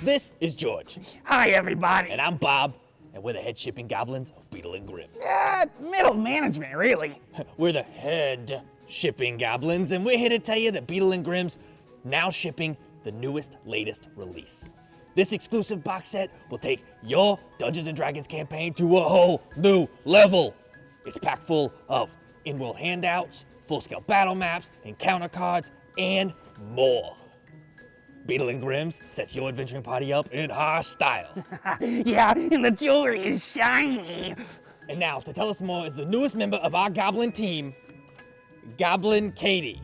This is George. Hi, everybody. And I'm Bob, and we're the head shipping goblins of Beetle and Grimm. Middle management, really. We're the head shipping goblins, and we're here to tell you that Beetle and Grimm's now shipping the latest release. This exclusive box set will take your Dungeons & Dragons campaign to a whole new level. It's packed full of in-world handouts, full-scale battle maps, encounter cards, and more. Beetle and Grimm's sets your adventuring party up in high style. Yeah, and the jewelry is shiny. And now, to tell us more is the newest member of our goblin team, Goblin Katie.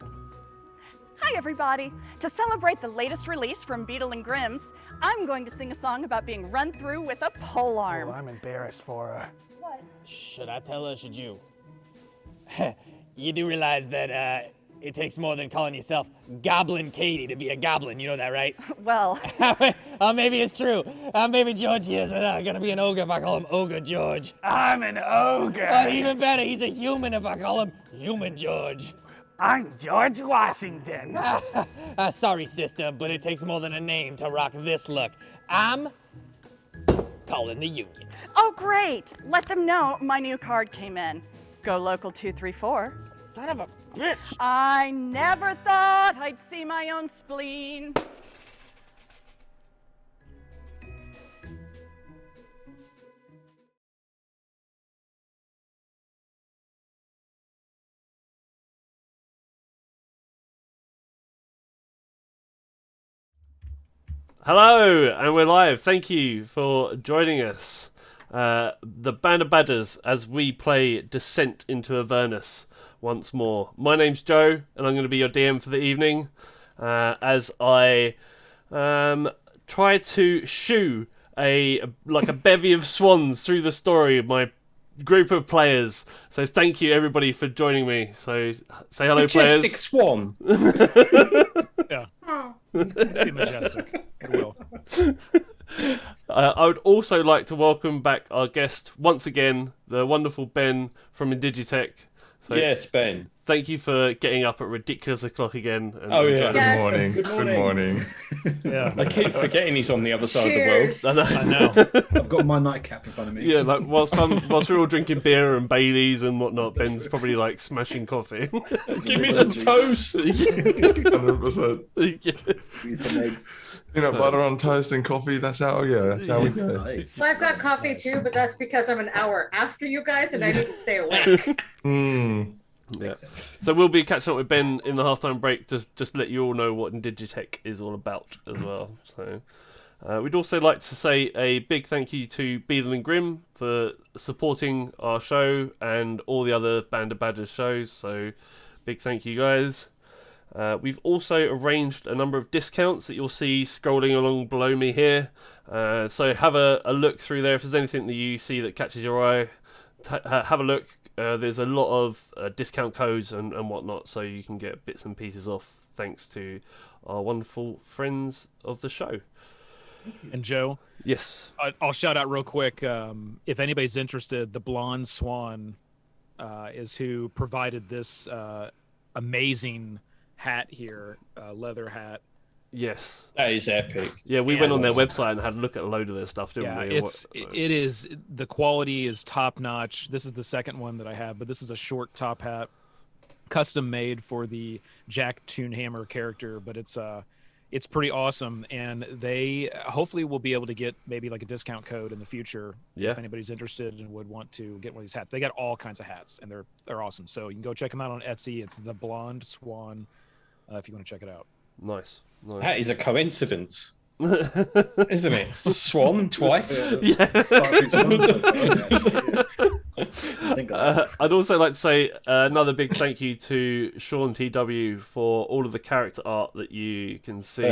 Hi, everybody. To celebrate the latest release from Beetle and Grimm's, I'm going to sing a song about being run through with a polearm. Oh, I'm embarrassed for her. What? Should I tell her, should you? You do realize that it takes more than calling yourself Goblin Katie to be a goblin, you know that, right? Well, Maybe it's true. Maybe George here is gonna be an ogre if I call him Ogre George. I'm an ogre. Even better, he's a human if I call him Human George. I'm George Washington. Sorry, sister, but it takes more than a name to rock this look. I'm calling the Union. oh, great. Let them know my new card came in. Go Local 234. Son of a bitch. I never thought I'd see my own spleen. Hello, and we're live. Thank you for joining us. The Band of Badders as we play Descent into Avernus once more. My name's Joe, and I'm going to be your DM for the evening as I try to shoo a bevy of swans through the story of my group of players. So thank you everybody for joining me. So say hello, Majestic players. swan. Yeah. Be majestic. Goodwill. I would also like to welcome back our guest once again, the wonderful Ben from Indigetech. So Yes, Ben. thank you for getting up at ridiculous o'clock again. And Oh, yeah. Yes. Good morning. Yeah. I keep forgetting he's on the other side Cheers. of the I I know. know. I've got my nightcap in front of me. Yeah, like whilst we're all drinking beer and Baileys and whatnot, Ben's probably like smashing coffee. world. Give me some toast. 100%. Yeah. These are eggs. Peanut butter on toast and coffee. That's how we go. That's how we go. Nice. Well, I've got coffee too, but that's because I'm an hour after you guys and I need to stay awake. Mm. Yeah. So we'll be catching up with Ben in the halftime break, just to let you all know what Indigetech is all about as well. So we'd also like to say a big thank you to Beetle and Grimm for supporting our show and all the other Band of Badgers shows. So big thank you, guys. We've also arranged a number of discounts that you'll see scrolling along below me here. So have a look through there. If there's anything that you see that catches your eye, have a look. There's a lot of discount codes and whatnot, so you can get bits and pieces off thanks to our wonderful friends of the show. And Joe, Yes. I'll shout out real quick. If anybody's interested, the Blonde Swan is who provided this amazing hat here, leather hat. Yes. That is epic. Yeah, we Yeah. went on their website and had a look at a load of their stuff, didn't Yeah, we? it is, the quality is top notch. This is the second one that I have, but this is a short top hat, custom made for the Jack Toonhammer character, but it's pretty awesome, and they hopefully will be able to get maybe like a discount code in the future if anybody's interested and would want to get one of these hats. They got all kinds of hats, and they're awesome. So you can go check them out on Etsy. It's the Blonde Swan, if you want to check it out. Nice. That is a coincidence. Isn't it? Swan twice. I'd also like to say another big thank you to Sean TW for all of the character art that you can see.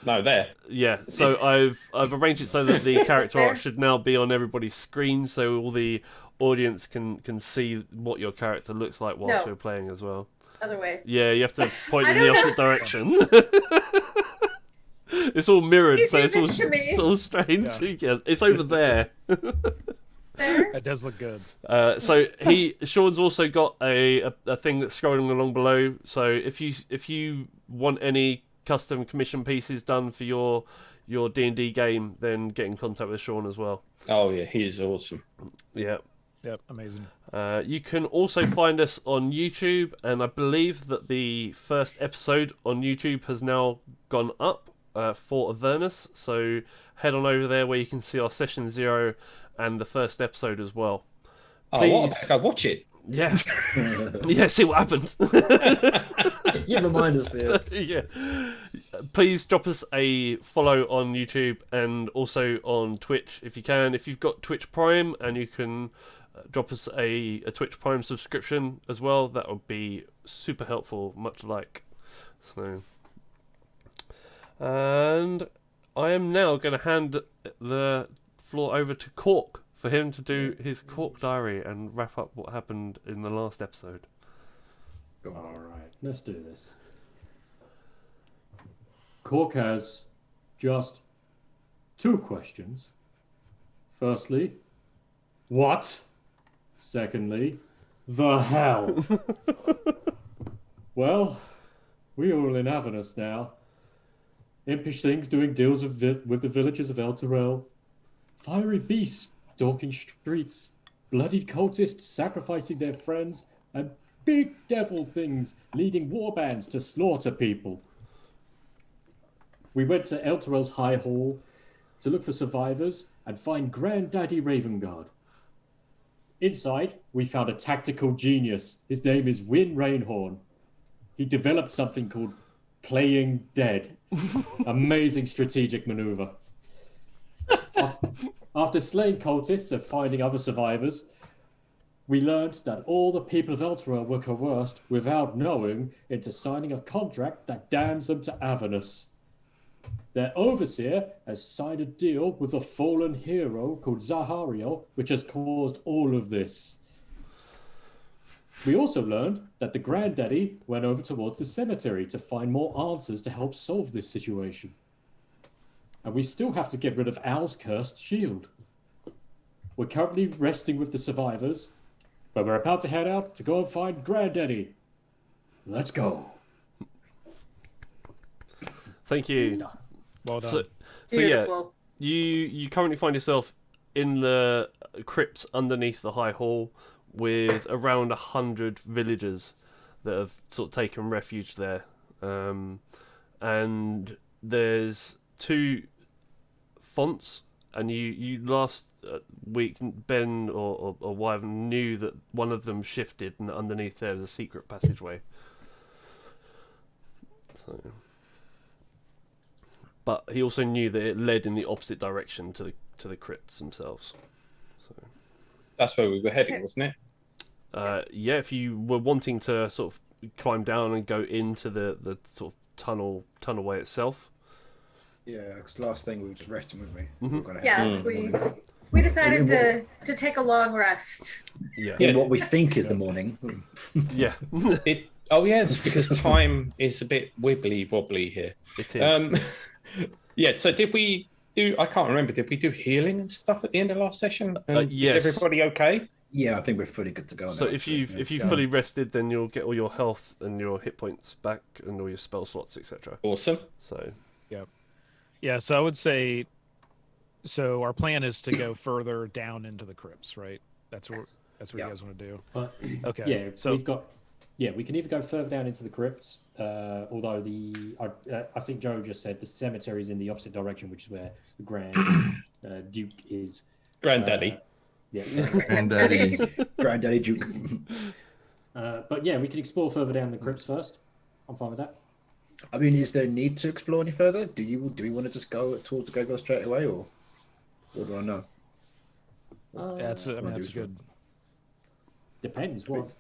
No, there. Yeah, so I've arranged it so that the character art should now be on everybody's screen, so all the audience can see what your character looks like whilst we're playing as well. Other way. Yeah, you have to point in the opposite direction. It's all mirrored, You so do it's all, this to me. it's all strange. Yeah, it's over there. There. It does look good. So Sean's also got a thing that's scrolling along below. So if you want any custom commission pieces done for your D&D game, then get in contact with Sean as well. Oh yeah, he is awesome. Yeah. Yep, amazing. You can also find us on YouTube, and I believe that the first episode on YouTube has now gone up for Avernus. So head on over there where you can see our session 0 and the first episode as well. Oh, what the heck? I watch it. Yeah. Yeah, see what happened. Yeah, remind us here. Yeah. Please drop us a follow on YouTube and also on Twitch if you can. If you've got Twitch Prime and you can drop us a Twitch Prime subscription as well, that would be super helpful, much like. So, and I am now going to hand the floor over to Cork for him to do his Cork diary and wrap up what happened in the last episode. Alright, let's do this. Cork has just 2 questions. Firstly, what? Secondly, the hell? Well, we are all in Avernus now. Impish things doing deals with the villagers of Elturel. Fiery beasts stalking streets. Bloodied cultists sacrificing their friends. And big devil things leading warbands to slaughter people. We went to Elturel's High Hall to look for survivors and find Granddaddy Ravengard. Inside, we found a tactical genius. His name is Win Rainhorn. He developed something called Playing Dead. Amazing strategic maneuver. After slaying cultists and finding other survivors, we learned that all the people of Elturel were coerced without knowing into signing a contract that damns them to Avernus. Their overseer has signed a deal with a fallen hero called Zahariel, which has caused all of this. We also learned that the granddaddy went over towards the cemetery to find more answers to help solve this situation. And we still have to get rid of Al's cursed shield. We're currently resting with the survivors, but we're about to head out to go and find Granddaddy. Let's go. Thank you. Well done. So yeah, Beautiful. you currently find yourself in the crypts underneath the High Hall with around 100 villagers that have sort of taken refuge there. And there's 2 fonts, and you last week, Ben or Wyvern knew that one of them shifted, and underneath there is a secret passageway. So, but he also knew that it led in the opposite direction to the crypts themselves. So, That's where we were heading, wasn't it? yeah, if you were wanting to sort of climb down and go into the sort of tunnelway itself. Yeah, because last thing we were just resting with me. Yeah, we decided to take a long rest. Yeah. In what we think is the morning. Yeah. It's because time is a bit wibbly wobbly here. It is. Yeah, so did we do, I can't remember, did we do healing and stuff at the end of last session? Yes. Is everybody okay? Yeah, I think we're fully good to go. So now, if you've fully rested, then you'll get all your health and your hit points back and all your spell slots, etc. Awesome. So Yeah, so I would say, so our plan is to go further down into the crypts, right? That's what you guys want to do. Okay. Yeah, so we can either go further down into the crypts, although I think Joe just said the cemetery is in the opposite direction, which is where the Grand Duke is. Granddaddy. Yeah. Granddaddy Duke. But yeah, we can explore further down the crypts first. I'm fine with that. I mean, is there need to explore any further? Do we want to just go towards the go straight away, or what do I know? that's good. Depends what.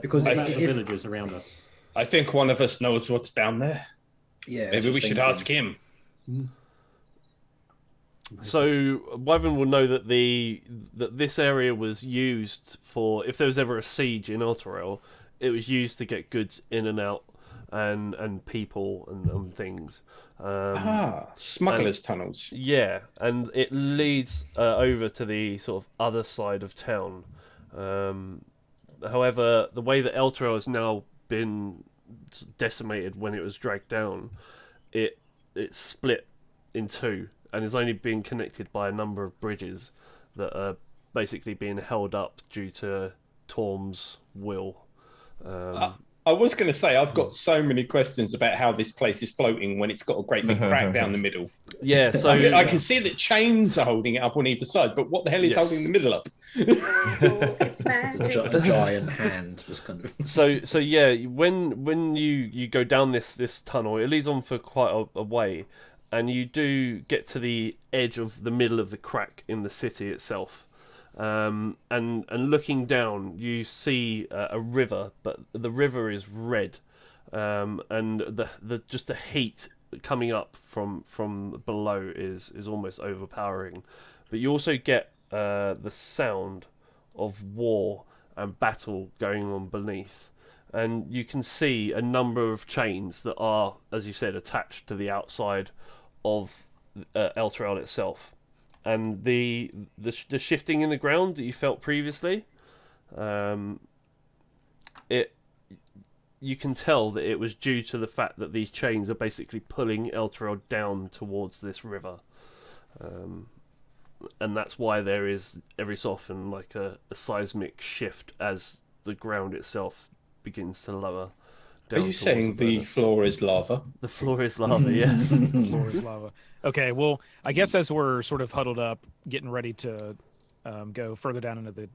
Because about the if- villagers around us. I think one of us knows what's down there. Yeah, Maybe we should ask him. So Wyvern will know that that this area was used for, if there was ever a siege in Elturel, it was used to get goods in and out and people and things. Smugglers' tunnels. Yeah, and it leads over to the sort of other side of town. However, the way that Elturel has now been decimated when it was dragged down, it's split in two and is only being connected by a number of bridges that are basically being held up due to Torm's will. I was going to say, I've got so many questions about how this place is floating when it's got a great big crack down the middle. Yeah, so I can see that chains are holding it up on either side, but what the hell is holding the middle up? It's A giant hand just kind of. So yeah, when you go down this tunnel, it leads on for quite a way, and you do get to the edge of the middle of the crack in the city itself. And looking down, you see a river, but the river is red, and the just the heat coming up from below is almost overpowering. But you also get the sound of war and battle going on beneath, and you can see a number of chains that are, as you said, attached to the outside of Elturel itself. And the shifting in the ground that you felt previously, you can tell that it was due to the fact that these chains are basically pulling Elturel down towards this river, and that's why there is every so often like a seismic shift as the ground itself begins to lower. Are you saying the floor is lava? The floor is lava, yes. The floor is lava. Okay, well, I guess as we're sort of huddled up, getting ready to go further down into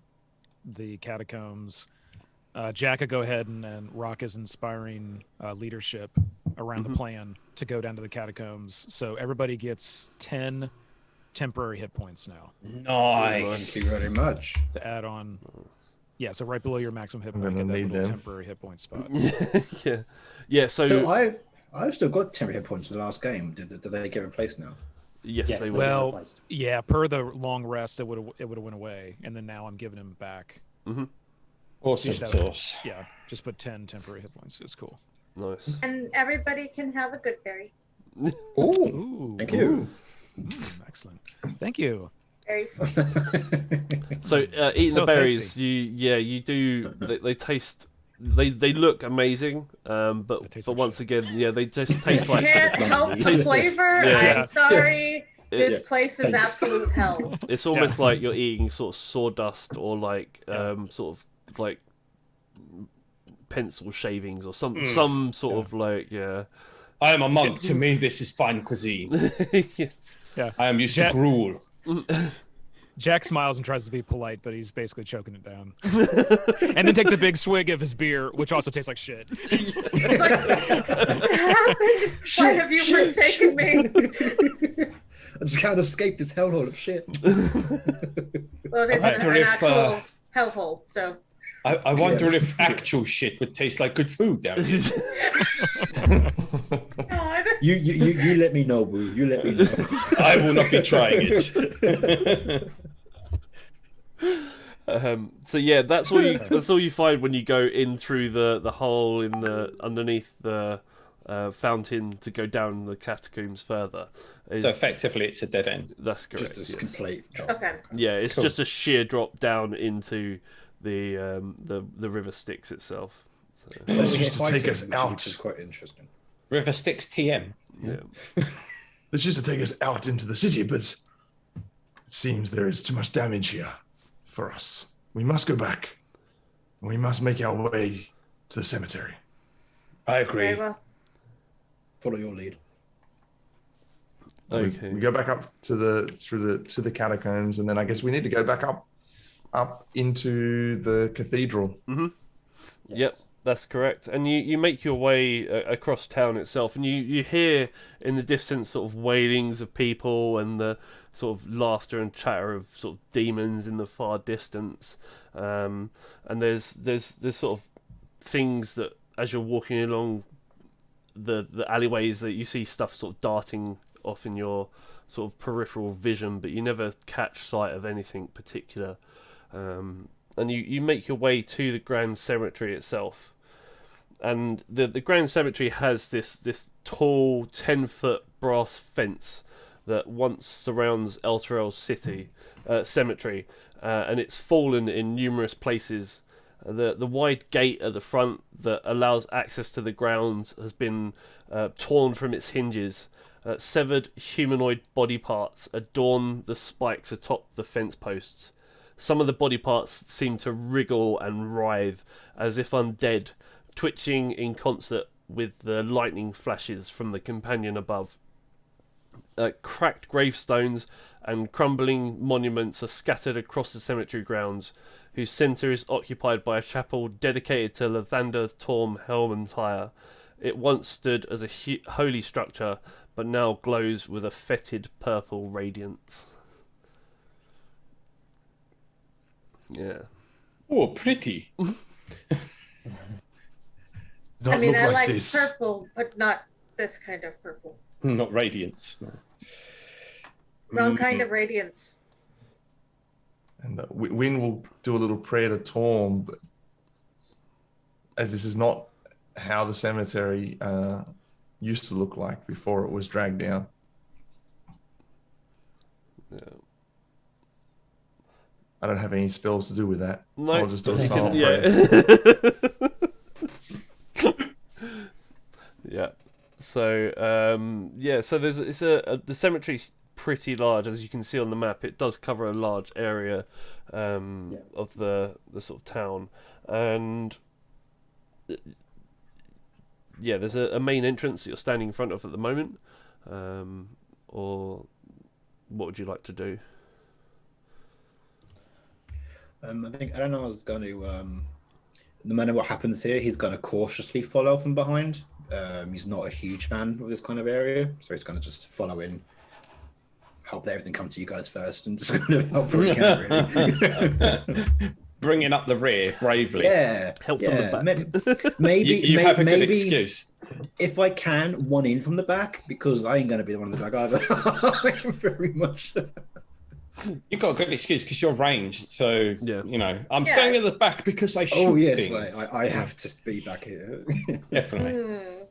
the catacombs, Jack will go ahead and Rock is inspiring leadership around the plan to go down to the catacombs. So everybody gets 10 temporary hit points now. Nice. Thank you very much. To add on. Yeah, so right below your maximum hit I'm point, gonna get that need little them. temporary hit point spot. yeah. So I've still got 10 hit points in the last game. Did they get replaced now? yes, they will. Well, yeah, per the long rest, it would have went away, and then now I'm giving him back. Awesome Just sauce. Yeah, just put 10 temporary hit points. It's cool. Nice. And everybody can have a good berry. Ooh, Thank you. excellent. Thank you. Very sweet. So eating So the berries, tasty. you do. They taste. They look amazing, but taste but like once shit. again, yeah, they just taste like. Can't help the Taste- flavor. Yeah. I'm sorry. This Yeah. place is Thanks. absolute hell. It's almost like you're eating sort of sawdust or like sort of like pencil shavings or some sort of like I am a monk. To me, this is fine cuisine. yeah. I am used to Jet- gruel. Jack smiles and tries to be polite, but he's basically choking it down. And then takes a big swig of his beer, which also tastes like shit. It's like, what happened? Why have you forsaken me? I just can't escape this hellhole of shit. Well, it is wonder an if, actual hellhole, so. I wonder if actual shit would taste like good food down here. God. You let me know, boo. You let me know. I will not be trying it. So yeah, that's all you find when you go in through the hole in the underneath the fountain to go down the catacombs further. So effectively, it's a dead end. That's correct. Just a yes. complete drop. Okay. Yeah, it's Cool. just a sheer drop down into the river Styx itself. So, This We're used to take us fighting, out. which is quite interesting. River Styx TM. yeah. This used to take us out into the city, but it seems there is too much damage here for us. We must go back. We must make our way to the cemetery. I Very agree. well. Follow your lead. Okay. We go back up to the catacombs, and then I guess we need to go back up into the cathedral. Yep, that's correct. And you make your way across town itself, and you hear in the distance sort of wailings of people and the sort of laughter and chatter of sort of demons in the far distance. And there's sort of things that as you're walking along the alleyways that you see stuff sort of darting off in your sort of peripheral vision, but you never catch sight of anything particular. And you make your way to the Grand Cemetery itself. And the Grand Cemetery has this tall 10-foot brass fence that once surrounds Elturel's cemetery, and it's fallen in numerous places The wide gate at the front that allows access to the grounds has been torn from its hinges. Severed humanoid body parts adorn the spikes atop the fence posts. Some of the body parts seem to wriggle and writhe as if undead, twitching in concert with the lightning flashes from the companion above. Cracked gravestones and crumbling monuments are scattered across the cemetery grounds, whose centre is occupied by a chapel dedicated to Lathander Torm Helmantire. It once stood as a holy structure, but now glows with a fetid purple radiance. Yeah. Oh, pretty. Don't I mean, look I like like this. purple, but not this kind of purple. Not radiance. No. Wrong kind of radiance. And Win will do a little prayer to Torm, but as this is not how the cemetery used to look like before it was dragged down. Yeah. I don't have any spells to do with that. No, I'll just do a you silent can- prayer. Yeah. So so the cemetery's pretty large, as you can see on the map. It does cover a large area of the sort of town, and there's a main entrance that you're standing in front of at the moment. Or what would you like to do? I think Eleanor's going to, no matter what happens here, he's going to cautiously follow from behind. He's not a huge fan of this kind of area, so he's going to just follow in, hope that everything comes to you guys first, and just kind of help where he can, really. Bringing up the rear bravely. Yeah, Help from the back. Maybe You have a good maybe, excuse. if I can, one in from the back, because I ain't going to be the one in the back either. I'm very much. You've got a good excuse because you're ranged. So, I'm Yes. staying at the back because I shoot Oh yes, things. I have to be back here. Definitely.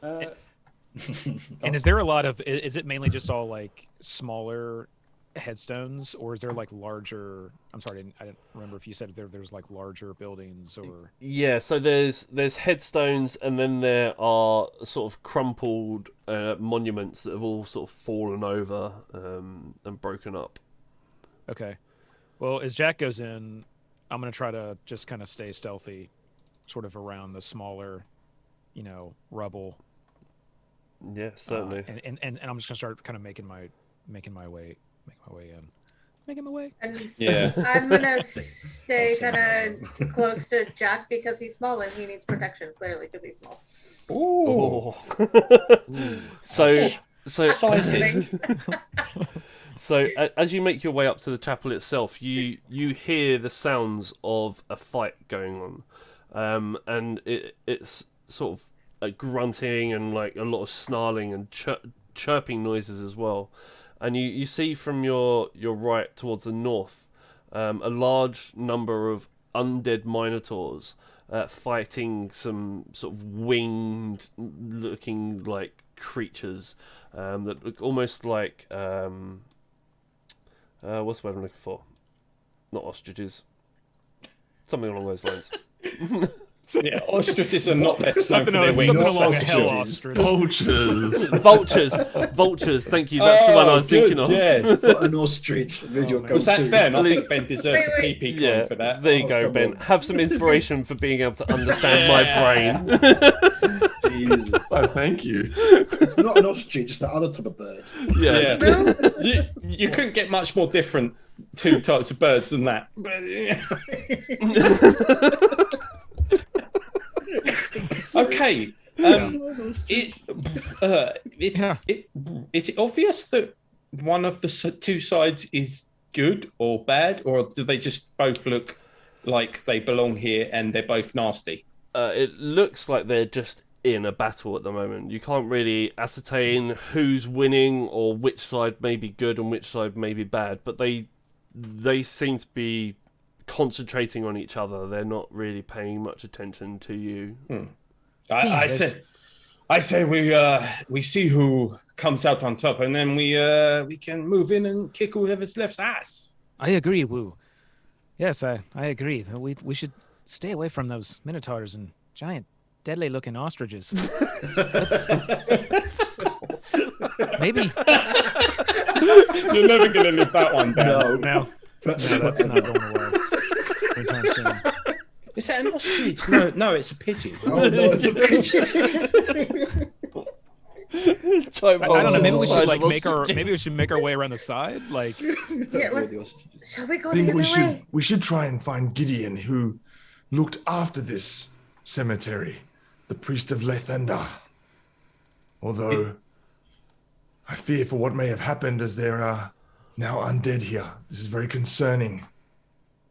And is there a lot of? Is it mainly just all like smaller headstones, or is there like larger? I'm sorry, I didn't remember if you said there's like larger buildings or. Yeah, so there's headstones, and then there are sort of crumpled monuments that have all sort of fallen over and broken up. Okay. Well, as Jack goes in, I'm going to try to just kind of stay stealthy, sort of around the smaller, rubble. Yeah, certainly. And I'm just going to start kind of making my way in. Making my way. And Yeah. I'm gonna stay kind of close to Jack because he's small and he needs protection, clearly, because he's small. Ooh. So Sizes. So as you make your way up to the chapel itself, you hear the sounds of a fight going on, and it's sort of a grunting and like a lot of snarling and chirping noises as well. And you see from your right towards the north a large number of undead minotaurs fighting some sort of winged looking like creatures that look almost like what's the word I'm looking for? Not ostriches. Something along those lines. Yeah, ostriches are not best known for their wings. Something along a hell ostrich. Vultures. Vultures. Thank you. That's the one I was thinking of. Yes. An ostrich. Was that Ben? I think Ben deserves a PP coin Yeah, for that. there you go, Ben. Have some inspiration for being able to understand my brain. Jesus. Oh, thank you. It's not an ostrich, it's the other type of bird. Yeah. You couldn't get much more different two types of birds than that. Okay. Is it obvious that one of the two sides is good or bad, or do they just both look like they belong here and they're both nasty? It looks like they're just in a battle at the moment. You can't really ascertain who's winning or which side may be good and which side may be bad, but they seem to be concentrating on each other. They're not really paying much attention to you. I say we see who comes out on top, and then we can move in and kick whoever's left's ass. I agree, Wu. Yes, I agree. We should stay away from those minotaurs and giant, deadly-looking ostriches. Maybe. You're never going to live that one down. No, that's not going away anytime soon. Is that an ostrich? No, it's a pigeon. Oh no, it's a pigeon. I don't know. Maybe we should like make our way around the side. Like, Yeah, shall we go I the think other way? we should try and find Gideon, who looked after this cemetery, the priest of Lethenda. Although I fear for what may have happened, as there are now undead here. This is very concerning.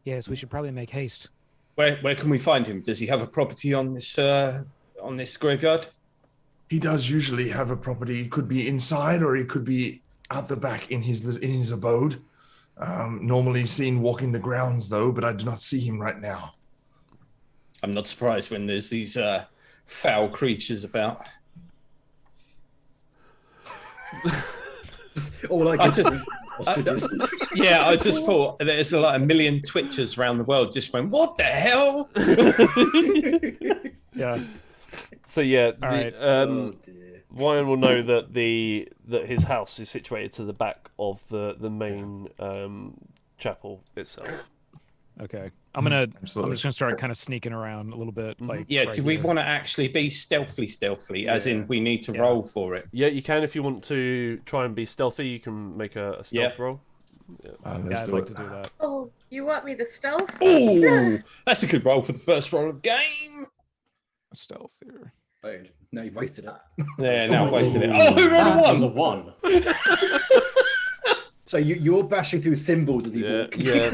yes, we should probably make haste. Where can we find him? Does he have a property on this graveyard? He does usually have a property. It could be inside, or he could be out the back in his abode. Normally seen walking the grounds, though, but I do not see him right now. I'm not surprised when there's these foul creatures about. All I can ostriches. Yeah, I just thought there's like a million Twitchers around the world just went, what the hell? Yeah. So yeah, right. Oh, dear. Ryan will know that that his house is situated to the back of the main chapel itself. Okay. I'm just Absolutely. gonna start kind of sneaking around a little bit. Like, Yeah, right do we here. want to actually be stealthy, as in we need to roll for it? Yeah, you can if you want to try and be stealthy. You can make a stealth roll. Yeah, Let's I'd do like it. to do that. Oh, you want me to stealth? Oh, that's a good roll for the first roll of the game. Stealth here. Wait, no, you've wasted it. Yeah, now I've wasted it. Oh, who rolled That was a a one? 1. So you're bashing through symbols as you walk. Yeah.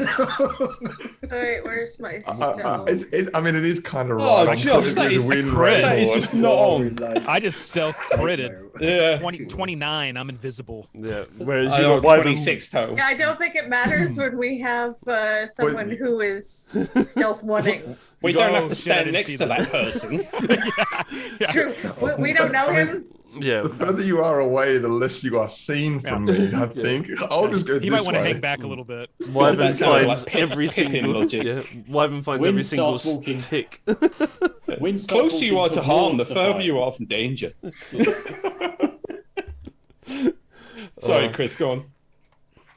Alright, where's my stealth? I mean, it is kind of Oh, right. Josh, that is wind crit. That is just not on. I just stealth critted. Yeah. 29. I'm invisible. Yeah. Whereas I you got got Wyvern- 26 total. Yeah, I don't think it matters when we have someone who is stealth wanting. We don't have to shit, I stand didn't next see to that that. person. True. We don't know him. Yeah. The further you are away, the less you are seen from me, I think. I'll just go He this might want to way. hang back a little bit. Wyvern That sounded finds like Pip- every Pippin single logic. yeah. Wyvern finds Wind every single starts walking. tick. Wind The starts closer you are walking to harm, the towards further fight. you are from danger. Sorry, Chris, go on.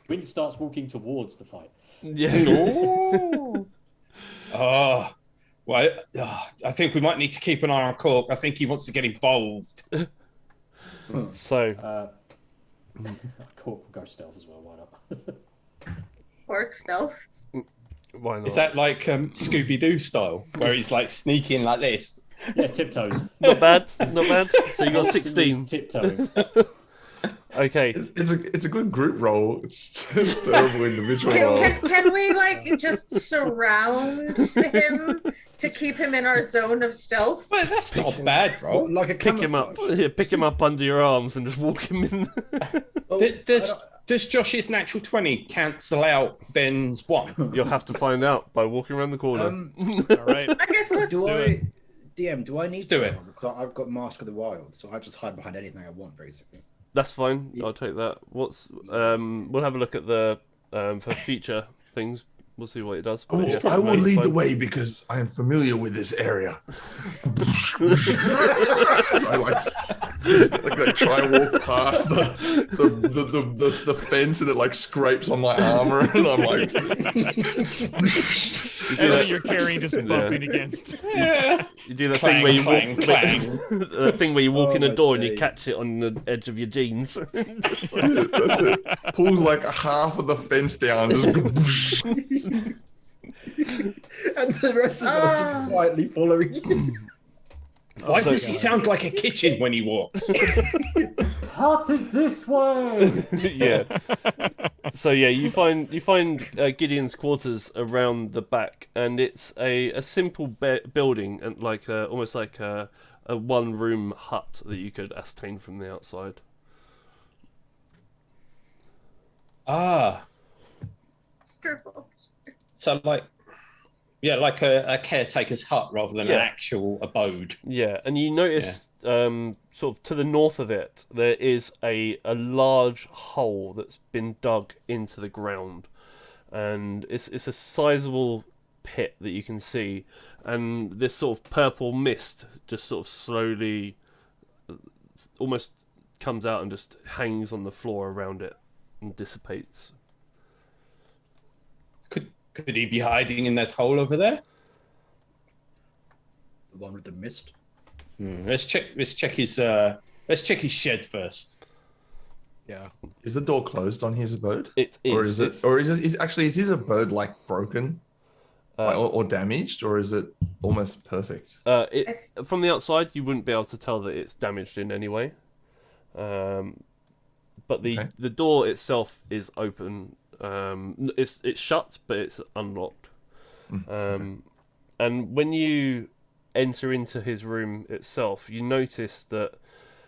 Wind starts walking towards the fight. Yeah. Oh, well, I think we might need to keep an eye on Cork. I think he wants to get involved. So Cool, go stealth as well, why not? Orc stealth. why not? Is that like Scooby-Doo style, where he's like sneaking like this? Yeah, tiptoes. not bad? Not bad. So you got 16. Tiptoeing. Okay. It's a good group role. It's just terrible individual role. Can we like just surround him to keep him in our zone of stealth? Well, that's not bad, bro. Like a Pick him up. Yeah, pick him up under your arms and just walk him in. Does Josh's natural 20 cancel out Ben's 1? You'll have to find out by walking around the corner. All right. I guess let's Do do I, it. DM? Do I need do to? it. Because I've got Mask of the Wild, so I just hide behind anything I want, basically. That's fine. I'll take that. We'll have a look at the for future things. We'll see what it does. But yeah, I will lead the fine. way because I am familiar with this area. I like try and walk past the fence and it like scrapes on my armor and I'm like Everything you're carrying just bumping against. You do the Clang, thing where you clang, walk, clang. the thing where you walk in a my door and you days. catch it on the edge of your jeans. that's it. Pulls like half of the fence down. Just And the rest of us just quietly following you. Why does he sound like a kitchen when he walks? Hut is this way! Yeah. So yeah, you find Gideon's quarters around the back, and it's a simple building and like almost like a one-room hut that you could ascertain from the outside. So like a caretaker's hut rather than an actual abode. Yeah, and you notice sort of to the north of it there is a large hole that's been dug into the ground, and it's a sizable pit that you can see, and this sort of purple mist just sort of slowly, almost comes out and just hangs on the floor around it and dissipates. Could he be hiding in that hole over there? The one with the mist. Let's check his shed first. Yeah. Is the door closed on his abode? It is. Or is his abode like broken, or damaged, or is it almost perfect? From the outside, you wouldn't be able to tell that it's damaged in any way. But the door itself is open. It's shut, but it's unlocked. And when you enter into his room itself, you notice that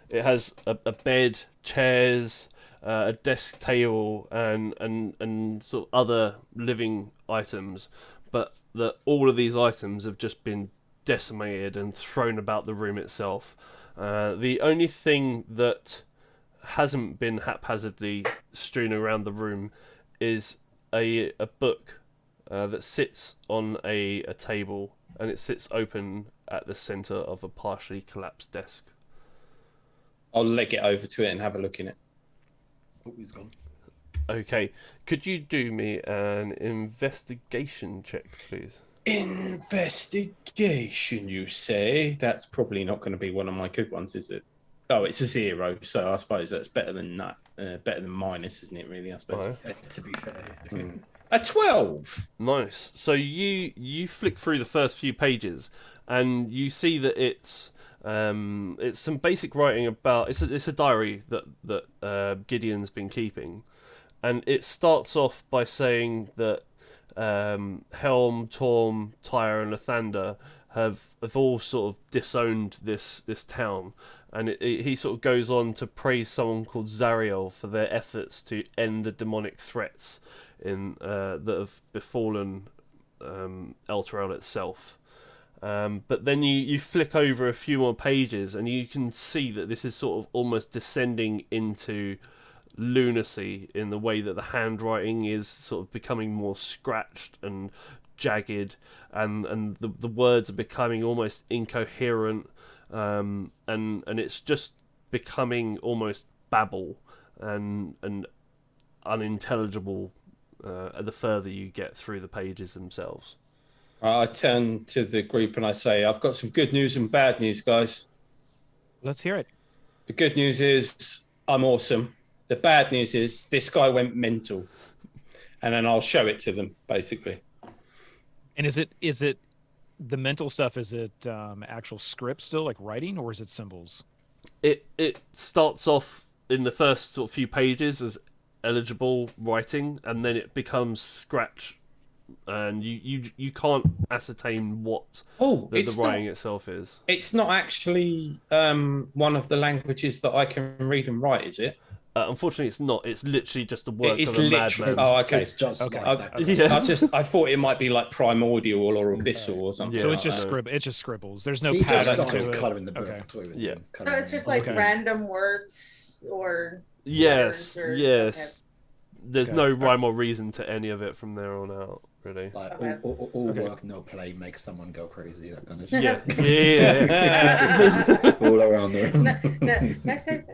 it has a bed, chairs, a desk table, and sort of other living items, but that all of these items have just been decimated and thrown about the room itself. The only thing that hasn't been haphazardly strewn around the room is a book that sits on a table, and it sits open at the centre of a partially collapsed desk. I'll leg it over to it and have a look in it. Oh, he's gone. Okay, could you do me an investigation check, please? Investigation, you say? That's probably not going to be one of my good ones, is it? Oh, it's a 0, so I suppose that's better than that. Better than minus, isn't it? Really, I suppose. To be fair. A 12. Nice. So you flick through the first few pages, and you see that it's some basic writing about it's a diary that Gideon's been keeping, and it starts off by saying that Helm, Torm, Tyre, and Lathander have all sort of disowned this town, and he sort of goes on to praise someone called Zariel for their efforts to end the demonic threats that have befallen Elturel itself. But then you flick over a few more pages, and you can see that this is sort of almost descending into lunacy in the way that the handwriting is sort of becoming more scratched and jagged, and the words are becoming almost incoherent, and it's just becoming almost babble and unintelligible the further you get through the pages themselves. I turn to the group and I say, I've got some good news and bad news, guys. Let's hear it. The good news is I'm awesome. The bad news is this guy went mental. And then I'll show it to them, basically. And is it the mental stuff? Is it actual script still, like writing, or is it symbols? It starts off in the first sort of few pages as eligible writing, and then it becomes scratch, and you can't ascertain what the writing itself is. It's not actually one of the languages that I can read and write, is it? Unfortunately, it's not. It's literally just the work It's of a madman. Oh, okay. It's just Okay. like that. Yeah. I thought it might be like primordial or abyssal or something. So Yeah, it's just no. It's just scribbles. There's no He just patterns started to it. colouring the book. Okay. That's what he was Yeah. doing, So colouring it's just the like book. Okay. random words or Yes, letters or, yes. okay. There's Okay. no rhyme or reason to any of it from there on out, really. Like Okay. all Okay. work, no play makes someone go crazy. That kind of Yeah, shit. yeah. all around the room. Nice save.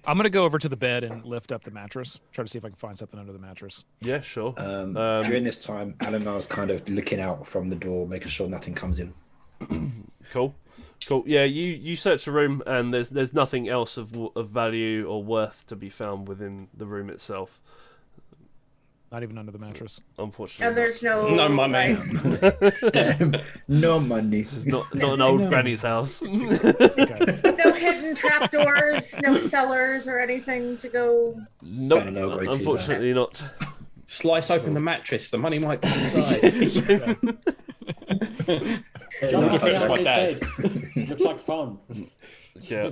I'm gonna go over to the bed and lift up the mattress. Try to see if I can find something under the mattress. Yeah, sure. During this time, Alanar's kind of looking out from the door, making sure nothing comes in. Cool. Yeah, you search the room, and there's nothing else of value or worth to be found within the room itself. Not even under the mattress. Unfortunately, And there's no No money. like, Damn, no money. This is not an old granny's house. Okay. no hidden trapdoors, no cellars or anything to go. Nope, Better not go too unfortunately not. Slice open the mattress. The money might be inside. Tell me I if think it's my Aaron is dad. dead. Looks like fun. Yeah.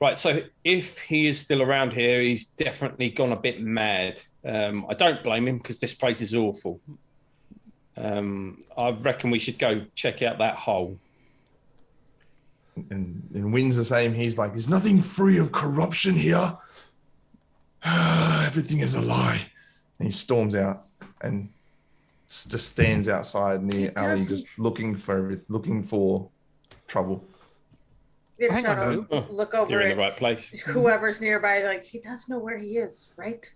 Right, so if he is still around here, he's definitely gone a bit mad. I don't blame him because this place is awful. I reckon we should go check out that hole. And Wynn's the same. He's like, there's nothing free of corruption here. Everything is a lie. And he storms out, and just stands outside in the alley, doesn't- just looking for trouble. Vietshot Hang on, will look over You're in the at right place. whoever's nearby, like, he does know where he is, right?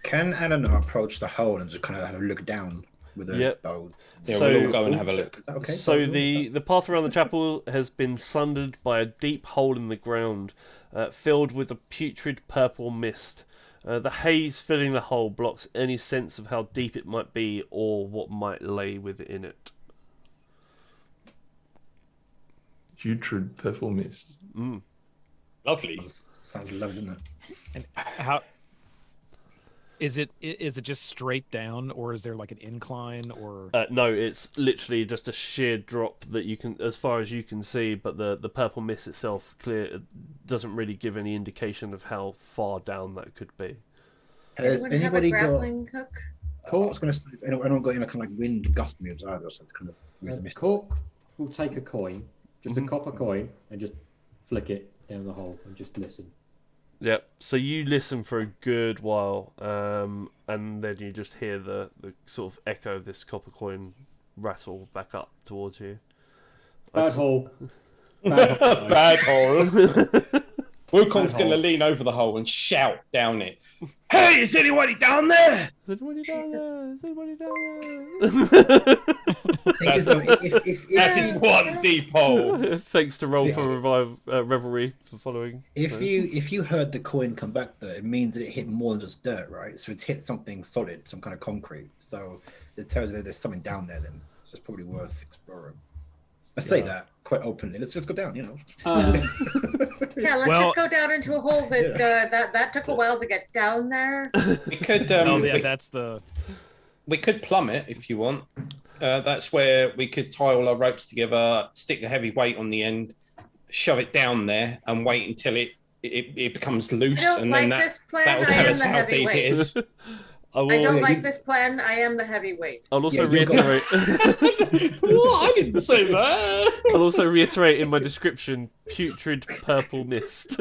Can Eleanor approach the hole and just kind of have a look down with her Yep. bow? Yeah, So- we'll all go and have a look. Is that okay? So the path around the chapel has been sundered by a deep hole in the ground, filled with a putrid purple mist. The haze filling the hole blocks any sense of how deep it might be or what might lay within it. Putrid purple mist. Lovely. Sounds lovely, doesn't it? And how is it? Is it just straight down, or is there like an incline, or? No, it's literally just a sheer drop that you can, as far as you can see. But the purple mist itself doesn't really give any indication of how far down that could be. Has Anyone have a anybody got? grappling hook? I was going to say, anyone got any kind of like wind gust moves either, so it's kind of with the mist. Cork will take a coin, just a copper coin, and just flick it down the hole and just listen. Yep. So you listen for a good while, and then you just hear the sort of echo of this copper coin rattle back up towards you. Bad hole. Bad hole. Wukong's Bad going to hole. lean over the hole and shout down it. Hey, is anybody down there? Is anybody down Jesus. there? Is anybody down there? Thing is, though, if That is one deep hole. Thanks to Roll for Revelry for following. if you heard the coin come back there, it means that it hit more than just dirt, right? So it's hit something solid, some kind of concrete. So it tells you that there's something down there. Then so it's probably worth exploring. I say that quite openly. Let's just go down, you know. Yeah, let's Well- just go down into a hole that that took a while to get down there. We could, Oh yeah, that's the. we could plumb it if you want. That's where we could tie all our ropes together, stick a heavy weight on the end, shove it down there, and wait until it becomes loose, I don't and like then that this plan. that will I tell am us the how deep it heavyweight. is. I will, I don't yeah, like you- this plan. I am the heavyweight. I'll also Yeah, you've got- reiterate. What? I didn't say that. I'll also reiterate in my description: putrid purple mist.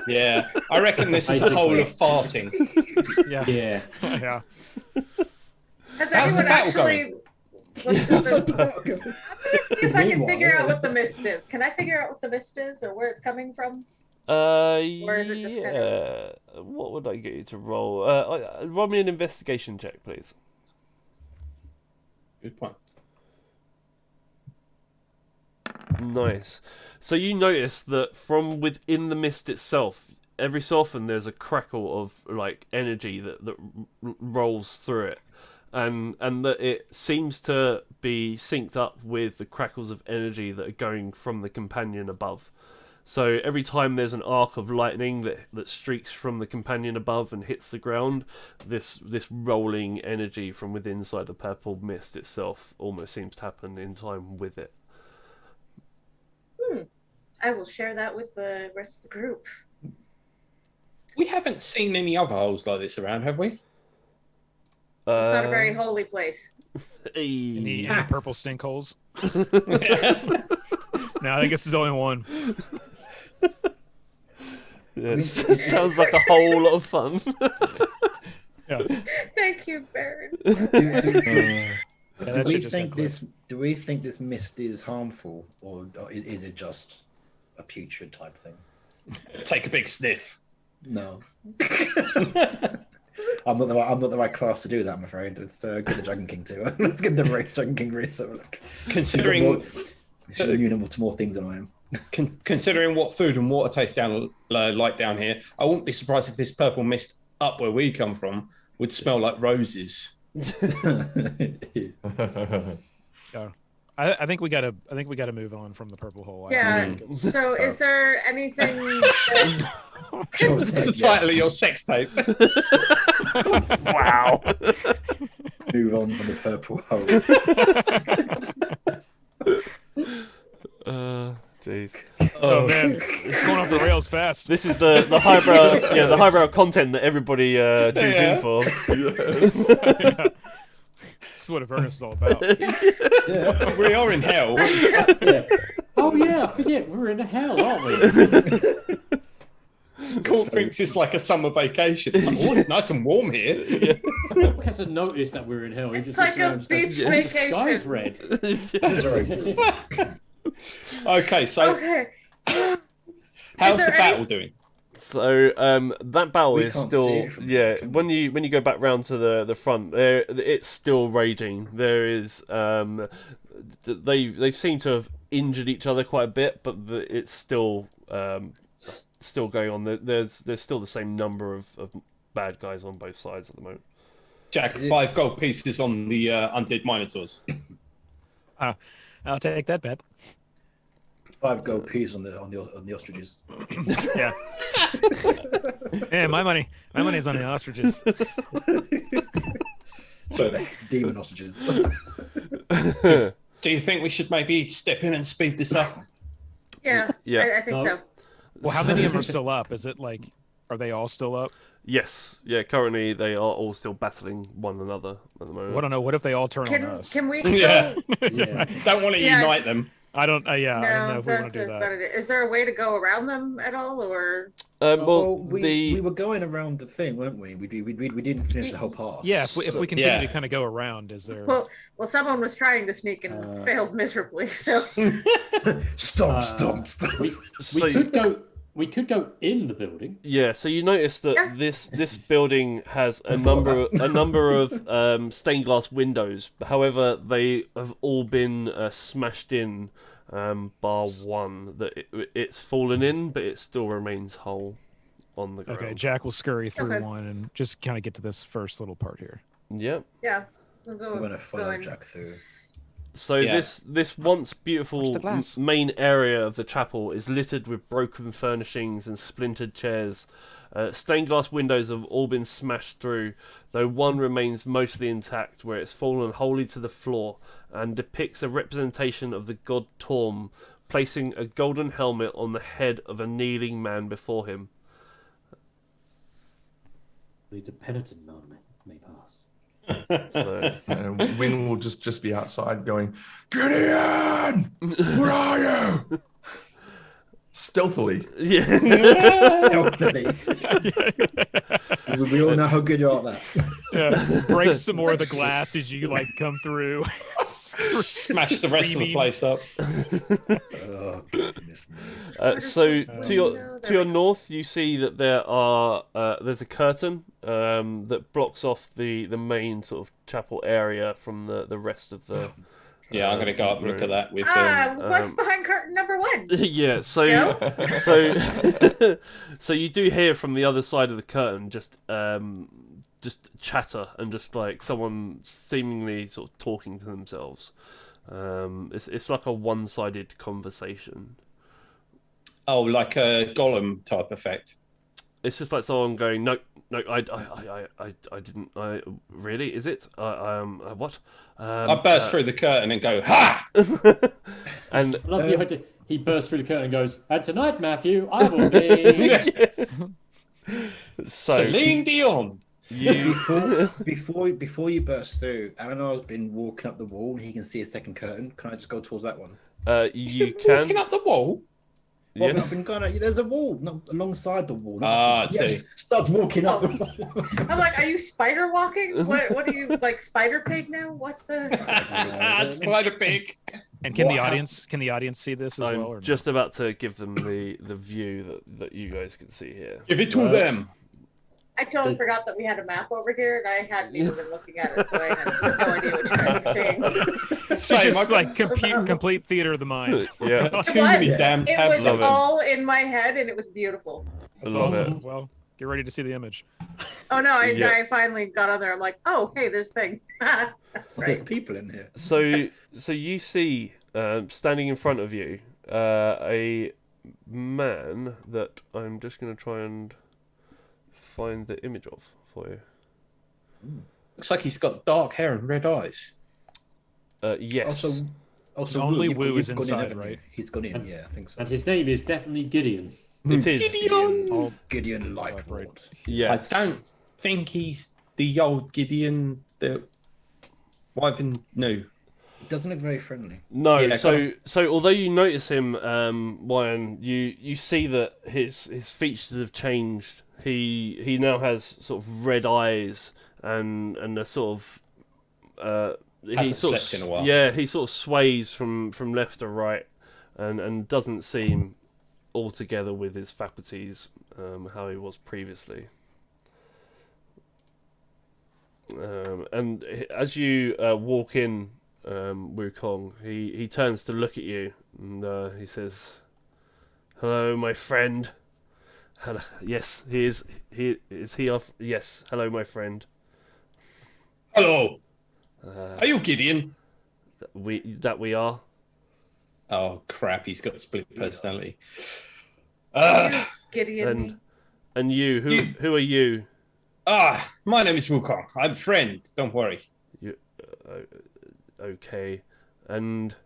Yeah, I reckon this is a hole of farting. Yeah. Yeah. Yeah. Has How's the anyone battle actually looked at this? I'm gonna see if I can figure out what the mist is. Can I figure out what the mist is or where it's coming from? Or is it just kind of- What would I get you to roll? Roll me an investigation check, please. Good point. Nice. So you notice that from within the mist itself, every so often there's a crackle of like energy that rolls through it, and that it seems to be synced up with the crackles of energy that are going from the companion above. So every time there's an arc of lightning that streaks from the companion above and hits the ground, this rolling energy from within inside the purple mist itself almost seems to happen in time with it. I will share that with the rest of the group. We haven't seen any other holes like this around, have we? It's not a very holy place. Any purple stink holes? No, I think this is only one. Yeah, it sounds like a whole lot of fun. Yeah. Thank you, Baron. That Do we shit just think got this? Do we think this mist is harmful, or is it just a putrid type thing? Take a big sniff. No. I'm not the right class to do that. I'm afraid. Let's get the Dragon King too. Let's get the race, Dragon King race. So like, Considering she's immune to more things than I am. considering what food and water taste like down here, I wouldn't be surprised if this purple mist up where we come from would smell like roses. Yeah. I think we gotta move on from the purple hole. Yeah. So, is there anything? It's the title of your sex tape. Wow. Move on from the purple hole. Jeez. Oh man, it's going off the rails fast. This is the highbrow content that everybody tunes in for. Yeah. This is what Avernus is all about. Yeah. We are in hell. Yeah. Oh yeah, I forget we're in hell, aren't we? Court thinks it's like a summer vacation. It's like, oh, it's nice and warm here. Orc hasn't noticed that we're in hell. He It's just like looks a around and beach goes, "Oh, the vacation." sky's red. Okay, so Okay. how's there the battle any- doing? So that battle We is can't still see it from here, can when you go back round to the front, there it's still raging. There is they seem to have injured each other quite a bit, but it's still going on. There's still the same number of bad guys on both sides at the moment. Jack, 5 gold pieces on the undead minotaurs. I'll take that bet. 5 gold piece on the ostriches. Yeah. Yeah, my money's on the ostriches. So the demon ostriches. Do you think we should maybe step in and speed this up? Yeah, Yeah. I think so. Well, how many of them are still up? Is it like, are they all still up? Yes, yeah. Currently, they are all still battling one another at the moment. Well, I don't know. What if they all turn on us? Can we? Yeah. Yeah. Don't want to Yeah. unite them. I don't. Yeah, I don't know No, if we want that's to do a that. better. Is there a way to go around them at all, or? Well, we were going around the thing, weren't we? We didn't finish the whole path. Yeah, if we continue Yeah. to kind of go around, is there? Well, someone was trying to sneak and failed miserably. So Stomp. We could go in the building. Yeah, so you notice that Yeah. this building has a number of stained glass windows. However, they have all been smashed in, bar one. That it's fallen in, but it still remains whole on the ground. Okay, Jack will scurry through Okay. one and just kind of get to this first little part here. Yep. yeah, we'll go. I'm gonna follow going. Jack through. So Yeah. this once beautiful Watch the glass. main area of the chapel is littered with broken furnishings and splintered chairs. Stained glass windows have all been smashed through, though one remains mostly intact, where it's fallen wholly to the floor and depicts a representation of the god Torm, placing a golden helmet on the head of a kneeling man before him. The penitent man may pass. So, And Win will just be outside going, Gideon! Where are you? Stealthily. yeah. We all know how good you are at that. Yeah, break some more of the glass as you like come through. Smash the rest of the place up. Oh, goodness me. So to your north, you see that there's a curtain that blocks off the main sort of chapel area from the rest of the. Yeah, I'm gonna go up and look at that with. What's behind curtain number 1? Yeah, so you do hear from the other side of the curtain just chatter and just like someone seemingly sort of talking to themselves. It's like a one-sided conversation. Oh, like a golem type effect. It's just like someone going, no, I didn't. Really? Is it? What? I burst through the curtain and go, ha! And I love the idea. He bursts through the curtain and goes, "And tonight, Matthew, I will be." so Celine Dion. you, Before you burst through, Eleanor's been walking up the wall and he can see a second curtain. Can I just go towards that one? you Walking can. up the wall. Well, Yes. I've been going. There's a wall alongside the wall. Ah, I see. Start walking up. I'm like, are you spider walking? What are you like, spider pig now? What the? Spider pig. And can What the hap- audience see this as well? Or I'm just about to give them the view that you guys can see here. Give it to them. I totally forgot that we had a map over here, and I hadn't even been looking at it, so I had no idea what you guys were saying. Same. just like complete theater of the mind. Yeah, Too many was. damn It tabs. was Love it. all in my head, and it was beautiful. That's love awesome. it. Well, get ready to see the image. Oh no, Yeah. I finally got on there. I'm like, oh, hey, there's thing. There's Right. people in here. So you see standing in front of you a man that I'm just going to try and find the image of for you. Looks like he's got dark hair and red eyes. Yes. Also, Only you've Wu is gone in, inside, haven't you? right? He's gone in. Yeah, I think so. And his name is definitely Gideon. it is. All Gideon right. Lightward. Yes. I don't think he's the old Gideon that Wyvern knew. doesn't look very friendly. No, Yeah, so although you notice him, Wyan, you see that his features have changed. He now has sort of red eyes and a sort of Hasn't slept in a while. Yeah, he sort of sways from left to right, and doesn't seem altogether with his faculties how he was previously. And as you walk in, Wukong, he turns to look at you, and he says, "Hello, my friend." Yes, he is. He is he off? Yes. Hello, my friend. Hello. Are you Gideon? We are. Oh crap! He's got split personality. Gideon. And you, who are you? My name is Wukong. I'm friend. Don't worry. You, okay. And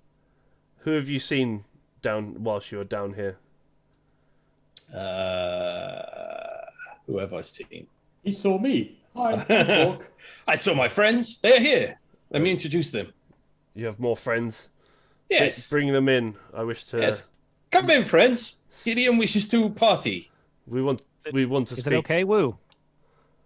who have you seen whilst you were down here? Who have I seen? He saw me. Hi, Hawk. I saw my friends. They're here. Let me introduce them. You have more friends? Yes. Bring them in. I wish to. Yes. Come in, friends. Gideon wishes to party. We want to speak. Is it okay, Woo?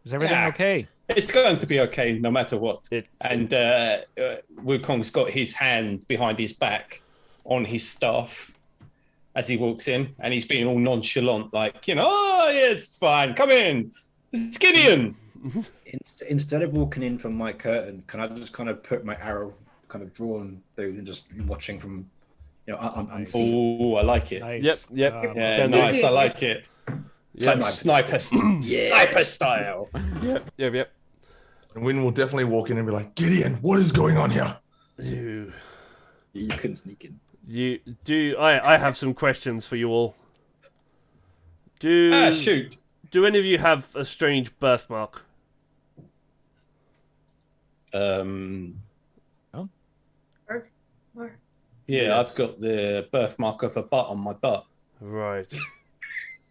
Is everything okay? It's going to be okay no matter what. And Wukong's got his hand behind his back on his staff as he walks in, and he's being all nonchalant, like, oh, yeah, it's fine. Come in. It's Gideon. Instead of walking in from my curtain, can I just kind of put my arrow kind of drawn through and just watching from, unseen? Oh, I like it. Nice. Yep. Yeah, nice. I like it. Like sniper style. Yep. And Win will definitely walk in and be like, Gideon, what is going on here? You couldn't sneak in. I have some questions for you all. Shoot. Do any of you have a strange birthmark? Birthmark. Yeah, I've got the birthmark of a butt on my butt. Right.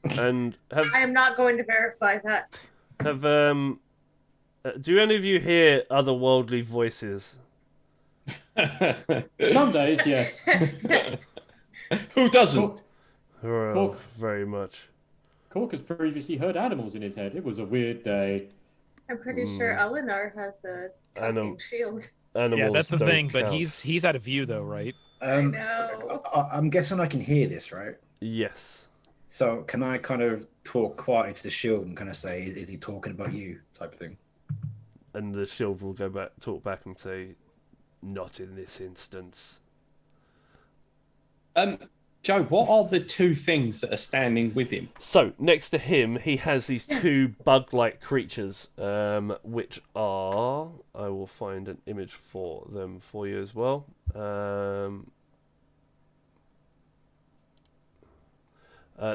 And I am not going to verify that. do any of you hear otherworldly voices? Some days, yes. Who doesn't? Oh, very much. Cork has previously heard animals in his head. It was a weird day. I'm pretty sure Eleanor has a talking shield. Animals Yeah, that's the don't thing. But count. he's out of view though, right? I know. I'm guessing I can hear this, right? Yes. So can I kind of talk quietly to the shield and kind of say, is he talking about you type of thing? And the shield will talk back and say, not in this instance. Joe, what are the two things that are standing with him? So, next to him, he has these two bug-like creatures, which are... I will find an image for them for you as well.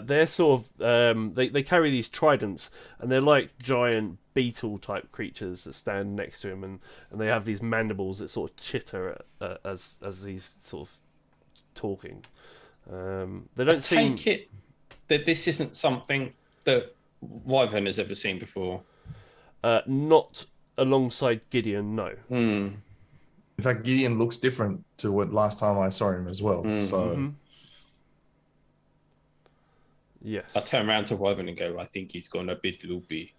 They're sort of... they carry these tridents, and they're like giant beetle-type creatures that stand next to him, and they have these mandibles that sort of chitter as these sort of talking. They don't seem... Take it that this isn't something that Wyvern has ever seen before. Not alongside Gideon, no. In fact, Gideon looks different to what last time I saw him as well. So, yes. I turn around to Wyvern and go, I think he's gone a bit loopy.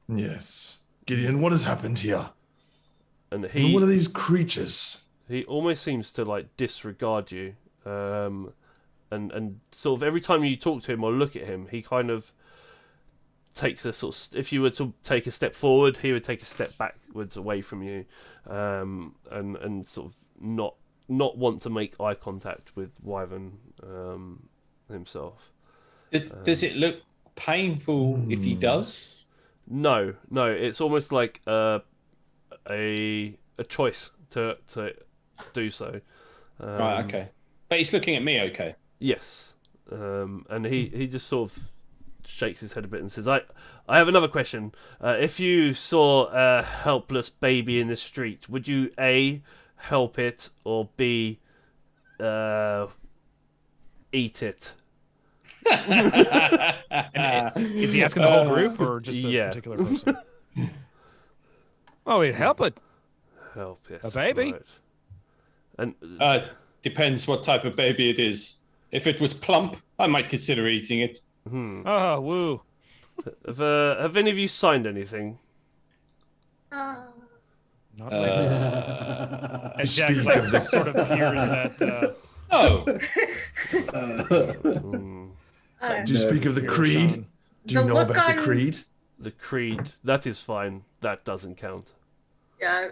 yes. Gideon, what has happened here? And And what are these creatures? he almost seems to like disregard you, and sort of every time you talk to him or look at him, he kind of takes a sort of, if you were to take a step forward, he would take a step backwards away from you, and sort of not want to make eye contact with Wyvern himself. Does it look painful if he does? No, it's almost like a choice to do so. Right, okay. But he's looking at me, okay. Yes. And he just sort of shakes his head a bit and says, I have another question. If you saw a helpless baby in the street, would you A, help it, or B, eat it? Is he asking the whole group or just a particular person? Oh, we'd help it. Help, yes. A baby? Right. And Depends what type of baby it is. If it was plump, I might consider eating it. Oh, woo. have any of you signed anything? Not lately. And Jack Speak like of the- sort of peers at. Oh, Do you speak of the Peers creed? on. Do you The know look about the on- creed? The creed. That is fine. That doesn't count. Yeah,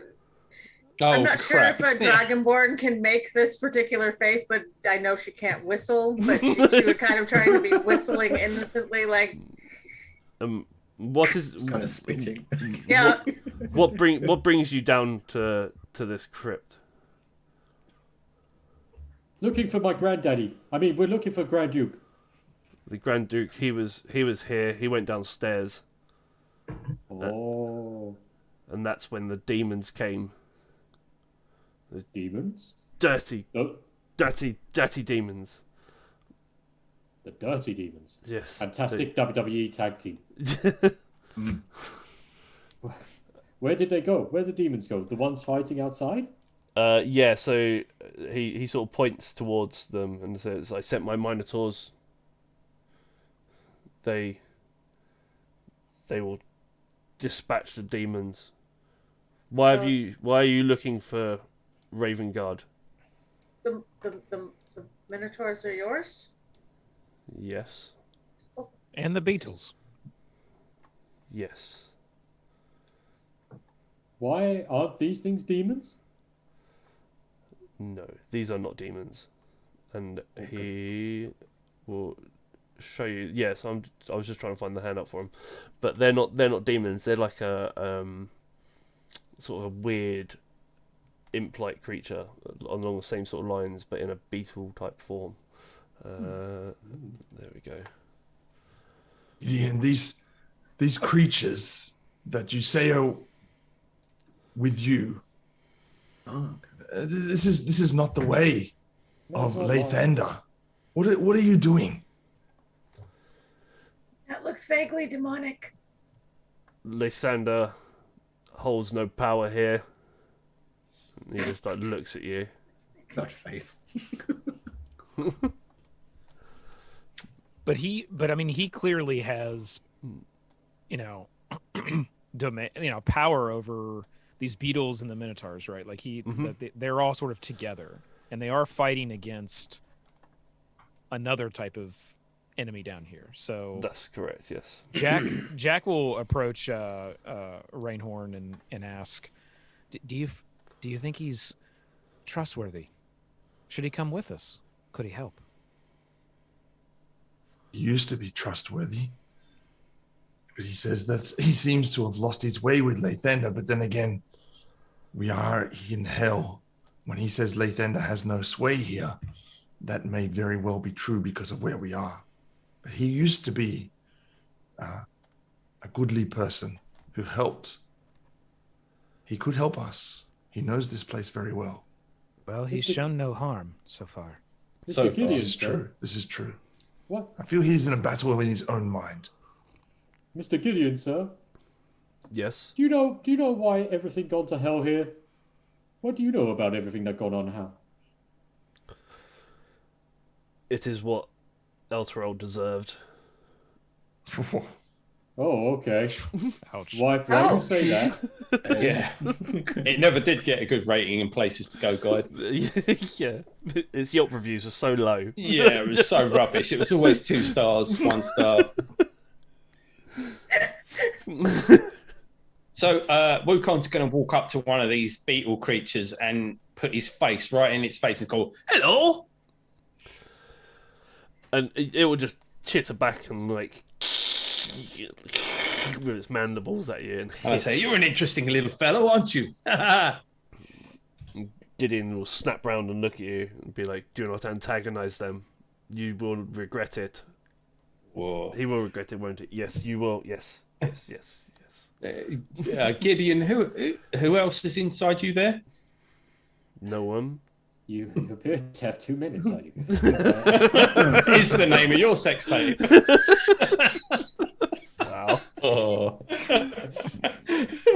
oh I'm not crap! sure if a dragonborn can make this particular face, but I know she can't whistle. But she was kind of trying to be whistling innocently, like What is Kind of spitting. yeah. what brings you down to this crypt? Looking for my granddaddy. I mean, we're looking for Grand Duke. The Grand Duke. He was here. He went downstairs, Oh, and that's when the demons came. demons? Dirty, Oh, dirty demons. the dirty demons. Yes. Fantastic WWE tag team. Where did they go? Where did the demons go? The ones fighting outside? Yeah. So he sort of points towards them and says, "I sent my minotaurs. They will dispatch the demons. Why are you looking for Raven Guard?" The minotaurs are yours. Yes. And the Beatles. Yes. Why aren't these things demons? No, these are not demons, and he will show you. Yes, I was just trying to find the hand up for him, but they're not demons. They're like a sort of a weird imp-like creature along the same sort of lines, but in a beetle type form. There we go. Gideon, these creatures that you say are with you. This is not the way of Lathander. What are you doing? That looks vaguely demonic. Lathander holds no power here. And he just like looks at you. That face. But I mean, he clearly has, domain, power over these beetles and the minotaurs, right? Like they're all sort of together, and they are fighting against another type of enemy down here. So That's correct. Yes. Jack will approach Rainhorn and ask, "Do you think he's trustworthy? Should he come with us? Could he help?" He used to be trustworthy, but he says that he seems to have lost his way with Lathander. But then again, we are in hell. When he says Lathander has no sway here, that may very well be true because of where we are. But he used to be a goodly person who helped. He could help us. He knows this place very well. Well, he's shown no harm so far. So Mr. Gideon, This is sir. true. This is true. What? I feel he's in a battle in his own mind. Mr. Gideon, sir. Yes. Do you know why everything gone to hell here? What do you know about everything that gone on how? It is what Elturel deserved. Oh, okay. Ouch. Why do you say that? Yeah, it never did get a good rating in Places to Go guide. Yeah. Its Yelp reviews are so low. Yeah, it was so rubbish. It was always 2 stars, 1 star. So Wukon's going to walk up to one of these beetle creatures and put his face right in its face and go, "Hello." And it will just chitter back and like with its mandibles at you. And I say, "You're an interesting little fellow, aren't you?" Gideon will snap round and look at you and be like, "Do not antagonize them. You will regret it." Whoa. He will regret it, won't it? Yes, you will. Yes. Gideon, who else is inside you there? No one. You appear to have 2 minutes on you. Is the name of your sex tape? Wow. Oh.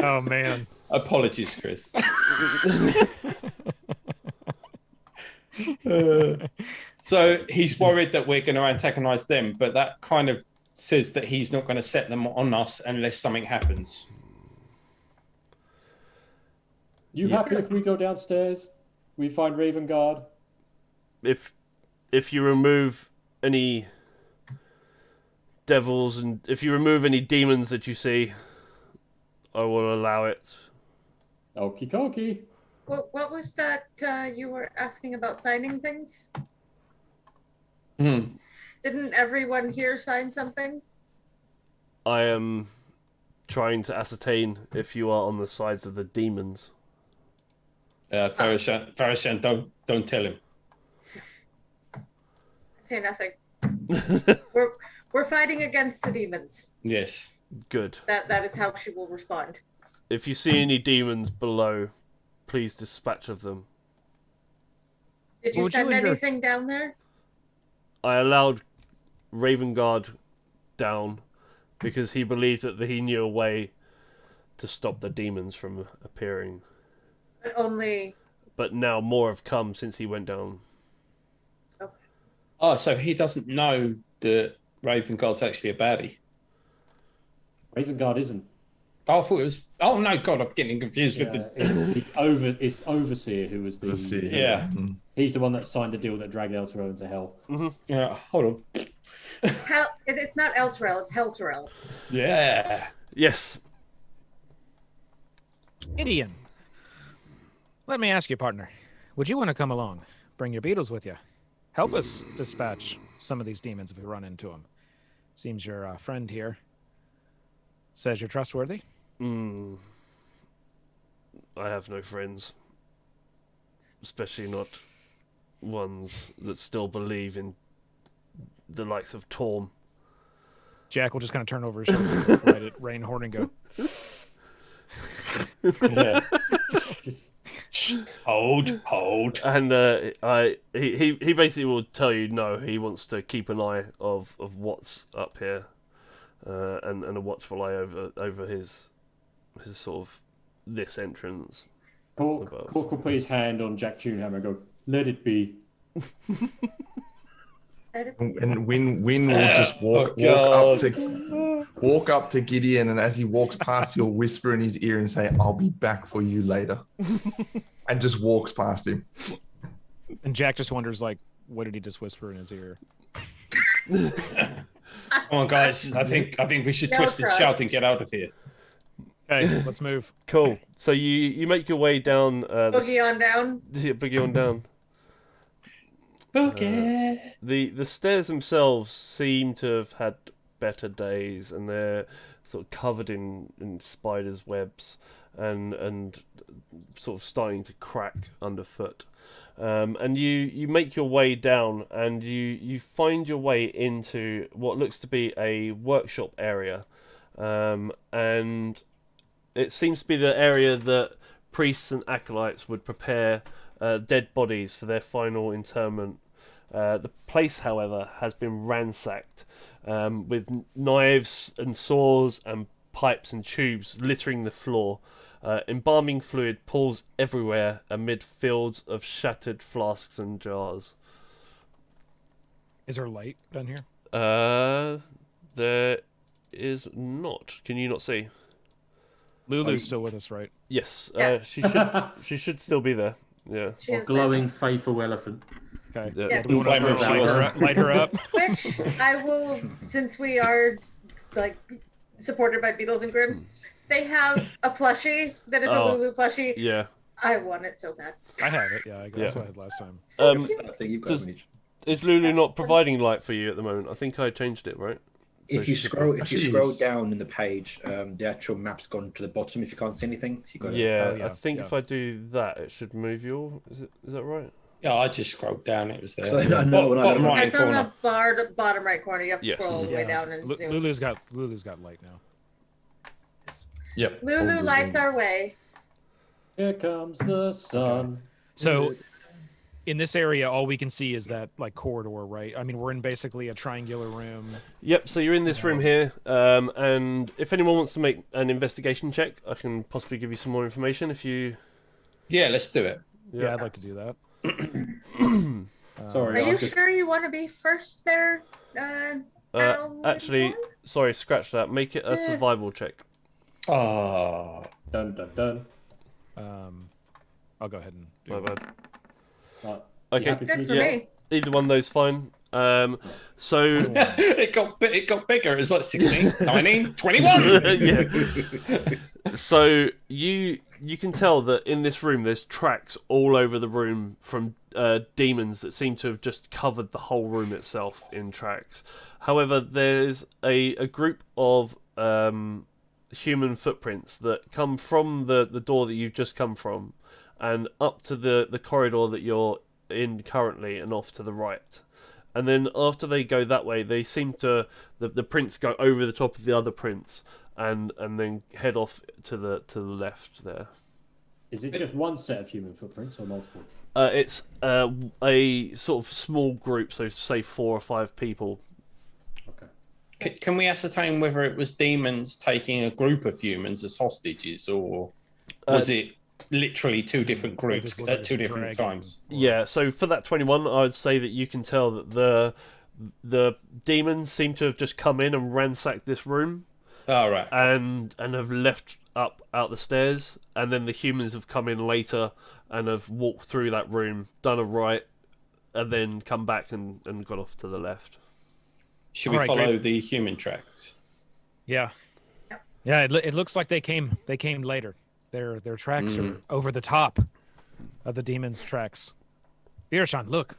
Oh man. Apologies, Chris. So he's worried that we're going to antagonize them, but that kind of says that he's not going to set them on us unless something happens. You happy if we go downstairs? We find Raven Guard? If you remove any devils and if you remove any demons that you see, I will allow it. Okie dokie. What was that you were asking about signing things? Didn't everyone here sign something? I am trying to ascertain if you are on the sides of the demons. Farashan, don't tell him. Say nothing. We're fighting against the demons. Yes. Good. That is how she will respond. If you see any demons below, please dispatch of them. Did you send anything down there? I allowed Raven Guard down because he believed that he knew a way to stop the demons from appearing. But only. But now more have come since he went down. Okay. Oh, so he doesn't know that Raven Guard's actually a baddie. Raven Guard isn't. Oh, I thought it was. Oh no, God, I'm getting confused with the. It's Overseer who was the. Overseer. Yeah. He's the one that signed the deal that dragged Eltero into hell. Yeah. Hold on. It's not Elturel, it's Helturel. Yeah. Yes. Gideon, let me ask you, partner. Would you want to come along? Bring your beetles with you. Help us dispatch some of these demons if we run into them. Seems your friend here says you're trustworthy. I have no friends. Especially not ones that still believe in the likes of Torm. Jack will just kind of turn over his shoulder right at Rainhorn and go, Hold. And he basically will tell you no, he wants to keep an eye of what's up here, and a watchful eye over his sort of this entrance. Cork will put his hand on Jack Tunehammer and go, let it be. And Win will just walk up to Gideon, and as he walks past, he'll whisper in his ear and say, "I'll be back for you later," and just walks past him. and Jack just wonders, like, what did he just whisper in his ear? Come on, guys. I think we should twist and shout and get out of here. Okay, let's move. Cool. So you make your way down. Boogie on down. Boogie on down. Okay. The stairs themselves seem to have had better days, and they're sort of covered in spiders' webs and sort of starting to crack underfoot. And you make your way down, and you find your way into what looks to be a workshop area, and it seems to be the area that priests and acolytes would prepare dead bodies for their final interment. The place, however, has been ransacked, with knives and saws and pipes and tubes littering the floor. Embalming fluid pools everywhere amid fields of shattered flasks and jars. Is there light down here? There is not. Can you not see? Lulu's still with us, right? Yes, Yeah. she should still be there. Yeah. She Or is glowing faithful elephant. Okay. Yeah. Yes. We want Blame her if she wasn't. light her up. Which I will, since we are like supported by Beatles and Grims, they have a plushie that is a Lulu plushie. Yeah. I want it so bad. I have it. Yeah, that's what I had last time. I think you've got does- one each. Is Lulu not providing light for you at the moment? I think I changed it, right? If So you she- scroll down in the page, the actual map's gone to the bottom. If you can't see anything, so you got Yeah, yeah, I think yeah. if I do that, it should move you all. Is that right? Yeah, I just scrolled down. It was there. So, no, when I Bottom look- right It's on corner. the bottom right corner. You have to Yes. scroll all the way Yeah. down and zoom. Lulu's got light now. Yep. Lulu lights our way. Here comes the sun. So in this area, all we can see is that like corridor, right? I mean, we're in basically a triangular room. Yep. So you're in this room here, and if anyone wants to make an investigation check, I can possibly give you some more information. If you, Yeah, let's do it. Yeah, I'd like to do that. Sorry, Are you just... sure you want to be first there? actually, sorry, scratch that. Make it a survival check. Oh. Dun dun dun. I'll go ahead and do My it. bad. Right. Okay. You happy Good me for to- me. Either one of those fine. So it got bigger. It's like 16, 19, 21. yeah. So you can tell that in this room there's tracks all over the room from demons that seem to have just covered the whole room itself in tracks. However, there's a group of human footprints that come from the door that you've just come from and up to the corridor that you're in currently and off to the right. And then after they go that way, they seem to the prints go over the top of the other prints and then head off to the left there. Is it just one set of human footprints or multiple? It's a sort of small group, so say 4 or 5 people. Okay. Can we ascertain whether it was demons taking a group of humans as hostages, or was it literally 2 different groups just look at like 2 it's a different dragon. times? Yeah, so for that 21, I would say that you can tell that the demons seem to have just come in and ransacked this room. All right. And have left out the stairs, and then the humans have come in later and have walked through that room, done a right, and then come back and gone off to the left. Should we Alright, follow great. the human tracks? Yeah. Yeah, it looks like they came later. Their tracks are over the top of the demon's tracks. Virashan, look.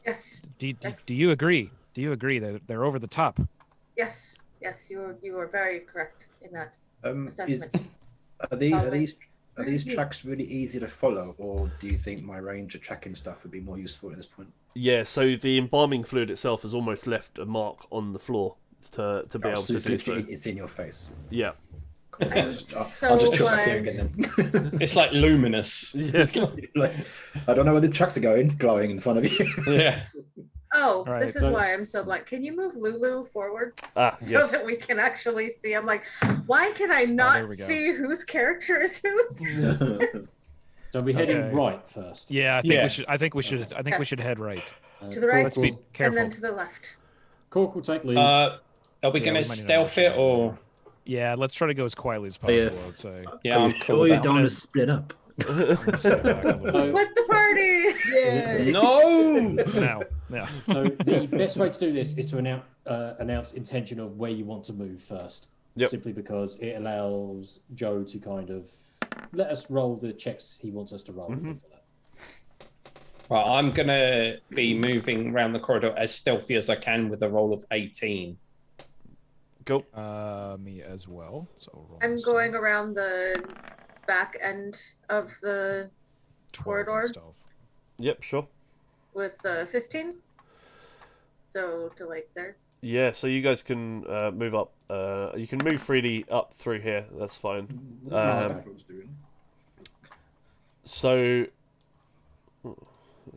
Yes. Do you agree? Do you agree that they're over the top? Yes. Yes. You were very correct in that assessment. Are these tracks really easy to follow, or do you think my range of tracking stuff would be more useful at this point? Yeah, so the embalming fluid itself has almost left a mark on the floor to be able to do so. It's in your face. Yeah. I'm I'll so just check back glad. here again then. It's like luminous. Yes. Like, I don't know where the tracks are going, glowing in front of you. Yeah. Oh, Right, this is so- why I'm so blind. Can you move Lulu forward Ah, so yes. that we can actually see? I'm like, why can I there not we go. see whose character is whose? So we're heading Okay. right first. Yeah, Yeah. I think we should Yes. head right. To the right, Let's be and careful. then to the left. Cork will take lead. Are we Yeah, going we to might need stealth to it, or? Yeah, let's try to go as quietly as Yeah. possible, I'd say. Yeah, Are I'm you cool sure with you that. don't want to split up? I'm gonna step back a little bit. Split the party. Yeah. No. Now, yeah. So the best way to do this is to announce intention of where you want to move first. Yep. Simply because it allows Joe to kind of let us roll the checks he wants us to roll. And things like that. Well, I'm going to be moving around the corridor as stealthy as I can with a roll of 18. Go. Me as well. So roll I'm stealth. going around the back end of the 12 in corridor. stealth. Yep, sure. with 15. So to like there. Yeah, so you guys can move up. You can move freely up through here. That's fine. So,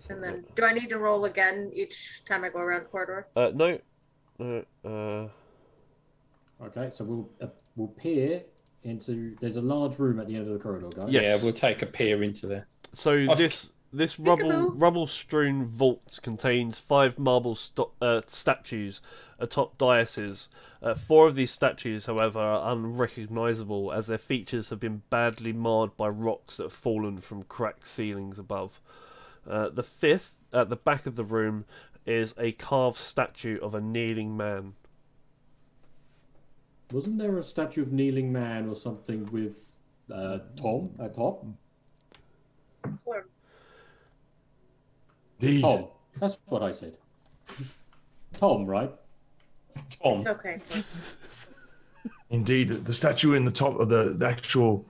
And then, do I need to roll again each time I go around the corridor? no. Okay, so we'll peer into. There's a large room at the end of the corridor, guys. Yes. Yeah, we'll take a peer into there. So this Peekaboo. rubble-strewn vault contains 5 marble statues atop daises. 4 of these statues, however, are unrecognisable as their features have been badly marred by rocks that have fallen from cracked ceilings above. The 5th, at the back of the room, is a carved statue of a kneeling man. Wasn't there a statue of kneeling man or something with Tom at top? Indeed. Tom. That's what I said. Tom, right? Tom. It's okay. Indeed, the statue in the top of the actual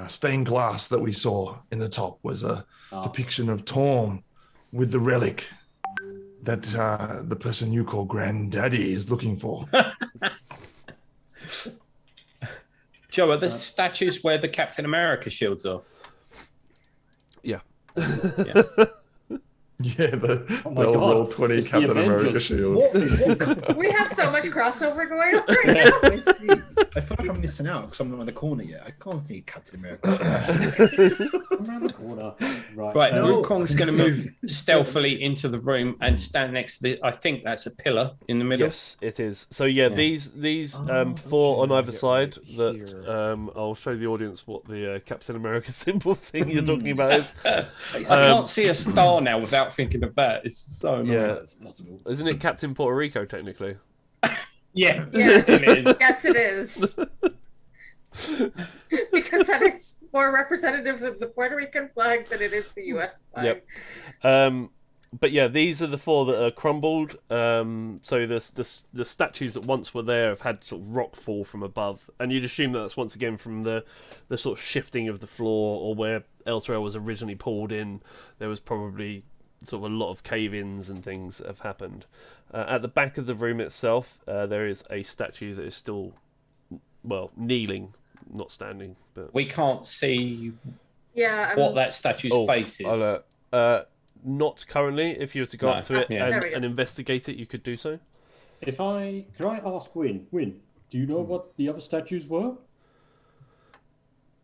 stained glass that we saw in the top was a depiction of Torm with the relic that the person you call Granddaddy is looking for. Joe, are the statues where the Captain America shields are? Yeah. Yeah. Yeah, the Oh my old God, roll 20 it's the Captain America Avengers. shield. We have so much crossover going on right now. I see. I feel like I'm missing out because I'm not in the corner yet. I can't see Captain America. I'm around the corner. Right. Right, No. Wukong's going to move stealthily into the room and stand next to the. I think that's a pillar in the middle. Yes, it is. So yeah, these four on either side. That I'll show the audience what the Captain America symbol thing you're talking about is. I can't see a star now without thinking of that. It's so annoying. Yeah, That's possible. isn't it Captain Puerto Rico technically? Yeah. Yes, It is. yes, it is. Because that is more representative of the Puerto Rican flag than it is the U.S. flag. Yep. But yeah, these are the four that are crumbled. So the statues that once were there have had sort of rock fall from above, and you'd assume that that's once again from the sort of shifting of the floor, or where Elturel was originally pulled in. There was probably sort of a lot of cave-ins and things that have happened. At the back of the room itself, there is a statue that is still, well, kneeling, not standing. But We can't see Yeah. what that statue's face is. Not currently. If you were to go No. up to it Yeah. There we go. and investigate it, you could do so. Can I ask Win? Win, do you know what the other statues were?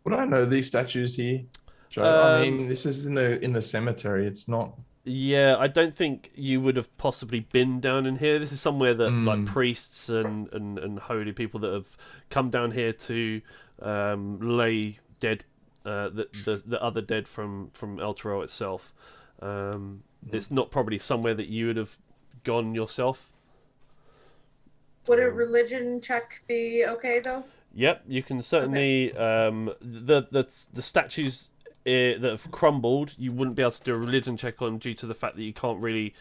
Would I know these statues here, Joe? I mean, this is in the cemetery. It's not. Yeah, I don't think you would have possibly been down in here. This is somewhere that like priests and holy people that have come down here to lay dead, the other dead from Elturel itself. It's not probably somewhere that you would have gone yourself. Would a religion check be okay though? Yep, you can certainly the statues that have crumbled. You wouldn't be able to do a religion check on due to the fact that you can't really.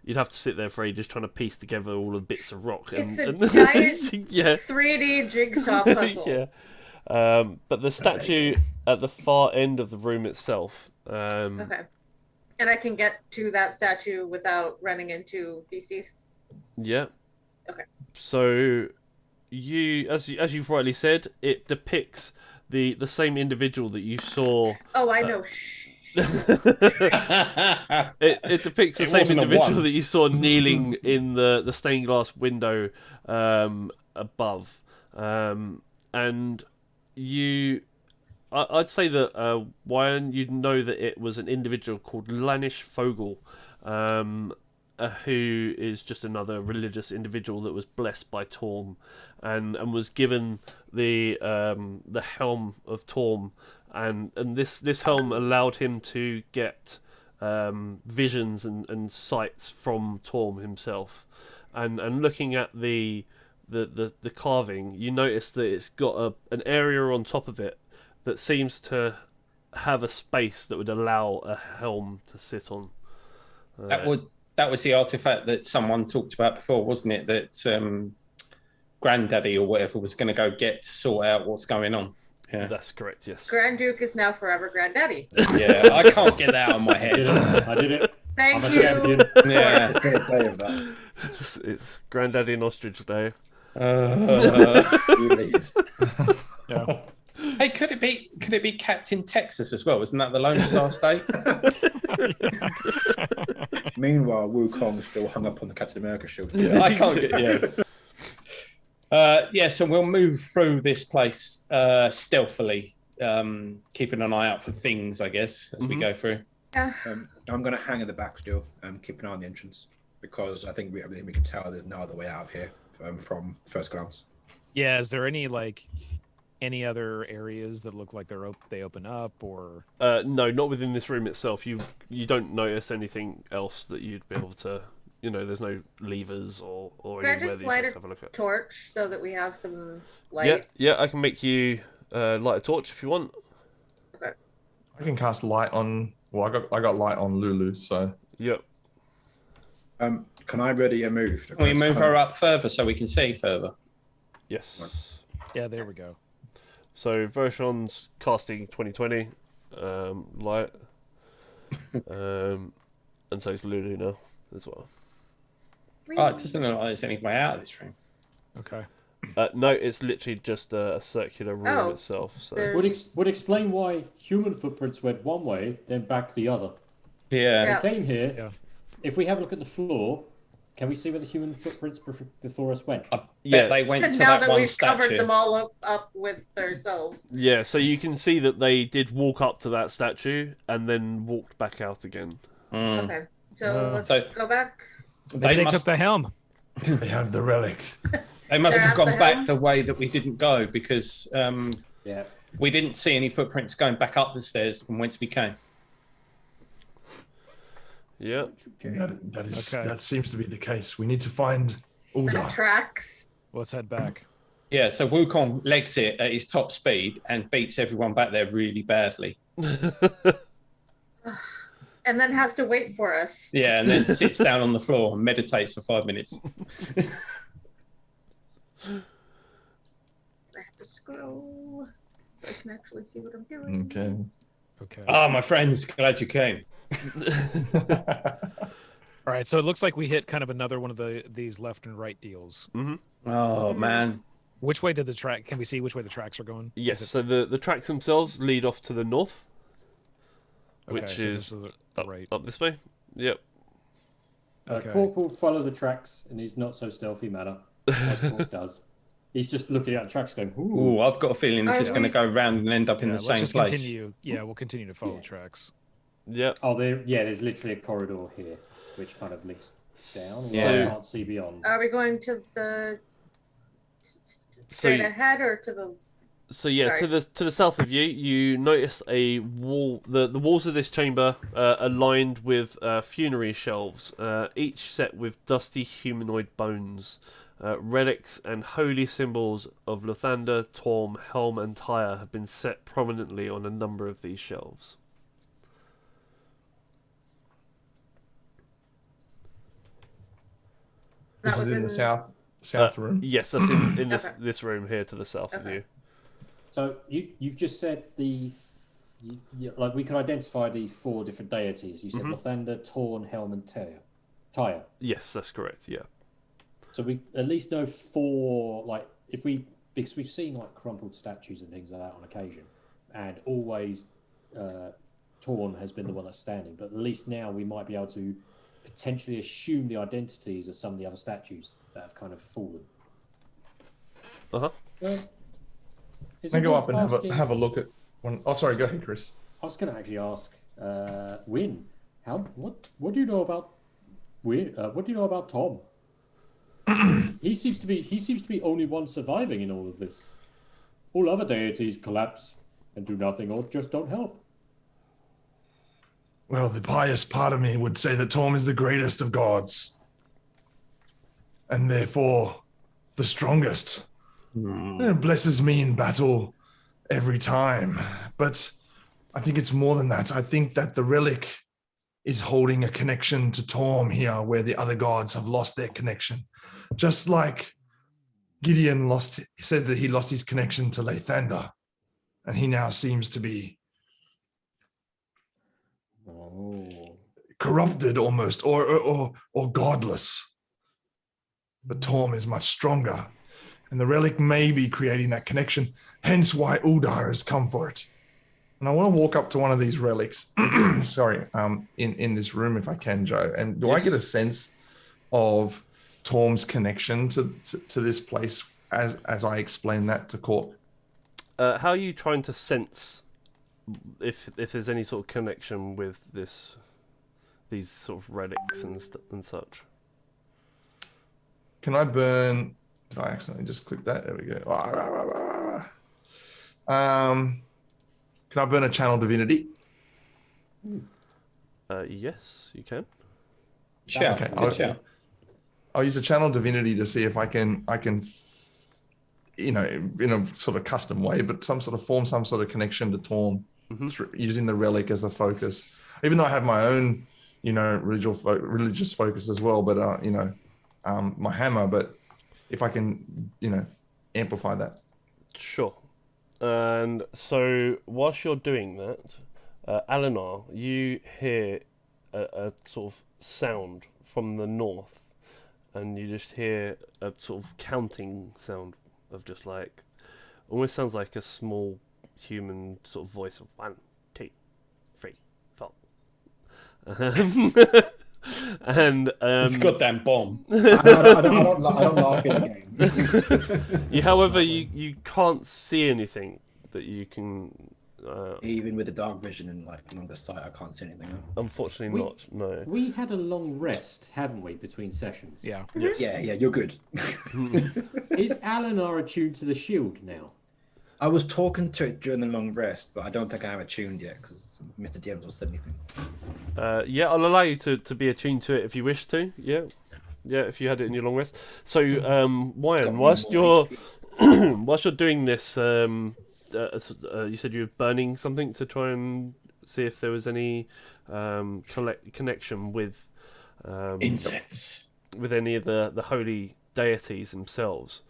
You'd have to sit there for ages trying to piece together all the bits of rock. It's and a giant yeah, 3D jigsaw puzzle. yeah. But the statue at the far end of the room itself. Okay. And I can get to that statue without running into beasties. Yeah. Okay. So, as you've rightly said, it depicts the same individual that you saw. Oh, I know. It depicts the It same wasn't a individual one. that you saw kneeling in the stained glass window above, and I'd say that Wyan, you'd know that it was an individual called Lanish Fogel, who is just another religious individual that was blessed by Torm, and was given the helm of Torm, and this helm allowed him to get visions and sights from Torm himself, and looking at the carving, you notice that it's got an area on top of it that seems to have a space that would allow a helm to sit on. That was the artifact that someone talked about before, wasn't it? That Granddaddy or whatever was going to go get to sort out what's going on. Yeah, That's correct, yes. Grand Duke is now forever Granddaddy. yeah. I can't get that out of my head. I did it. Thank I'm a you. champion. Yeah. It's been a day of that. It's Granddaddy and Ostrich Day. Really is. Yeah. Hey, could it be Captain Texas as well? Isn't that the Lone Star State? Meanwhile, Wukong's still hung up on the Captain America shield. I can't get so we'll move through this place stealthily, keeping an eye out for things, I guess, as we go through. Yeah. I'm going to hang at the back still, keep an eye on the entrance, because I think we can tell there's no other way out of here from first glance. Yeah. Is there any other areas that look like they open up, or No, not within this room itself. You don't notice anything else that you'd be able to. There's no levers or Can I anywhere just that you light can a have a look at. torch so that we have some light? Yeah, I can make you light a torch if you want. I can cast light on. Well, I got light on Lulu, so. Yep. Can I ready a move? Can we move her up further so we can see further? Yes. yeah, there we go. So Vershon's casting 2020 light, and so is Lulu now as well. Oh, it doesn't look like there's any way out of this room. Okay. No, it's literally just a circular room Oh, itself. So there- Would explain why human footprints went one way, then back the other. Yeah. Yeah. They came here, Yeah. if we have a look at the floor, can we see where the human footprints before us went? Yeah. They went And to now that that one we've covered statue. them all up with ourselves. Yeah, so you can see that they did walk up to that statue and then walked back out again. Okay, so let's So- go back. Maybe they took the helm. They have the relic. They must They're have at gone the back helm? the way that we didn't go because Yeah. we didn't see any footprints going back up the stairs from whence we came. Yeah. That seems to be the case. We need to find The Uldar. tracks. Let's head back. Yeah, so Wukong legs it at his top speed and beats everyone back there really badly. And then has to wait for us. Yeah, and then sits down on the floor and meditates for 5 minutes. I have to scroll so I can actually see what I'm doing. Okay. Okay. Ah, my friends, glad you came. All right. So it looks like we hit kind of another one of these left and right deals. Oh, man. Which way did the track? Can we see which way the tracks are going? Yes, so the tracks themselves lead off to the north, Okay, which so is this the right. up this way. Yep. Okay. Cork will follow the tracks in his not so stealthy manner, as Cork does. He's just looking at the tracks, going, "Ooh." Ooh, I've got a feeling this is going to go round and end up in the let's same just place. continue. Yeah, we'll continue to follow tracks. Yep. Oh, there's literally a corridor here, which kind of links down. Yeah. I can't see beyond. Are we going to the straight ahead or to the? So yeah, Sorry. to the south of you, you notice a wall. The walls of this chamber are lined with funerary shelves, each set with dusty humanoid bones. Relics and holy symbols of Lathander, Torm, Helm, and Tyre have been set prominently on a number of these shelves. This is in the south room. Yes, that's in Okay. this room here to the south of Okay. you. So you've just said like we could identify the 4 different deities. You said Lathander, Torn, Helm, and Tyre. Yes, that's correct. Yeah. So we at least know 4. Like because we've seen like crumpled statues and things like that on occasion, and always Torn has been the one that's standing. But at least now we might be able to potentially assume the identities of some of the other statues that have kind of fallen. Uh-huh. I go up and have a look at one. Oh, sorry. Go ahead, Chris. I was going to actually ask Win, what do you know about Win? What do you know about Tom? he seems to be only one surviving in all of this. All other deities collapse and do nothing or just don't help. Well, the pious part of me would say that Torm is the greatest of gods, and therefore the strongest. It blesses me in battle every time, but I think it's more than that. I think that the relic is holding a connection to Torm here, where the other gods have lost their connection. Just like Gideon said that he lost his connection to Lathander, and he now seems to be corrupted almost, or godless. But Torm is much stronger, and the relic may be creating that connection, hence why Uldar has come for it. And I want to walk up to one of these relics, in this room if I can, Joe. And do I get a sense of Torm's connection to this place as I explain that to Cork? How are you trying to sense if there's any sort of connection with these sort of relics and such? Can I burn? Did I accidentally just click that? There we go. Can I burn a channel divinity? Yes, you can. Shout. Okay, Good shout. I'll use a channel divinity to see if I can, in a sort of custom way, but some sort of connection to Torm through using the relic as a focus. Even though I have my own, religious focus as well, but my hammer. But if I can, amplify that. Sure. And so whilst you're doing that, Eleanor, you hear a sort of sound from the north, and you just hear a sort of counting sound of just like, almost sounds like a small human sort of voice of 1, 2, 3, 4. And It's a goddamn bomb. I don't laugh in the game. however, you can't see anything that you can. Even with the dark vision and like longer sight, I can't see anything. Unfortunately, not. No. We had a long rest, haven't we, between sessions? Yeah. Yes. Yeah, you're good. Is Alinar attuned to the shield now? I was talking to it during the long rest, but I don't think I have it tuned yet because Mr. DM's not said anything. Yeah, I'll allow you to be attuned to it if you wish to. Yeah, if you had it in your long rest. So, Wyan, whilst you're doing this, you said you were burning something to try and see if there was any connection with incense, with any of the holy deities themselves.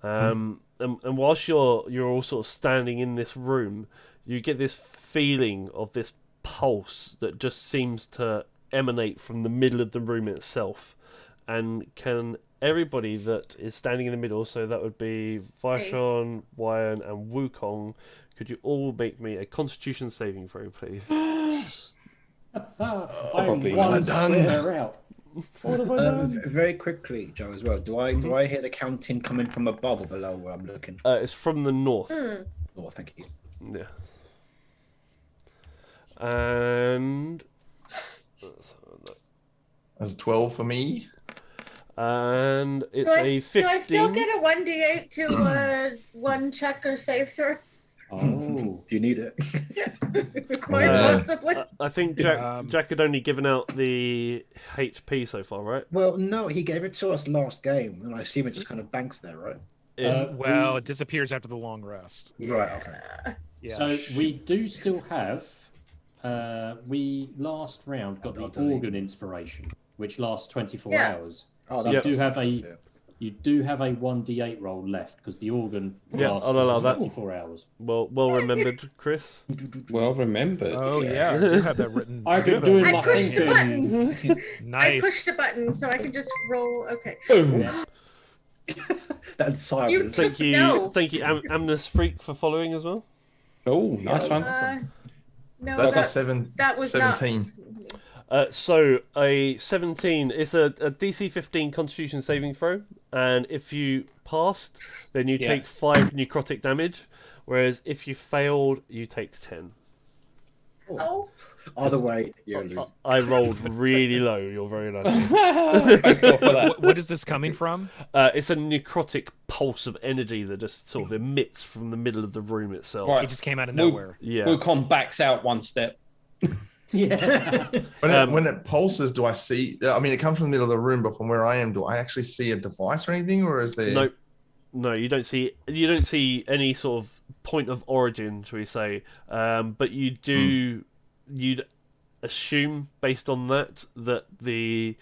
And whilst you're all sort of standing in this room, you get this feeling of this pulse that just seems to emanate from the middle of the room itself. And can everybody that is standing in the middle, so that would be Vaishon, Wyan, and Wukong, could you all make me a Constitution saving throw, please? I'm one square out. What have I done? Very quickly, Joe, as well. Do I hear the counting coming from above or below where I'm looking? It's from the north. Oh, thank you. Yeah. And That's 12 for me. and it's Do I, a do 15. I still get a 1d8 to one check or save throw? Oh, Do you need it? Quite possibly. I think Jack had only given out the HP so far, right? Well, no, he gave it to us last game, and I assume it just kind of banks there, right? Well, it disappears after the long rest. Right, okay. Yeah. so we do still have. We last round got the organ inspiration, which lasts 24 Yeah. hours. Oh, So that's you do have a 1d8 roll left because the organ Yeah, lasts I'll allow that. 24 hours. Well remembered, Chris. Well remembered. Oh yeah, you have that written. I you do could have do that it I my pushed the thinking. button. Nice. I pushed the button so I can just roll. Okay. Boom. Yeah. That's silence. Thank you, No. Amnes Freak, for following as well. Oh, nice one. No, That's that, that was 17. So a 17 is a DC 15 Constitution saving throw, and if you passed, then you take 5 necrotic damage, whereas if you failed, you take 10. Oh. Either way, you're losing. I rolled really low. You're very lucky. Thank God for that. What is this coming from? It's a necrotic pulse of energy that just sort of emits from the middle of the room itself. Right. It just came out of nowhere. Yeah. Wukong backs out one step. Yeah. When it pulses, do I see? I mean, it comes from the middle of the room, but from where I am, do I actually see a device or anything, or is there? No, you don't see any sort of point of origin, shall we say? But you do. You'd assume, based on that the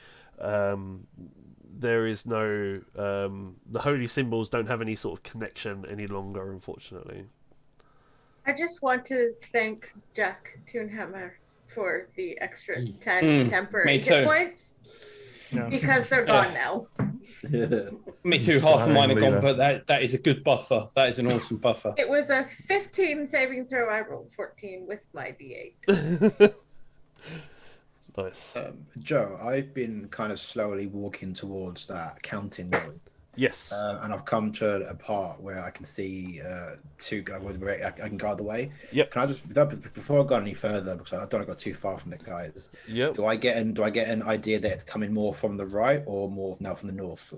there is no the holy symbols don't have any sort of connection any longer, unfortunately. I just want to thank Jack Toonhammer for the extra 10 temporary me too. hit points because they're gone now. Me too. Just Half of mine are leave gone, it. but that is a good buffer. That is an awesome buffer. It was a 15 saving throw. I rolled 14 with my d8. Nice. Joe, I've been kind of slowly walking towards that counting room. Yes. And I've come to a part where I can see two guys where I can go the way. Yep. Can I just before I go any further, because I don't want to go too far from the guys. Yep. Do I get an idea that it's coming more from the right or more now from the north?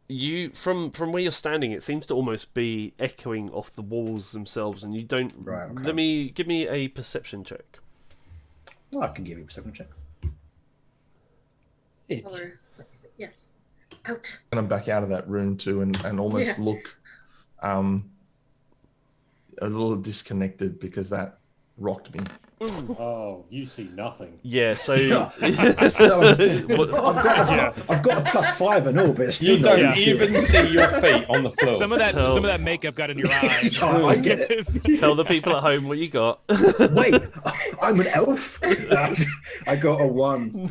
You from where you're standing, it seems to almost be echoing off the walls themselves, and you don't. Right, okay. Give me a perception check. Oh, I can give you a perception check. Or, yes. Out. And I'm back out of that room too, and almost look a little disconnected because that rocked me. Oh, you see nothing. Yeah. So. I've got a +5 and all, but it's still You don't even see your feet on the floor. Some of that makeup got in your eyes. I get it. Tell the people at home what you got. Wait, I'm an elf. I got a 1.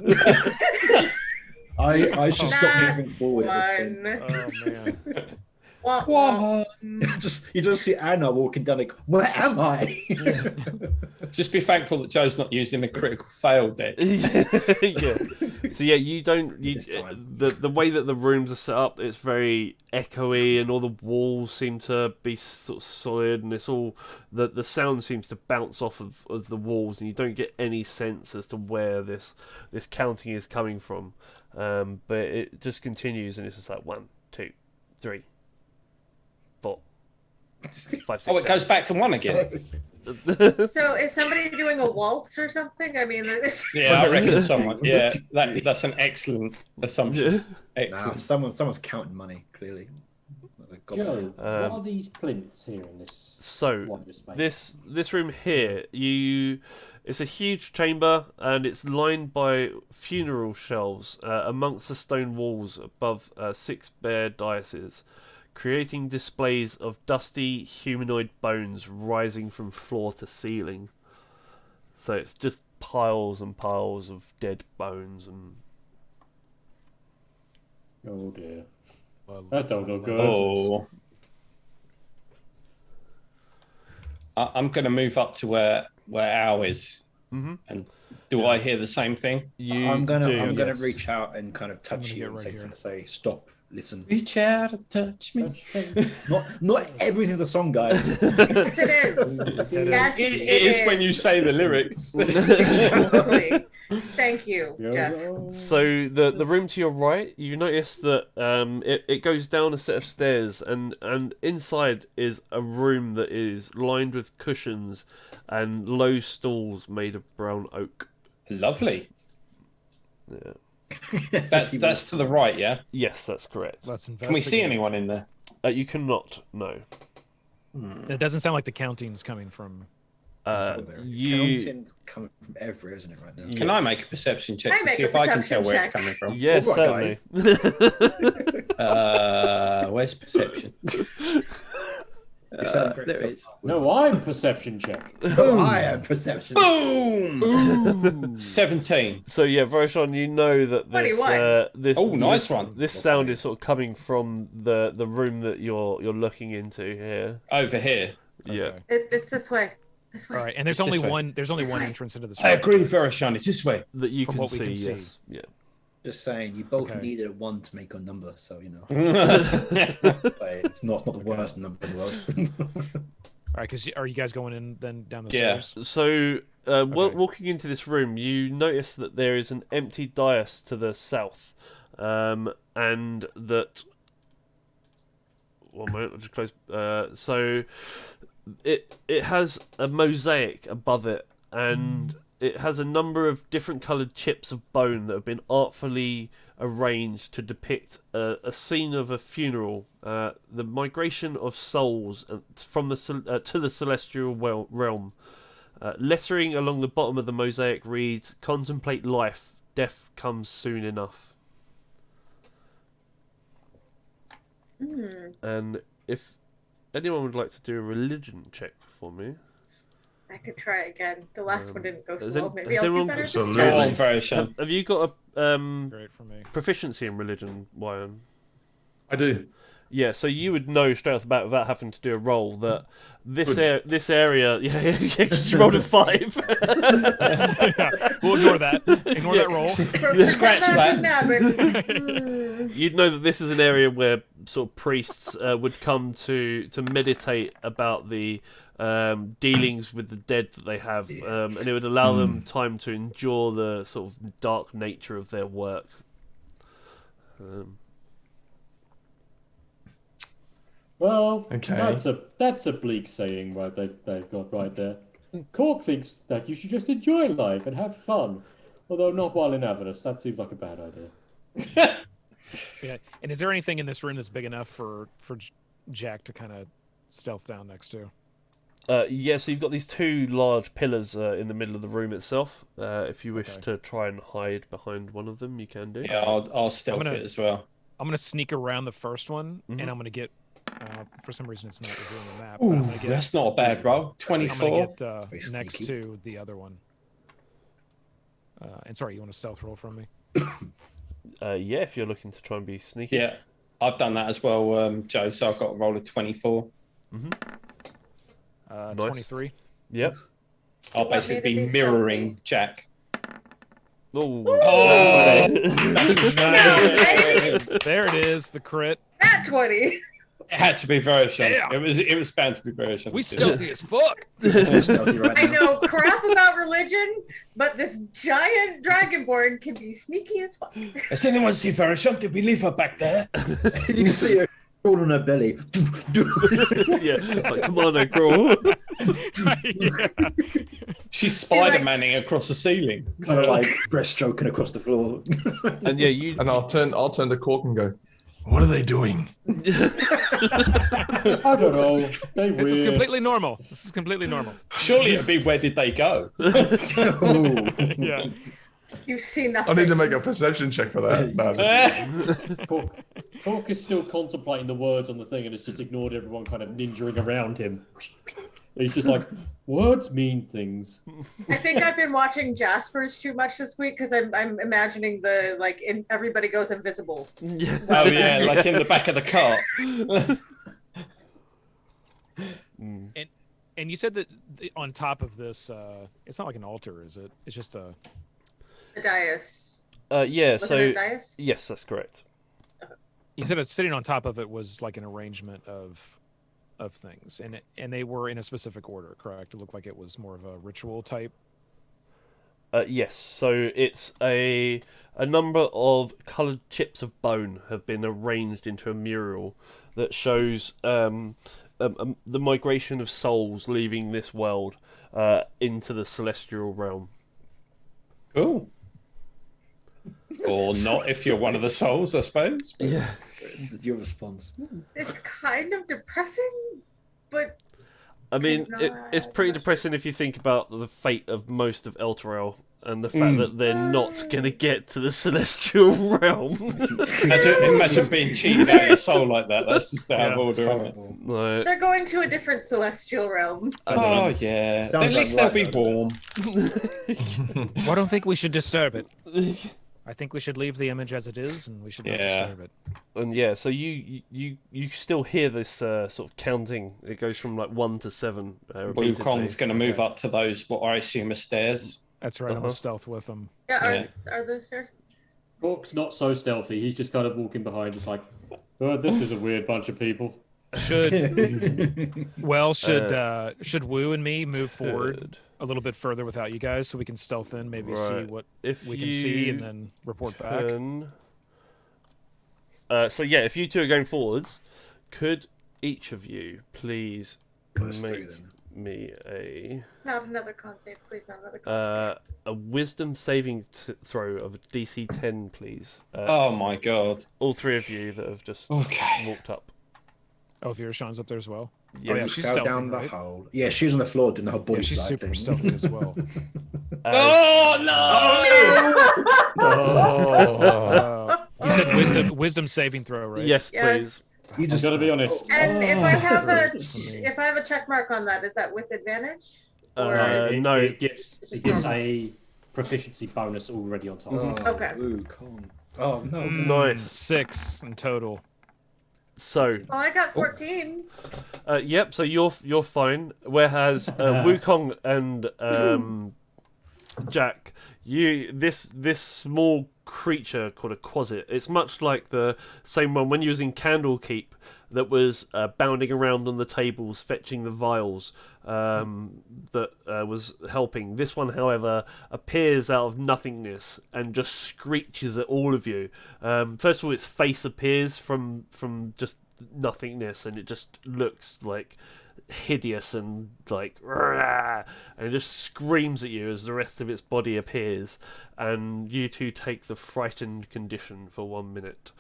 I should stop moving forward at this point. Oh man. Wah, wah. You just see Anna walking down, like, where am I? Just be thankful that Joe's not using a critical fail deck. Yeah. So yeah, you don't. This time. The way that the rooms are set up, it's very echoey, and all the walls seem to be sort of solid, and it's all the sound seems to bounce off of the walls, and you don't get any sense as to where this counting is coming from. But it just continues, and it's just like 1, 2, 3, 4, 5, 6. Oh, it goes back to 1 again. So is somebody doing a waltz or something? I mean, this... Yeah, I reckon someone. Yeah, that's an excellent assumption. Excellent. Someone's counting money, clearly. Joe, what are these plinths here in this? So wider space? this room here, it's a huge chamber, and it's lined by funeral shelves amongst the stone walls above 6 bare daises, creating displays of dusty humanoid bones rising from floor to ceiling. So it's just piles and piles of dead bones and... Oh dear. That don't look good. Oh. I'm going to move up to where Al is. Mm-hmm. And do I hear the same thing? I'm gonna yes. reach out and kind of touch you and right say, stop, listen. Reach out and touch me. Not everything's a song, guys. Yes, it is. Yes, It is when you say the lyrics. Totally. Thank you, Jeff. So the room to your right, you notice that it goes down a set of stairs, and inside is a room that is lined with cushions and low stools made of brown oak. Lovely. Yeah. That's to the right, yeah? Yes, that's correct. Let's Can we see anyone in there? You cannot, no. It doesn't sound like the counting's coming from. Counting's coming from everywhere, isn't it, right now? Can I make a perception check I to make see a if I can perception tell where it's check. coming from? Yes, All right, certainly. Where's perception? There it is. No, I'm perception check. Oh, I am perception. Boom! 17. So yeah, Varoshan, you know that this 21. this Oh, nice one. This sound is sort of coming from the room that you're looking into here. Over here. Yeah. It's this way. This way. All right, and there's It's only this way. one. There's only This one way. entrance into this I room. agree, Veroshan. It's this way. That you From can what we see, can see. yes. Yeah. Just saying, you both Okay. needed a 1 to make a number, so you know. Yeah. Like, it's not the worst number in the world. All right, because are you guys going in then down the Yeah. stairs? So, walking into this room, you notice that there is an empty dais to the south, and that. One moment, I'll just close. So, it has a mosaic above it, and it has a number of different coloured chips of bone that have been artfully arranged to depict a scene of a funeral, the migration of souls from the to the celestial realm. Lettering along the bottom of the mosaic reads, "Contemplate life, death comes soon enough." And if anyone would like to do a religion check for me. I could try again. The last one didn't go has so well. any- Maybe has I'll do anyone- better this Absolutely. Go time. on, Veroshan. Have you got a Great for me. proficiency in religion, Wyan? I do. Yeah, so you would know straight off the bat without having to do a roll that this area, yeah, you rolled a 5. We'll ignore that. Ignore that roll. Scratch that. You'd know that this is an area where sort of priests would come to meditate about the dealings with the dead that they have, and it would allow them time to endure the sort of dark nature of their work. Well, Okay. that's a bleak saying right they've got right there. Cork thinks that you should just enjoy life and have fun, although not while in Avernus. That seems like a bad idea. Yeah. And is there anything in this room that's big enough for Jack to kind of stealth down next to? Yeah, so you've got these 2 large pillars in the middle of the room itself. If you wish Okay. to try and hide behind one of them, you can do. Yeah, I'll stealth I'm gonna- it as well. I'm gonna sneak around the first one, Mhm. and I'm gonna get. For some reason, it's not revealing the map. but I'm Ooh, gonna get. that's not a bad roll. I'm gonna 24. get very next sneaky. to the other one. And sorry, you want a stealth roll from me? Yeah, if you're looking to try and be sneaky. Yeah. I've done that as well, Joe. So I've got a roll of 24. 23. Yep. I'll basically be mirroring Jack. Oh. Nice. There it is, the crit. At 20. It had to be version. Yeah. It was bound to be version. We stealthy as fuck. I know crap about religion, but this giant dragonborn can be sneaky as fuck. Has anyone seen version? Did we leave her back there? You can see her crawl on her belly. Yeah, like, come on, crawl. She's Spider-Manning across the ceiling. Kind of like breaststroking across the floor. And yeah, you. And I'll turn to Cork and go, what are they doing? I don't know. They This is weird. completely normal. This is completely normal. Surely it'd be where did they go? Yeah. You see I nothing. need to make a perception check for that. No, just- Cork is still contemplating the words on the thing and has just ignored everyone kind of ninjaing around him. He's just like, words mean things. I think I've been watching Jaspers too much this week because I'm imagining the everybody goes invisible. Oh yeah, like in the back of the cart. And you said that on top of this, it's not like an altar, is it? It's just a. The dais. Yeah. Was So it a dais? yes, that's correct. You said it's sitting on top of it was like an arrangement of things, and they were in a specific order, correct? It looked like it was more of a ritual type. Yes. So it's a number of coloured chips of bone have been arranged into a mural that shows the migration of souls leaving this world into the celestial realm. Cool. Or not if you're one of the souls, I suppose. Yeah. Your response. It's kind of depressing, but I mean, it's pretty depressing if you think about the fate of most of Elturel and the fact that they're not going to get to the celestial realm. Imagine being cheated out of your soul like that. That's just out of order, isn't it? No. they're going to a different celestial realm. Oh, yeah. Sounds At least like they'll be warm. Well, I don't think we should disturb it. I think we should leave the image as it is, and we should not disturb it. And yeah, so you still hear this sort of counting. It goes from like 1 to 7. repeatedly. Wukong's going to move up to those, what I assume are stairs. That's right. I'm a stealth with them. Yeah, are those stairs? Cork's not so stealthy. He's just kind of walking behind, just like, oh, this is a weird bunch of people. Should Wu and me move forward a little bit further without you guys, so we can stealth in, maybe see what we can see, and then report back? So yeah, if you two are going forwards, could each of you please make me Not another con save, please. Not another con save. a wisdom saving throw of a DC 10, please? Oh my god! All three of you that have just walked up. Oh, Sean's up there as well. Yeah, oh, yeah, She she's fell stealthy, down the right? hole. Yeah, she was on the floor doing the whole body Yeah, she's slide super thing. stealthy as well. Oh no! You said wisdom saving throw, right? Yes, please. You just gotta be honest. And if I have a check mark on that, is that with advantage? Or No. It gets a proficiency bonus already on top. okay. Ooh, con. Oh no. Nice. 6 in total. So, Well, I got 14. yep. So you're fine. Whereas Wukong and Jack, this small creature called a quasit. It's much like the same one when you was in Candlekeep that was bounding around on the tables, fetching the vials that was helping. This one, however, appears out of nothingness and just screeches at all of you. First of all, its face appears from just nothingness, and it just looks like hideous and like, and it just screams at you as the rest of its body appears, and you two take the frightened condition for 1 minute.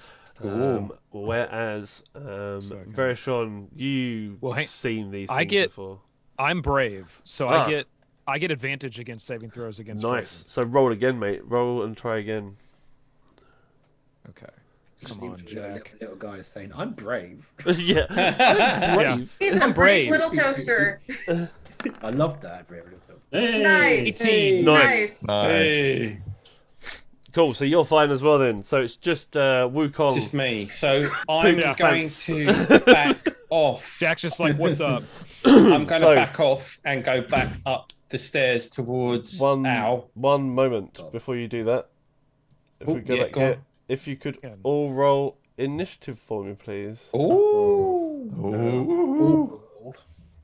Whereas Verishon, you've seen these things before. I'm brave, so I get advantage against saving throws against Nice. So roll again, mate. Roll and try again. Okay. Come Come on, Jack. Little guy is saying, "I'm brave." Yeah, I'm brave. He's a brave little toaster. I love that brave little toaster. Hey! Nice. Hey. Nice. Nice. Hey. Cool. So you're fine as well then. So it's just Wukong. Just me. So I'm Pooped going pants. to back off. Jack's just like, what's up? I'm going to So- back off and go back up the stairs towards Al. One moment before you do that. If we go back go here, on. if you could all roll initiative for me, please. Ooh.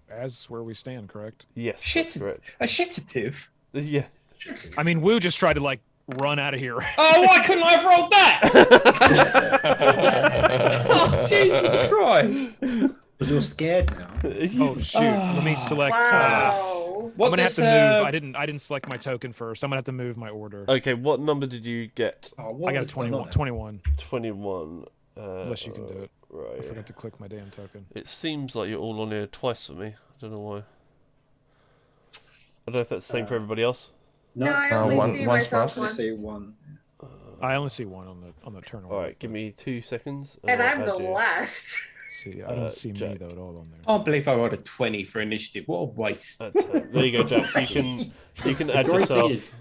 As where we stand, correct? Yes, Shit. that's correct. A shitative? Yeah. I mean, Wu just tried to like run out of here. Oh, why couldn't I have rolled that? Oh, Jesus Christ. Because you're scared now. Oh shoot! Let me select. Wow. I'm gonna have to move. I didn't select my token first. I'm gonna have to move my order. Okay, what number did you get? Oh, what I got a was going on 21. 21. 21. Unless you can do it. Right. I forgot to click my damn token. It seems like you're all on here twice for me. I don't know why. I don't know if that's the same for everybody else. No, I only see once for myself us. once. Say one. I only see one on the turn order. All right, give me 2 seconds. And I'll I'm the add you. last. See, I don't see me Jack. though at all on there. I can't believe I rolled a 20 for initiative. What a waste. There you go, Jack. You can add The great thing yourself. is,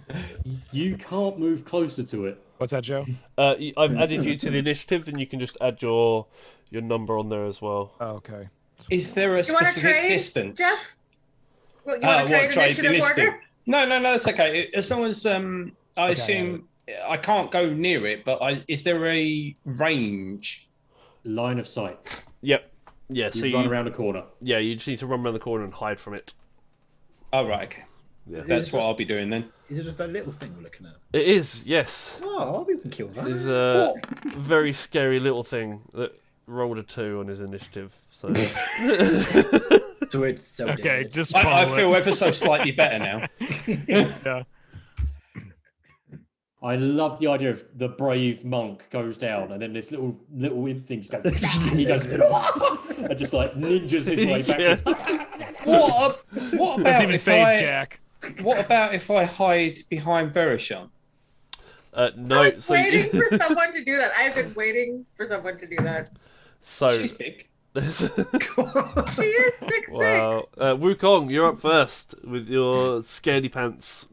you can't move closer to it. What's that, Joe? I've added you to the initiative, and you can just add your number on there as well. Oh, okay. Is there a You want to specific trade, distance? Jeff? What, you want to trade initiative order? No, that's okay. As long as I assume I can't go near it, but is there a range? Line of sight. Yep. Yeah. You So run around a corner. Yeah, you just need to run around the corner and hide from it. Oh, right, okay. Yeah. That's what I'll be doing then. Is it just that little thing we're looking at? It is. Yes. Oh, we can kill that. It's a very scary little thing that rolled a 2 on his initiative. So. So it's so Okay, dead. just I follow feel it. ever so slightly better now. Yeah. I love the idea of the brave monk goes down and then this little imp thing just goes. He goes and just like ninjas his way backwards. What Doesn't about even if phase Jack. What about if I hide behind Verishan? No. I was waiting for someone to do that. I've been waiting for someone to do that. So. She's big. She is 6'6". Wow. Wukong, you're up first with your scaredy pants.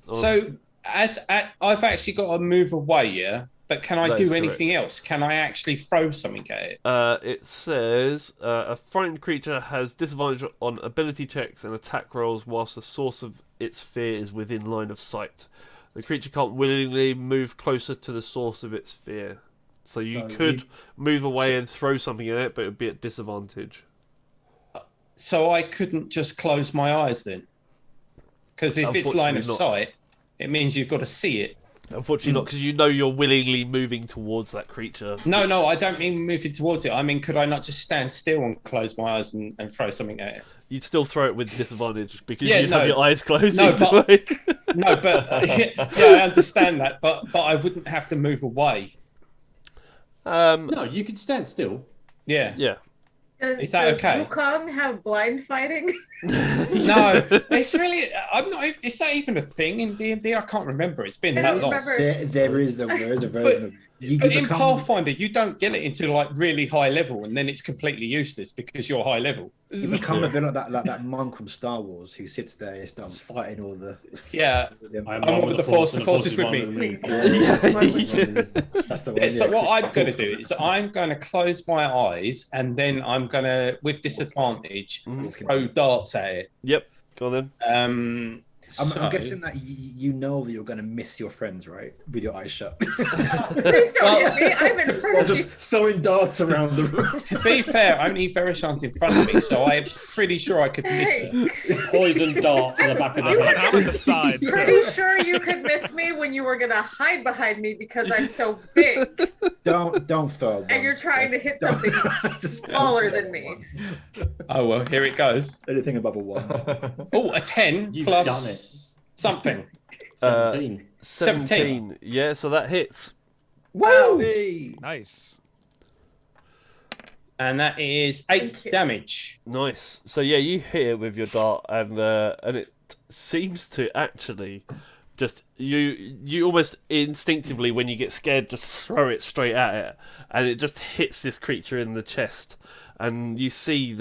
on. So I've actually got to move away, yeah. But can I That is do correct. anything else? Can I actually throw something at it? It says a frightened creature has disadvantage on ability checks and attack rolls whilst the source of its fear is within line of sight. The creature can't willingly move closer to the source of its fear. So you could move away and throw something at it, but it would be at disadvantage. So I couldn't just close my eyes then? Because if it's line of Unfortunately not. sight, it means you've got to see it. Unfortunately not, because you know you're willingly moving towards that creature. No, I don't mean moving towards it. I mean, could I not just stand still and close my eyes and throw something at it? You'd still throw it with disadvantage because Yeah, you'd no. have your eyes closed. No, either but- way. No, but yeah, I understand that. But I wouldn't have to move away. No, you can stand still. Yeah. Yeah. Is that does okay? Wukong have blind fighting? No, it's really. I'm not. Is that even a thing in D&D? I can't remember. It's been I that don't long. remember. There is a version of it. You But in become- Pathfinder, you don't get it into like really high level, and then it's completely useless because you're high level. You become a bit like that monk from Star Wars who sits there and starts fighting all the. Yeah. I'm one with the Force, the Force is with me. That's the one. So yeah. what I'm going to do is I'm going to close my eyes, and then I'm going to, with disadvantage, throw darts at it. Yep. Go on then. I'm guessing that you know that you're going to miss your friends, right? With your eyes shut. Please don't hit me. I'm in front Or of you. just throwing darts around the room. To be fair, only Verishan's in front of me, so I'm pretty sure I could miss it. Poison dart to the back of the head. I'm at the side. So. Pretty sure you could miss me when you were gonna hide behind me because I'm so big Don't throw. and you're trying to hit something Just smaller than me. Oh, well, here it goes. anything above a 1. Oh, a 10 You've plus done it. something. 17. 17. Yeah, so that hits. Woo! Nice. And that is 8 damage. Nice. So yeah, you hit it with your dart, and it seems to actually just you almost instinctively, when you get scared, just throw it straight at it, and it just hits this creature in the chest, and you see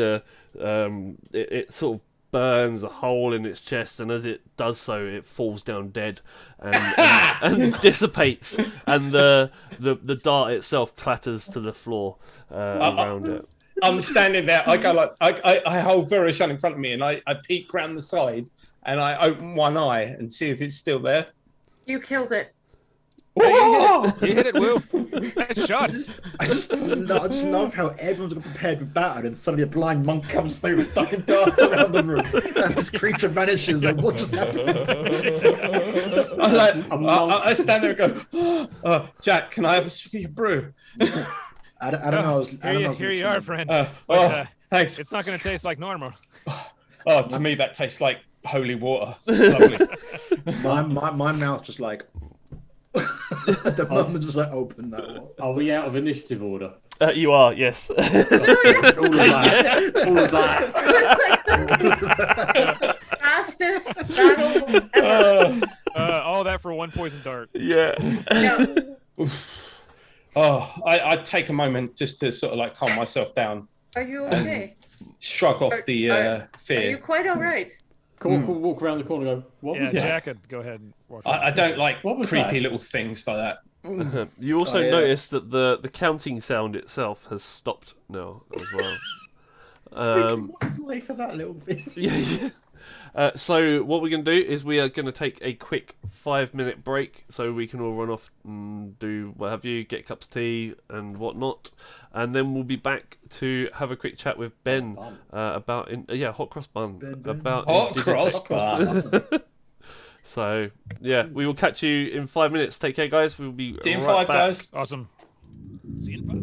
it sort of burns a hole in its chest, and as it does so, it falls down dead and dissipates, and the dart itself clatters to the floor around it. I'm standing there. I go like I hold Verushan in front of me, and I peek round the side, and I open one eye and see if it's still there. You killed it. You hit it, Will. Nice shot. I just love how everyone's got prepared for battle, and suddenly a blind monk comes through with fucking darts around the room, and this creature vanishes. Like, what just happened? I stand there and go, Jack, can I have a swig of your brew? I don't know. Here you are, friend. Thanks. It's not going to taste like normal. Oh, to me that tastes like holy water. Lovely. my mouth just like at the moment just like open that one. Are we out of initiative order? You are, yes. All of that. Fastest battle ever. All that for one poison dart. Yeah. No. I take a moment just to sort of like calm myself down. Are you okay? Shrug off the fear. Are you quite all right? Walk around the corner and go, what was that? Jack could go ahead and walk. I don't like What was creepy that? little things like that. You also Oh, yeah. notice that the counting sound itself has stopped now as well. What's away for that little bit? Yeah. So what we're going to do is we are going to take a quick 5-minute break so we can all run off and do what have you, get cups of tea and whatnot, and then we'll be back to have a quick chat with Ben about hot cross bun about Hot Indigetech. cross bun. So yeah, we will catch you in 5 minutes. Take care, guys. We'll be See you in right 5, back. guys. Awesome. See you in 5.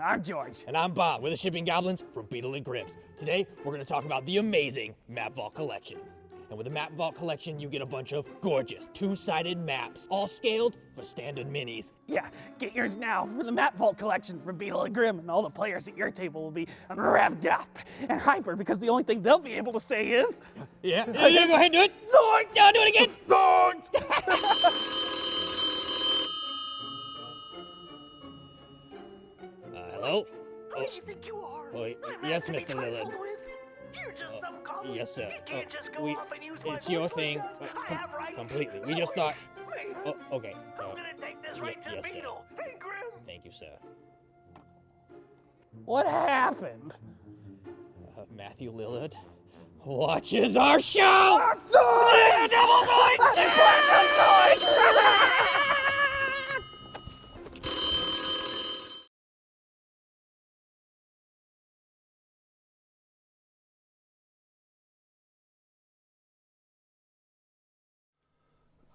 I'm George. And I'm Bob. We're the Shipping Goblins from Beetle and Grimm's. Today, we're going to talk about the amazing Map Vault Collection. And with the Map Vault Collection, you get a bunch of gorgeous two-sided maps, all scaled for standard minis. Yeah, get yours now for the Map Vault collection from Beetle and Grimm, and all the players at your table will be revved up and hyper because the only thing they'll be able to say is... Yeah, go ahead and do it. Zords! Yeah, do it again. Zords! Hello? Who do you think you are? Yes, Mr. Lillard. You're just some goblin. Yes, sir. You can't just go off and use my It's your voice like thing. that. I have rights. Completely. We just thought... okay. I'm gonna take this right to yes, the sir. Beetle. Hey, Grimm. Thank you, sir. What happened? Matthew Lillard watches our show!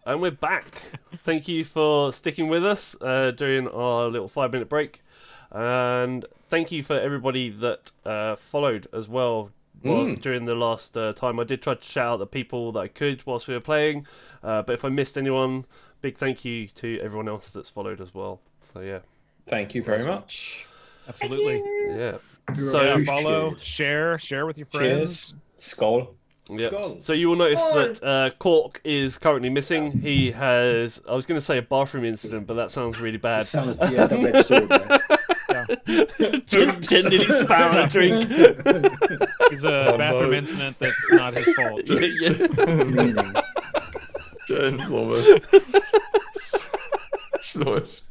And we're back. Thank you for sticking with us during our little 5-minute break. And thank you for everybody that followed as well during the last time. I did try to shout out the people that I could whilst we were playing. But if I missed anyone, big thank you to everyone else that's followed as well. So, yeah. Thank you very much. Absolutely. Yeah. So So, follow, share with your friends. Cheers. Skull. yeah. Skull. So you will notice that Cork is currently missing. He has, I was going to say a bathroom incident, but that sounds really bad. It sounds double-edged sword there. Nearly spat on a drink. It's a bathroom incident that's not his fault. Meaning. Nice.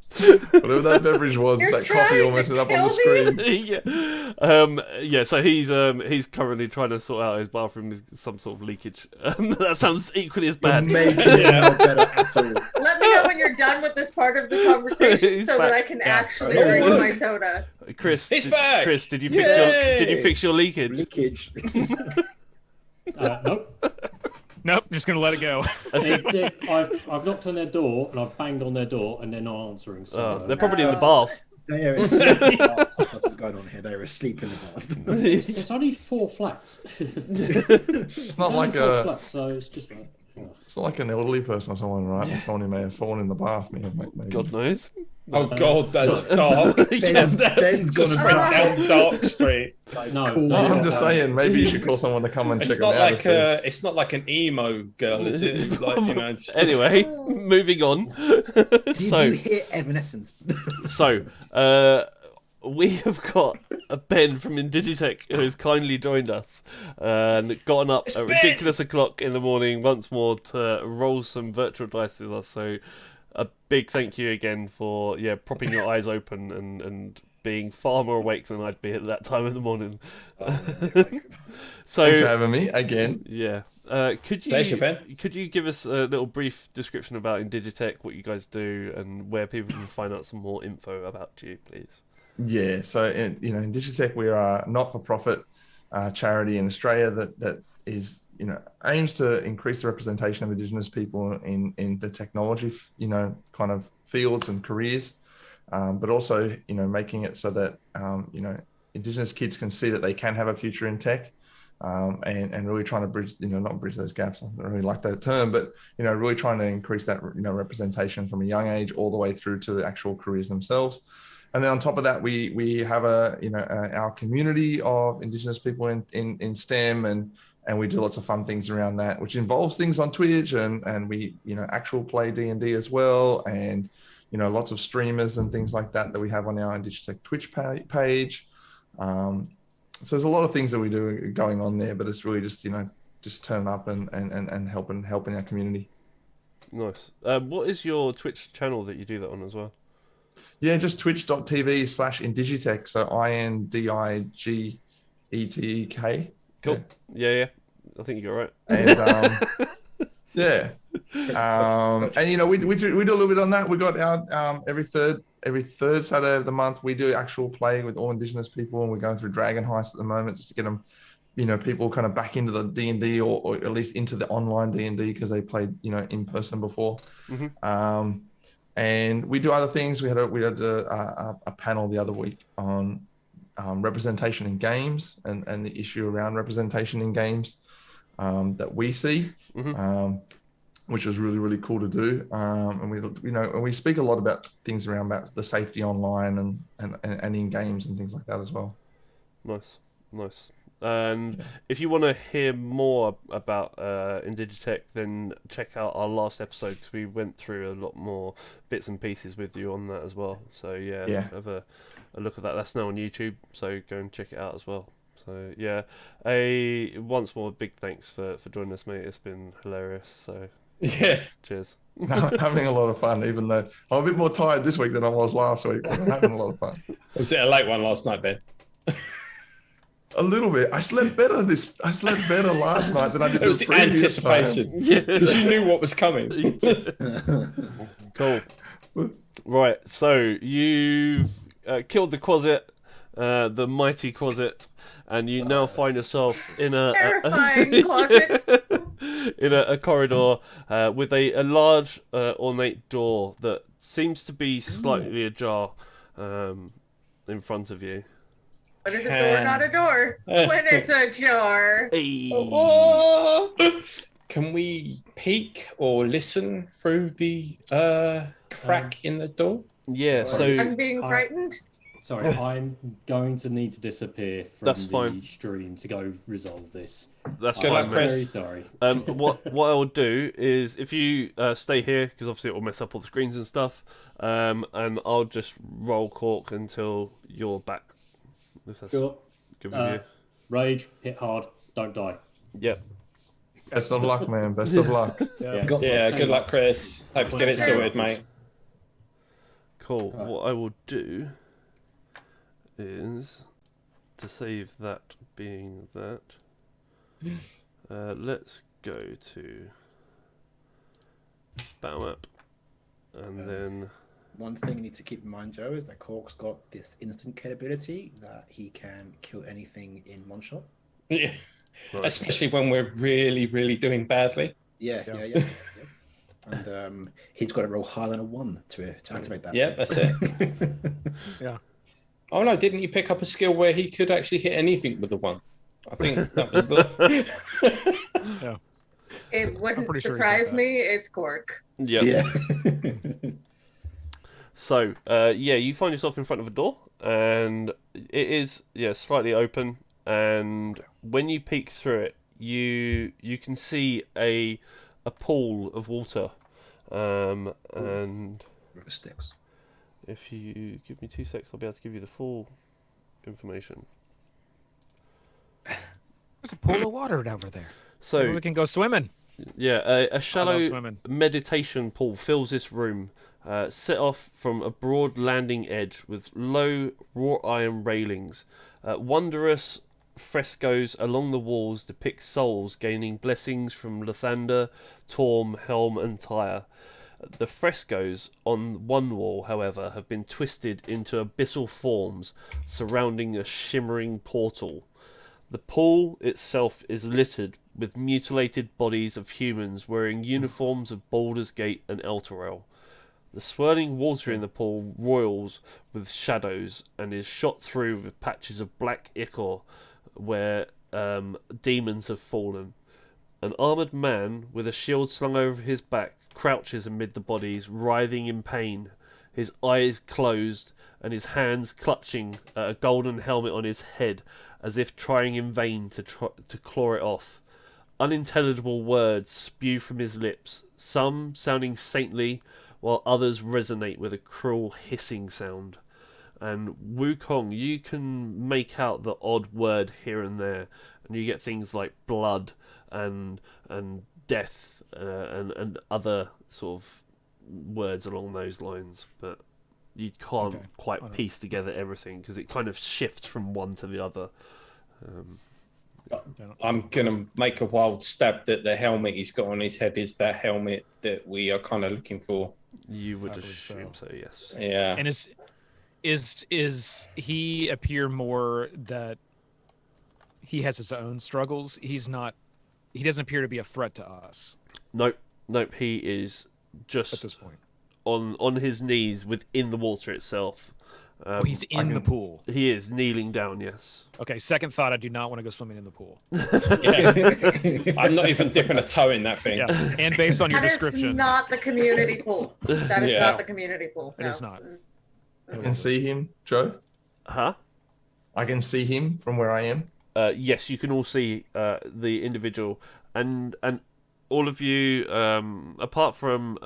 Whatever that beverage was, You're that coffee trying almost to is up on kill the me? screen. Yeah. So he's currently trying to sort out his bathroom, some sort of leakage. That sounds equally as bad. Making it no better at all. Let me know when you're done with this part of the conversation He's so that back. I can actually Oh, drink look. my soda. Chris, He's back! Chris, did you Yay! fix your leakage? Leakage. Nope. Nope, just gonna let it go. I've knocked on their door and I've banged on their door and they're not answering. So They're probably in the bath. They are asleep in the bath. What's going on here? They are asleep in the bath. it's only 4 flats. It's not like four a, flats, so it's just like. it's not like an elderly person or someone, right? Someone who may have fallen in the bath. Maybe. God knows. Oh God, that's dark. Ben's Just gonna went down dark street. No, Cool. I'm just saying, maybe you should call someone to come and It's check not them out. like it's not like an emo girl, is it? Like, you know. Just, Anyway, moving on. Did you hear Evanescence? So, we have got a Ben from Indigetech who has kindly joined us and gotten up It's at Ben! ridiculous o'clock in the morning once more to roll some virtual dice with us. So, a big thank you again for propping your eyes open and being far more awake than I'd be at that time of the morning. So, Thanks for having me again. yeah. Could Pleasure, Ben. you give us a little brief description about Indigetech, what you guys do, and where people can find out some more info about you, please? Yeah, so in Digitech, we are a not-for-profit charity in Australia that is aims to increase the representation of Indigenous people in the technology kind of fields and careers, but also making it so that Indigenous kids can see that they can have a future in tech, and really trying to bridge not bridge those gaps. I don't really like that term, but really trying to increase that representation from a young age all the way through to the actual careers themselves. And then on top of that, we have our community of Indigenous people in STEM, and we do lots of fun things around that, which involves things on Twitch and we actual play D&D as well, and lots of streamers and things like that we have on our Indigetech Twitch page. So there's a lot of things that we do going on there, but it's really just turning up and helping our community. Nice. What is your Twitch channel that you do that on as well? Yeah, just twitch.tv/Indigetech. So INDIGETEK. Cool. Yeah. I think you got it And yeah. And we do a little bit on that. We got our every third Saturday of the month we do actual play with all Indigenous people, and we're going through Dragon Heist at the moment just to get them, people kind of back into the D&D or at least into the online D&D because they played in person before. Mm-hmm. And we do other things. We had a panel the other week on representation in games and the issue around representation in games that we see, which was really, really cool to do. And we speak a lot about things around about the safety online and in games and things like that as well. Nice. And if you want to hear more about Indigetech, then check out our last episode, because we went through a lot more bits and pieces with you on that as well. So have a look at that. That's now on YouTube, so go and check it out as well. So once more, big thanks for joining us, mate. It's been hilarious. So cheers. I'm having a lot of fun, even though I'm a bit more tired this week than I was last week. But I'm having a lot of fun. Was it a late one last night, Ben? A little bit. I slept better last night than I did. It was the previous anticipation, because you knew what was coming. Cool. Right, so you've killed the Quasit, the mighty Quasit, and you now find yourself in a Terrifying closet. in a corridor with a large ornate door that seems to be slightly ajar in front of you. But it's a door, not a door. When it's a jar. Can we peek or listen through the crack in the door? Yeah, so I'm being frightened. Sorry, I'm going to need to disappear from That's the fine. stream to go resolve this. That's Good fine, luck, mate. Chris. Very sorry. What I will do is, if you stay here, because obviously it will mess up all the screens and stuff, and I'll just roll cork until you're back. If that's Sure. good with you. Rage, hit hard, don't die. Yep. Best of luck, man. Best of luck. Yeah. Good luck, Chris. Hope you get it sorted, mate. Cool. Right. What I will do is, to save that being that, let's go to Battle Map, and then One thing you need to keep in mind, Joe, is that Cork's got this instant capability that he can kill anything in one shot. Yeah. Right. Especially when we're really, really doing badly. Yeah. And he's got to roll higher than a 1 to activate that. Yeah, that's it. Yeah. Oh no, didn't you pick up a skill where he could actually hit anything with the 1? I think that was the... Yeah. It wouldn't pretty sure he's surprise got that. me. It's Cork. Yep. Yeah. So, you find yourself in front of a door, and it is slightly open. And when you peek through it, you can see a pool of water, and River Styx. if you give me 2 secs, I'll be able to give you the full information. There's a pool of water over there. So Maybe we can go swimming. yeah, a I love shallow swimming. meditation pool fills this room, set off from a broad landing edge with low wrought iron railings. Wondrous frescoes along the walls depict souls gaining blessings from Lathander, Torm, Helm, and Tyre. The frescoes on one wall, however, have been twisted into abyssal forms surrounding a shimmering portal. The pool itself is littered with mutilated bodies of humans wearing uniforms of Baldur's Gate and Elturel. The swirling water in the pool roils with shadows and is shot through with patches of black ichor where demons have fallen. An armoured man with a shield slung over his back crouches amid the bodies, writhing in pain, his eyes closed and his hands clutching at a golden helmet on his head, as if trying in vain to claw it off. Unintelligible words spew from his lips, some sounding saintly, while others resonate with a cruel hissing sound. And Wukong, you can make out the odd word here and there, and you get things like blood and death and other sort of words along those lines, but you can't quite piece together everything because it kind of shifts from one to the other. I'm gonna make a wild stab that the helmet he's got on his head is that helmet that we are kind of looking for. You would I believe assume so, yes. Yeah. And is he appear more that he has his own struggles? He doesn't appear to be a threat to us Nope. He is just at this point. on his knees within the water itself. Oh, he's in the pool. He is kneeling down. Yes. Okay. Second thought: I do not want to go swimming in the pool. I'm not even dipping a toe in that thing. Yeah. And based on your That is description, not the community pool. That is not the community pool. it is not. I can see him, Joe. Huh? I can see him from where I am. Yes, you can all see the individual, and all of you, apart from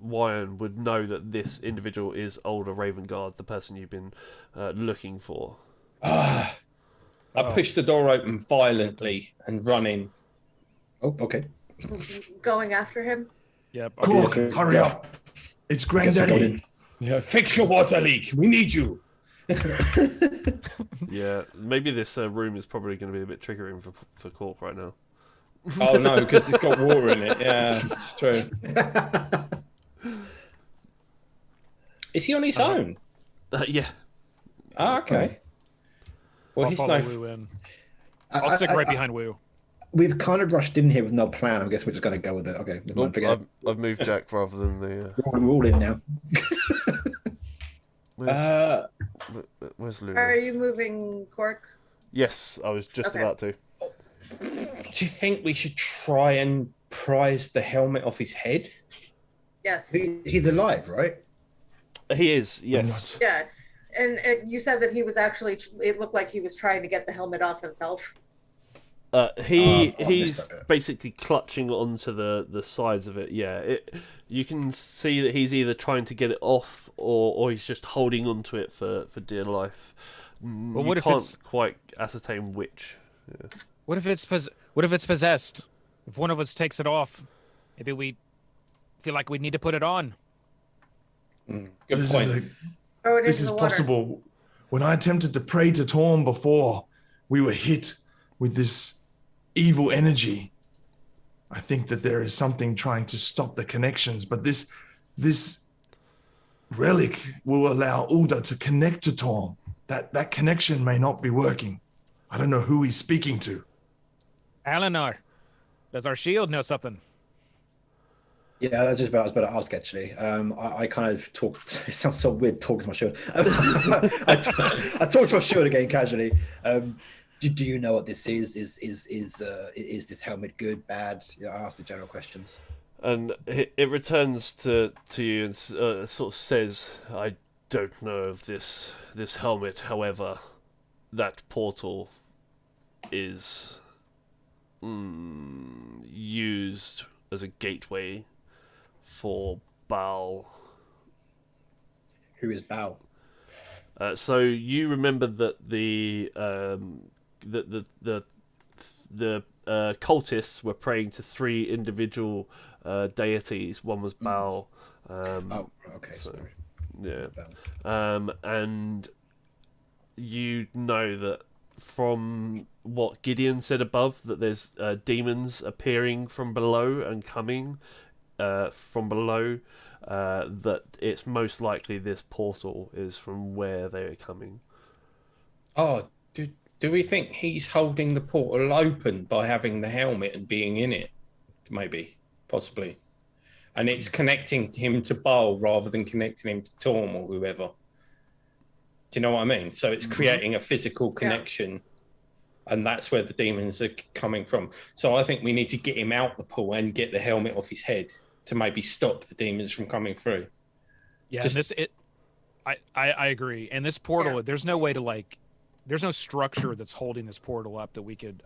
Wyan, would know that this individual is Older Ravengard, the person you've been looking for. I push the door open violently and run in. Oh, okay. Going after him. Yep. Cork, hurry up. It's Granddaddy. Yeah, fix your water leak. We need you. Yeah, maybe this room is probably going to be a bit triggering for Cork right now. Oh no, because it's got water in it. Yeah, it's true. Is he on his own? Yeah. Oh, okay. Well, I'll he's follow no. Wu in. I'll stick right behind Wu. We've kind of rushed in here with no plan. I guess we're just going to go with it. Okay. Never mind, forget it. I've moved Jack rather than the. We're all in now. Where's Luna? Are you moving, Cork? Yes, I was just Okay. about to. Do you think we should try and prise the helmet off his head? Yes. He's alive, right? He is, yes. Yeah. And you said that he was actually, it looked like he was trying to get the helmet off himself. He's basically clutching onto the sides of it. Yeah, you can see that he's either trying to get it off or he's just holding onto it for dear life. Well, you what if can't it's- quite ascertain which. Yeah. What if it's possessed? If one of us takes it off, maybe we feel like we need to put it on. Good This point. Oh, it This in is the water. possible. When I attempted to pray to Torm before, we were hit with this evil energy. I think that there is something trying to stop the connections, but this relic will allow Ulda to connect to Torm. That connection may not be working. I don't know who he's speaking to. Alinar, does our shield know something? Yeah, I was about to ask actually. I kind of talked. It sounds so weird talking to my shield. I talked to my shield again casually. Do you know what this is? Is this helmet good, bad? Yeah, I asked the general questions. And it returns to you and sort of says, "I don't know of this helmet. However, that portal is used as a gateway for Baal." Who is Baal? So you remember that the cultists were praying to three individual deities. One was Baal. Okay, sorry. Yeah. And you know that from what Gideon said above, that there's demons appearing from below and coming from below, that it's most likely this portal is from where they are coming. Oh, do we think he's holding the portal open by having the helmet and being in it? Maybe, possibly. And it's connecting him to Baal rather than connecting him to Torm or whoever. Do you know what I mean? So it's creating a physical connection, and that's where the demons are coming from. So I think we need to get him out the pool and get the helmet off his head to maybe stop the demons from coming through. Yeah, Just- I agree. And this portal, there's no way to there's no structure that's holding this portal up that we could,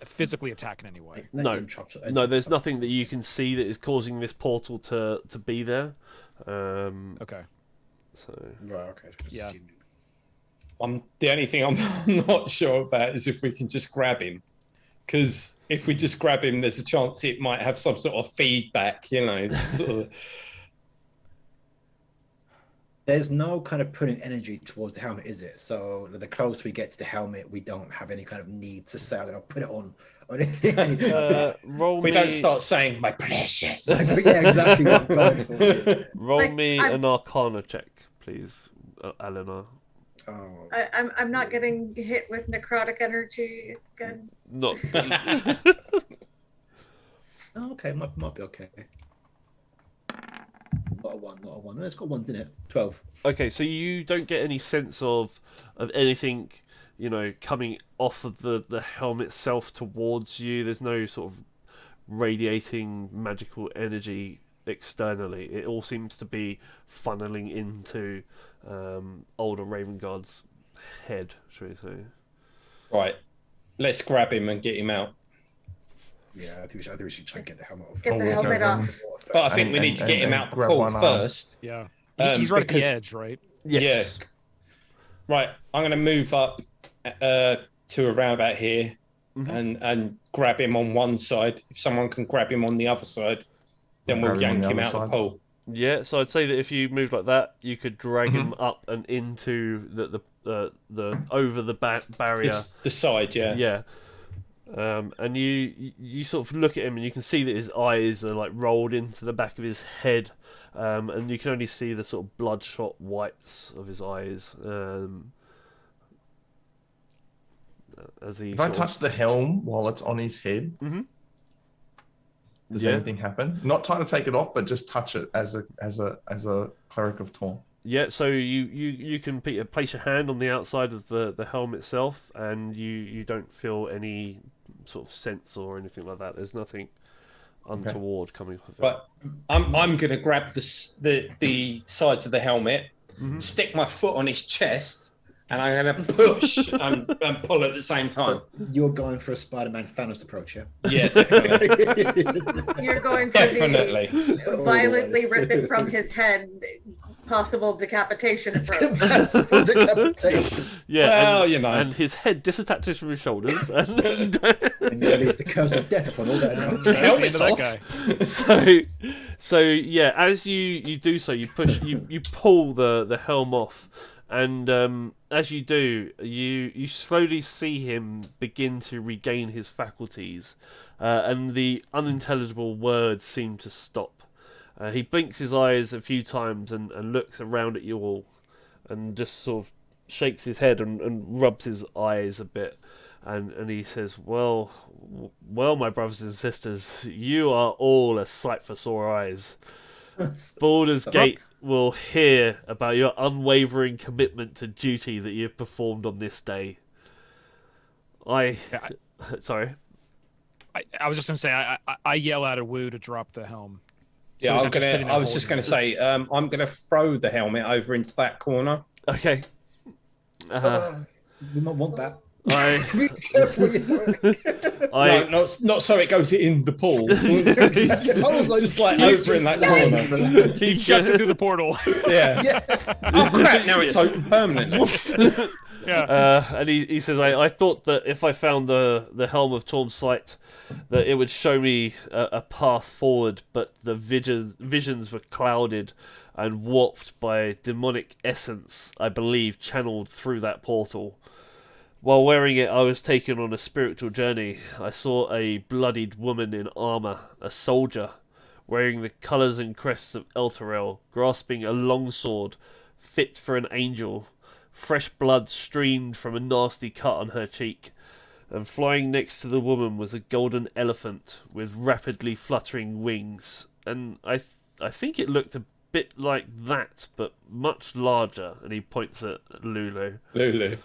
physically attack in any way. No, there's nothing that you can see that is causing this portal to be there. Okay. So right, okay. Yeah. The only thing I'm not sure about is if we can just grab him. Because if we just grab him, there's a chance it might have some sort of feedback, sort of. There's no kind of putting energy towards the helmet, is it? So the closer we get to the helmet, we don't have any kind of need to say, I'll put it on or anything. We don't start saying, my precious. Yeah, exactly what I'm going for. Roll me an Arcana check, please, Eleanor. I'm not getting hit with necrotic energy again. Not. Okay, might be okay. Not a one, not a one. No, it's got ones in it. 12. Okay, so you don't get any sense of anything, coming off of the helm itself towards you. There's no sort of radiating magical energy externally. It all seems to be funneling into older Raven Guard's head, shall we say. Right. Let's grab him and get him out. Yeah, I think we should try and get the helmet off. Get the helmet off. But I think we need to get him out the grab pool one arm. first. Yeah. He's right at the because- edge, right? Yes. Yeah. Right. I'm going to move up to around about here and grab him on one side. If someone can grab him on the other side, then we'll Grab him on yank the him other out side. the pool. Yeah, so I'd say that if you move like that, you could drag him up and into the over the barrier. It's the side, yeah. Yeah. And you sort of look at him and you can see that his eyes are like rolled into the back of his head, and you can only see the sort of bloodshot whites of his eyes. As he If I sort of- touch the helm while it's on his head, does anything happen? Not trying to take it off, but just touch it as a cleric of Torn. Yeah, so you can place your hand on the outside of the helm itself, and you don't feel any sort of sense or anything like that. There's nothing untoward coming off of it. But I'm going to grab the sides of the helmet, stick my foot on his chest, and I'm going to push and pull at the same time. So you're going for a Spider-Man Thanos approach, yeah? Yeah, definitely. You're going for Definitely. the violently rip it from his head, possible decapitation approach. Decapitation. Yeah, Well, and, you know. and his head disattaches from his shoulders, and And there leaves the curse of death upon all that. The helmet's That off. guy. so yeah, as you do so, you pull the helm off, and as you do, you slowly see him begin to regain his faculties, and the unintelligible words seem to stop. He blinks his eyes a few times and looks around at you all, and just sort of shakes his head and rubs his eyes a bit, and he says, well, my brothers and sisters, you are all a sight for sore eyes. Baldur's Gate will hear about your unwavering commitment to duty that you have performed on this day. Sorry. I was just going to say, I yell at a Wu to drop the helm. Yeah, So he's just sitting there I was just going to say, I'm going to throw the helmet over into that corner. Okay. We might want that. I Be careful what you throw. No, not so it goes in the pool. just like over in that corner. He shuts it through the portal. Yeah. Oh crap! Now it's open permanently. Yeah. and he says, I thought that if I found the Helm of Torm's sight, that it would show me a path forward, but the visions were clouded and warped by demonic essence, I believe, channeled through that portal. While wearing it, I was taken on a spiritual journey. I saw a bloodied woman in armour, a soldier, wearing the colours and crests of Elturel, grasping a longsword fit for an angel. Fresh blood streamed from a nasty cut on her cheek, and flying next to the woman was a golden elephant with rapidly fluttering wings. And I think it looked a bit like that, but much larger. And he points at Lulu. Lulu.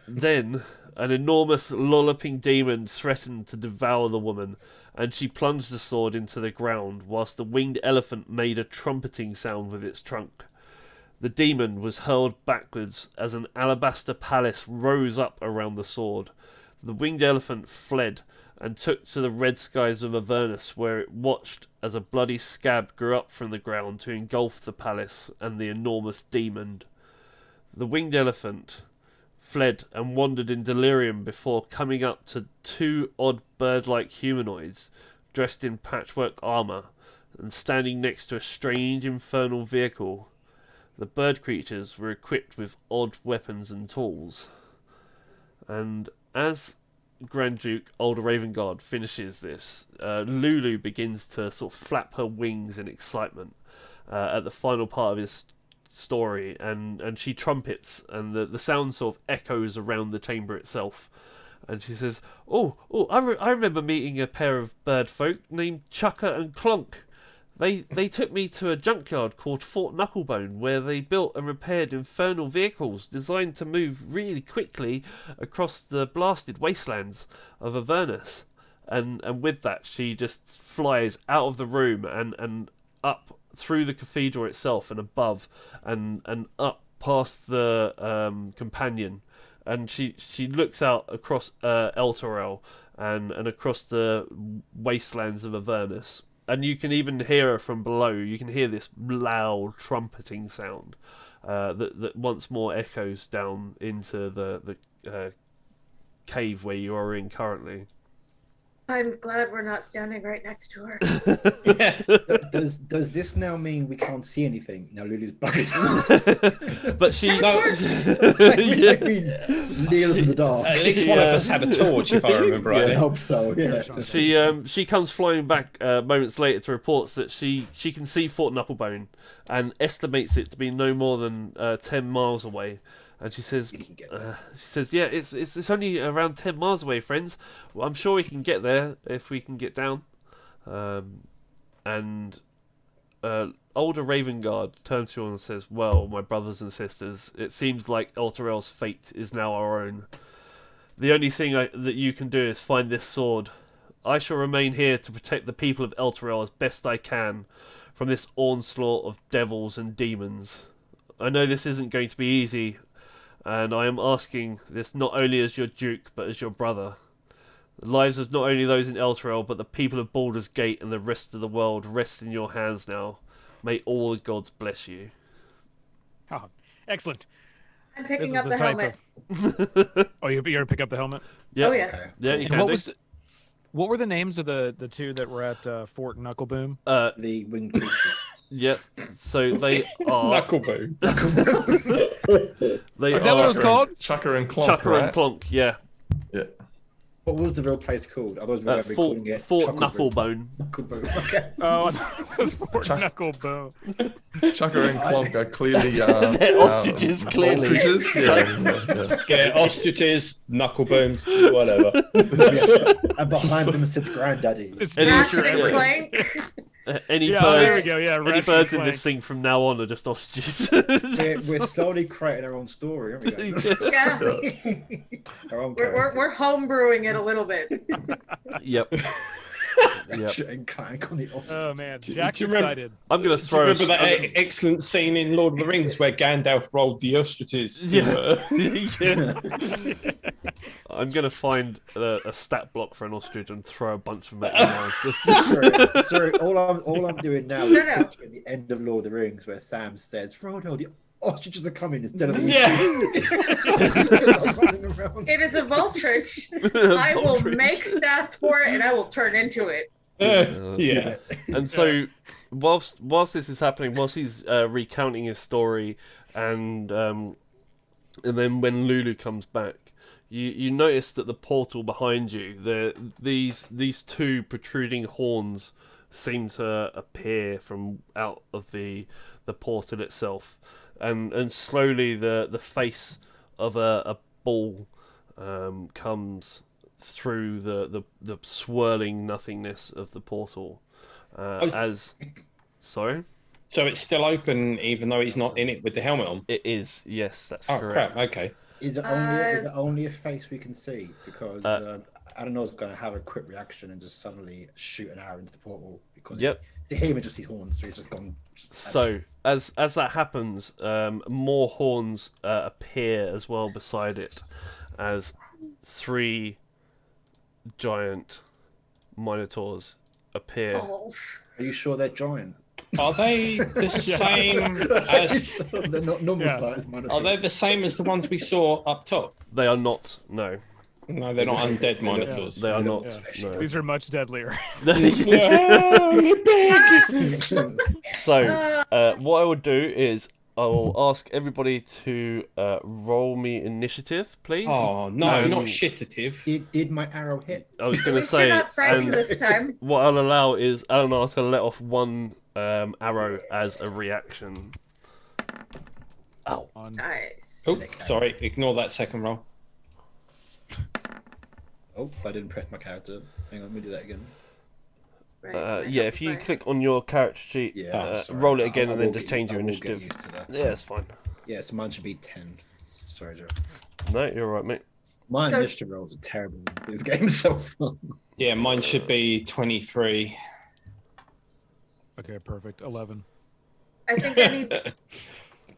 Then an enormous lolloping demon threatened to devour the woman, and she plunged the sword into the ground, whilst the winged elephant made a trumpeting sound with its trunk. The demon was hurled backwards as an alabaster palace rose up around the sword. The winged elephant fled and took to the red skies of Avernus, where it watched as a bloody scab grew up from the ground to engulf the palace and the enormous demon. The winged elephant fled and wandered in delirium before coming up to two odd bird-like humanoids dressed in patchwork armour and standing next to a strange infernal vehicle. The bird creatures were equipped with odd weapons and tools. And as Grand Duke Older Ravengard finishes this, Lulu begins to sort of flap her wings in excitement at the final part of his story, and she trumpets, and the sound sort of echoes around the chamber itself. And she says, I remember meeting a pair of bird folk named Chucker and Clonk. They took me to a junkyard called Fort Knucklebone, where they built and repaired infernal vehicles designed to move really quickly across the blasted wastelands of Avernus. And with that, she just flies out of the room and up through the cathedral itself and above and up past the companion. And she looks out across Elturel and across the wastelands of Avernus. And you can even hear her from below. You can hear this loud trumpeting sound that once more echoes down into the cave where you are in currently. I'm glad we're not standing right next to her. Does this now mean we can't see anything? Now Lulu's bucket. But she... I mean, Neil's in the dark. At least one of us had a torch, if I remember Yeah, I rightly. hope so. Yeah. She comes flying back moments later to reports that she can see Fort Knucklebone and estimates it to be no more than 10 miles away. And she says, yeah, it's only around 10 miles away, friends. Well, I'm sure we can get there if we can get down. And older Ravengard turns to you and says, well, my brothers and sisters, it seems like Elturel's fate is now our own. The only thing that you can do is find this sword. I shall remain here to protect the people of Elturel as best I can from this onslaught of devils and demons. I know this isn't going to be easy, and I am asking this not only as your Duke, but as your brother. The lives of not only those in Elturel, but the people of Baldur's Gate and the rest of the world rest in your hands now. May all the gods bless you. Oh, excellent. I'm This picking is up the the type helmet. Oh, you're gonna pick up the helmet? Yeah. Oh, yes. Yeah, you And can do. what were the names of the two that were at Fort Knuckleboom? The winged creatures. Yep. So they are. Knucklebone. They Is that what it was called? Chucker and Clonk, Chucker right? and Plonk, yeah. Yeah. What was the real place called? Otherwise, we're going to be calling it Fort Chucklebone. Knucklebone. Knucklebone. Okay. Oh, I thought it was Fort Knuckleboom. Chucker and Clonk are clearly They're ostriches, clearly. ostriches. Yeah. Yeah, ostriches, knucklebones, whatever. And behind them sits Granddaddy. It's Any- Ratchet miniature and everything. Clank. Any Yeah, there we birds? go. Yeah, Any Ratchet birds and in this Clank. thing from now on are just ostriches. We're slowly creating our own story, aren't we? Guys? Yeah. Our own We're homebrewing it a little bit. Yep. Yep. Ratchet and Clank on the ostrich. Oh man, Do you Jack's remember- excited. I'm gonna Do you throw. remember that excellent scene in Lord of the Rings where Gandalf rolled the ostriches? Yeah. I'm gonna find a stat block for an ostrich and throw a bunch of them at you. Sorry, all I'm doing now is No, no. picturing the end of Lord of the Rings where Sam says, Frodo, the ostriches are coming instead of the running around. It is a Vultrich. I will make stats for it and I will turn into it. Yeah. And so, whilst this is happening, whilst he's recounting his story, and then when Lulu comes back, you notice that the portal behind you, these two protruding horns seem to appear from out of the portal itself, and slowly the face of a bull comes through the swirling nothingness of the portal. Sorry? So it's still open even though he's not in it with the helmet on? It is, yes, that's Oh, correct. crap, okay. Is it only a face we can see? Because I don't know if it's going to have a quick reaction and just suddenly shoot an arrow into the portal. Because Yep. to him, it just sees horns, so he's just gone. So as that happens, more horns appear as well beside it, as 3 giant minotaurs appear. Balls. Are you sure they're giant? Are they the same as... They're not normal Yeah. size minotaurs. Are they the same as the ones we saw up top? They are not. No, No, they're not undead minotaurs. they are not. Yeah. No. These are much deadlier. So what I would do is I will ask everybody to roll me initiative, please. Oh, no, not shitative. Did my arrow hit? I was At going to least you're say, not frightened and this time. what I'll allow is Eleanor to let off 1 arrow as a reaction. Ow. Nice. Oh, sorry, ignore that second roll. Oh, I didn't press my character. Hang on, let me do that again. Right. Yeah, if you click on your character sheet, Yeah, sorry. roll it again, I and then will just get- change your I will get initiative. used to that. Yeah, it's fine. Yeah, so mine should be 10. Sorry, Joe. No, you're all right, mate. My So- initiative rolls are terrible. This game is so fun. Yeah, mine should be 23. Okay, perfect. 11. I think I need.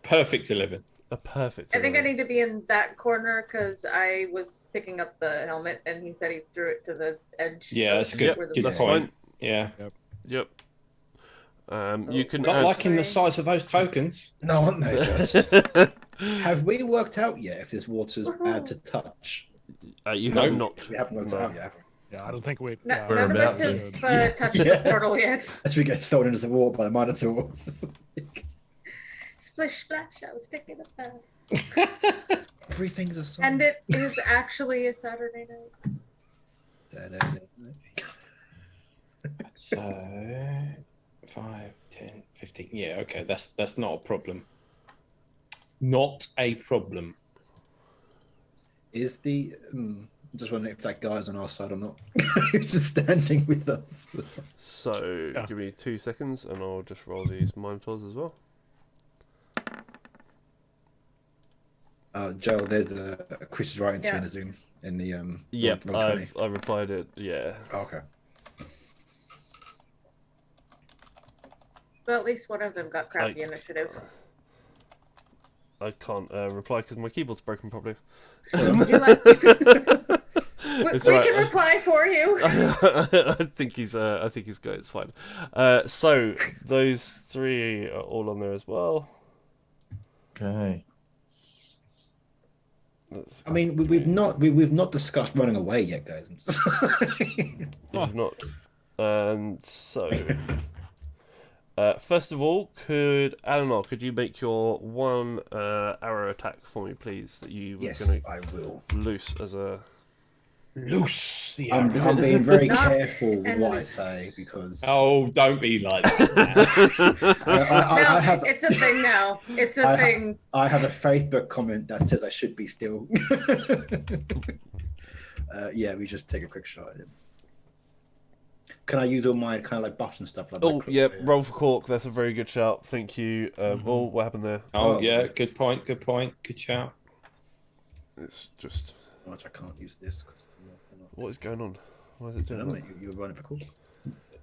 Perfect 11. A perfect. I think I need to be in that corner because I was picking up the helmet and he said he threw it to the edge. Yeah, of that's good. where the Good That's wall- point. fine. Yeah. Yep. You can Not add... liking the size of those tokens. No, aren't they just? Have we worked out yet if this water's bad to touch? you No. have not. We haven't worked No. it out yet. Have we? Yeah, I don't think we. No, yeah, We're none of us about have to. touched Yeah. the portal yet. As we get thrown into the water by the Minotaurs. Splish splash, I was taking a bath. Everything's a song. And it is actually a Saturday night. Saturday. So 5, 10, 15. Yeah, okay, that's not a problem. Not a problem. Is the just wondering if that guy's on our side or not. Just standing with us. So, Yeah. give me 2 seconds, and I'll just roll these Minotaurs as well. Joel, there's a Chris is writing to you Yeah. in the Zoom in the Yep, roll 20. I replied it. Yeah. Okay. Well, at least one of them got crappy initiative. I can't reply because my keyboard's broken probably. Would you like? we It's we alright. can reply for you. I think he's good. It's fine. So those 3 are all on there as well. Okay. That's, I mean, we've not discussed running away yet, guys. you've not. And so, first of all, could you make your 1 arrow attack for me, please? That you were Yes, going I will. to loose as a. Loose the I'm being very Knock careful with and what I loose. say because Oh, don't be like that. I No, have it's a thing now. It's a I ha- thing. I have a Facebook comment that says I should be still. Yeah, we just take a quick shot at him. Can I use all my kind of like buffs and stuff like that? Oh, yeah, roll for cork. That's a very good shout. Thank you. Oh, what happened there? Oh, yeah, good point. Good shout. It's just. Much I can't use this. 'Cause they're not- What is going on? Why is it I doing don't know, that? you were running for course.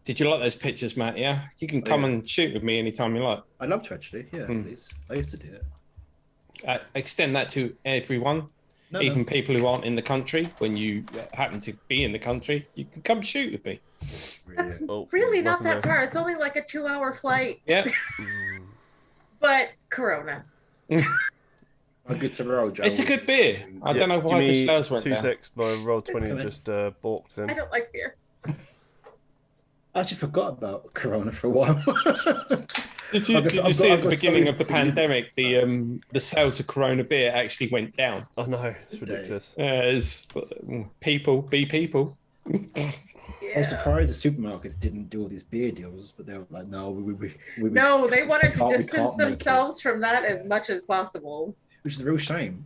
Did you like those pictures, Matt? Yeah, you can come yeah. and shoot with me anytime you like. I'd love to actually. Yeah, please. I used to do it. Extend that to everyone, No, even no. people who aren't in the country. When you happen to be in the country, you can come shoot with me. That's Oh, really not nothing that there. far. It's only like a 2-hour flight, Yeah. but Corona. I'm good to roll, Joe. It's a good beer. I Yeah, don't know give why the me sales went 2 down. secs. My roll 20 Okay. just balked then. I don't like beer. I actually forgot about Corona for a while. Did you, I've got- did you I've see got- at I've the got beginning so of the used to it. pandemic, the sales of Corona beer actually went down? I know, it's ridiculous. It's people be people. I Yeah. was surprised the supermarkets didn't do all these beer deals, but they were like, no, we No, they wanted to we distance can't make it. themselves from that as much as possible. Which is a real shame.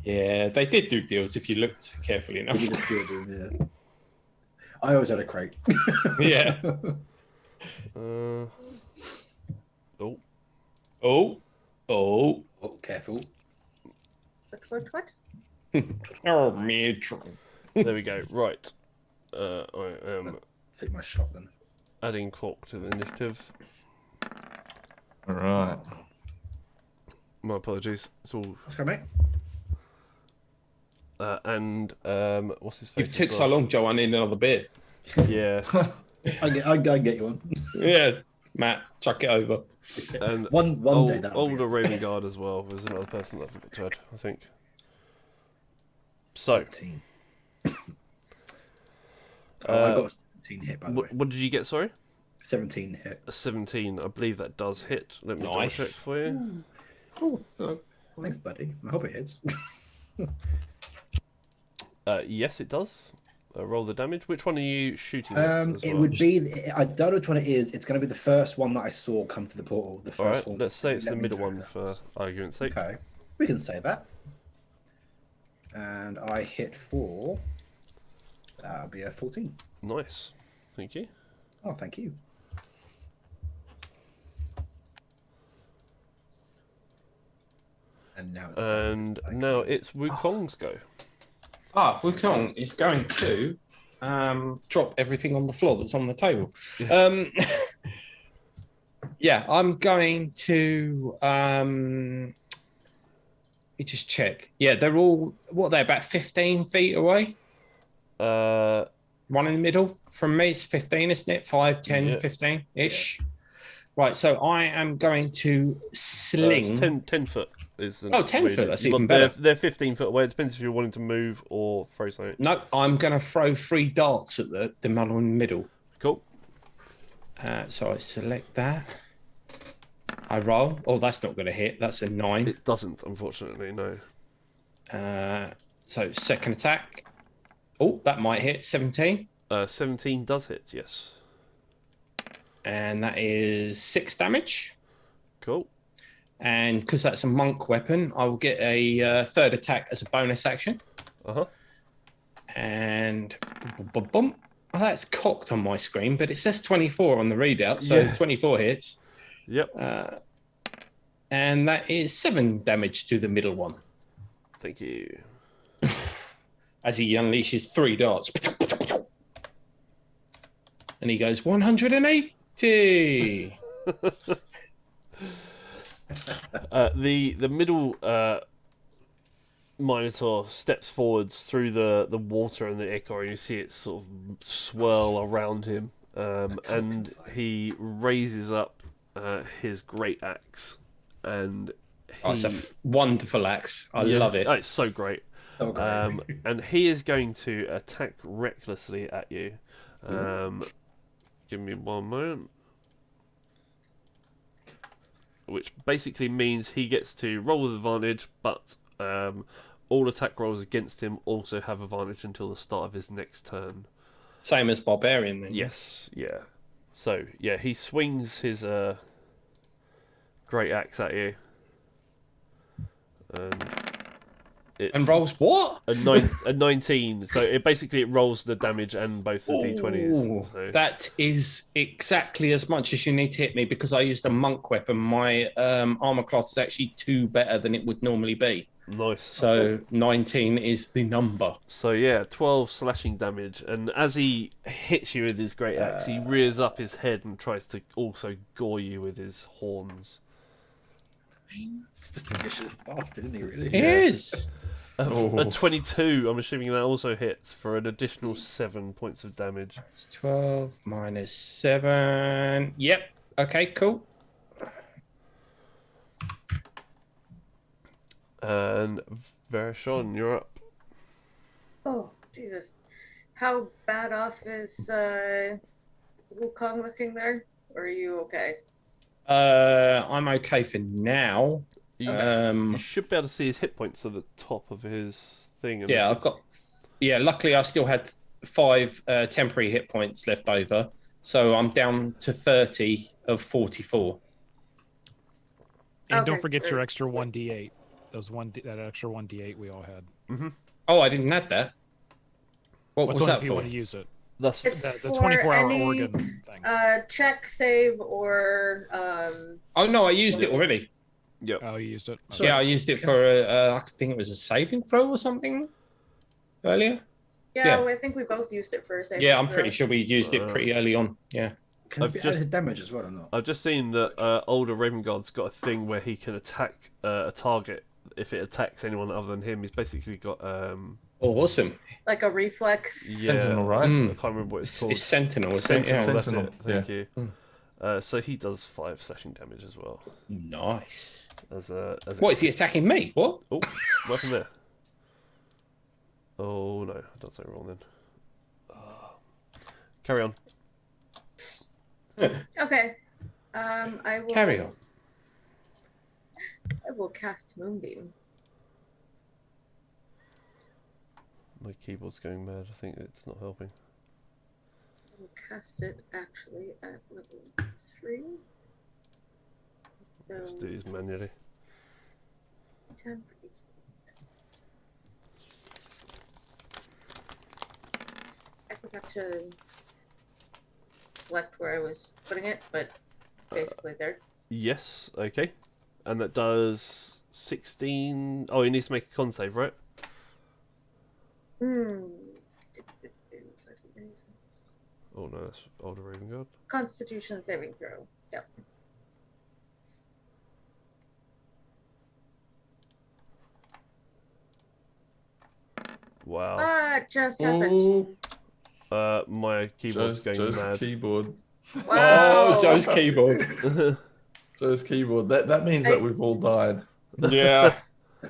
Yeah, they did do deals if you looked carefully enough. We just do it, yeah. I always had a crate. Yeah. Oh, Oh. Oh, careful. What? Oh, matron. there we go. Right. I am Take my shot then. adding cork to the initiative. All right. My apologies. It's all. Let's go, mate. And what's his face? You've as took so well? long, Joe. I need another beer. Yeah. I get you one. Yeah, Matt, chuck it over. And One day that older Raven Guard as well was another person that I forgot to add, I think. So, 13. I got a 17 hit, by the way. what did you get? Sorry, 17 hit. a 17. I believe that does hit. Let me double Nice. check for you. Thanks, buddy. I hope it hits. Yes, it does. Roll the damage. Which one are you shooting at as It well? would be. I don't know which one it is. It's going to be the first one that I saw come through the portal. The All first right. one. Let's say it's Let the me middle know one that for first. argument's sake. Okay, we can say that. And I hit 4. That'll be a 14. Nice. Thank you. Oh, thank you. And now it's Wukong's go. Wukong is going to drop everything on the floor that's on the table. Yeah, I'm going to. Let me just check. Yeah, they're all. What are they? About 15 feet away. One in the middle from me. It's 15, isn't it? 5, 10, 15 ish. Right. So I am going to sling. It's 10 foot. Is 10 foot. That's even better. They're 15 foot away. It depends if you're wanting to move or throw something. No, I'm going to throw 3 darts at the man in the middle. Cool. So I select that. I roll. Oh, that's not going to hit. That's a 9. It doesn't, unfortunately, no. So second attack. Oh, that might hit. 17. 17 does hit, yes. And that is 6 damage. Cool. And because that's a monk weapon, I will get a third attack as a bonus action. And boom. Oh, that's cocked on my screen, but it says 24 on the readout, so 24 hits. Yep. And that is 7 damage to the middle one. Thank you. As he unleashes 3 darts. And he goes, 180! The middle Minotaur steps forwards through the water and the ichor, and you see it sort of swirl around him. And he raises up his great axe, and it's a wonderful axe. I love it. Oh, it's so great. And he is going to attack recklessly at you. Give me one moment. Which basically means he gets to roll with advantage, but all attack rolls against him also have advantage until the start of his next turn. Same as Barbarian, then? Yes, yeah. So, yeah, he swings his great axe at you. And rolls what? A 19. So it rolls the damage and both the d20s. So. That is exactly as much as you need to hit me because I used a monk weapon. My armor class is actually 2 better than it would normally be. Nice. So 19 is the number. So yeah, 12 slashing damage. And as he hits you with his great axe, he rears up his head and tries to also gore you with his horns. It's just a vicious bastard, isn't he, really? It is. A 22, I'm assuming that also hits for an additional 7 points of damage. It's 12 minus 7. Yep. Okay, cool. And Verishon, you're up. Oh, Jesus. How bad off is Wukong looking there? Or are you okay? I'm okay for now. You should be able to see his hit points at the top of his thing. Yeah, I've got. Yeah, luckily I still had 5 temporary hit points left over, so I'm down to 30 of 44. And don't forget your extra 1d8. That extra 1d8 we all had. Mm-hmm. Oh, I didn't add that. What was that if you for? want to use it. That's It's the for 24-hour any, organ thing. Check, save, or Oh no, I used it already. Yep. Oh, you used it. So, yeah, I used it for I think it was a saving throw or something earlier. yeah, I think we both used it for a saving Yeah, I'm throw. pretty sure we used it pretty early on. Yeah. Can it be added to damage as well or not? I've just seen that older Raven God's got a thing where he can attack a target if it attacks anyone other than him. He's basically got awesome. Like a reflex. Yeah, Sentinel, right? I can't remember what it's called. It's Sentinel, isn't it? Sentinel, Yeah. that's Sentinel, it. Thank you. So he does 5 slashing damage as well. Nice. What is he attacking me? What? Oh, what happened there? Oh no, I don't say wrong then. Carry on. Okay. I will Carry on. I will cast Moonbeam. My keyboard's going mad. I think it's not helping. I will cast it actually at level 3. So Just do these manually. 10 for each. I forgot to select where I was putting it, but basically there. Yes, okay. And that does 16... Oh, he needs to make a con save, right? Hmm. Oh no, that's Older Raven God. Constitution saving throw. Yep. Wow. What just happened? Oh, My keyboard's going mad. keyboard. Wow. oh, Joe's keyboard. Joe's keyboard. That means that we've all died. Yeah.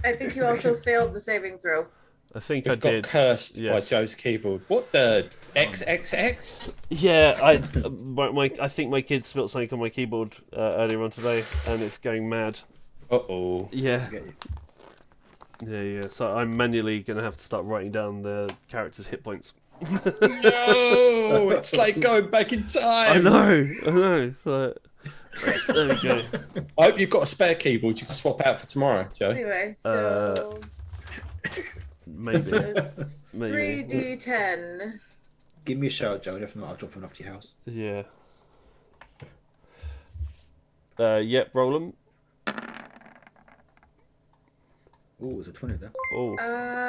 I think you also failed the saving throw. I think We've I did. got cursed by Yes. Joe's keyboard. What the XXX? Yeah, I think my kid spilled something on my keyboard earlier on today, and it's going mad. Uh-oh. Yeah. Yeah. So I'm manually gonna have to start writing down the characters' hit points. No, it's like going back in time. I know. So, there we go. I hope you've got a spare keyboard you can swap out for tomorrow, Joe. Anyway, so Maybe. 3d10. Give me a shout, Joe. If not, I'll drop one off to your house. Yeah. Yep, roll them. Oh, it's a 20 there. Oh.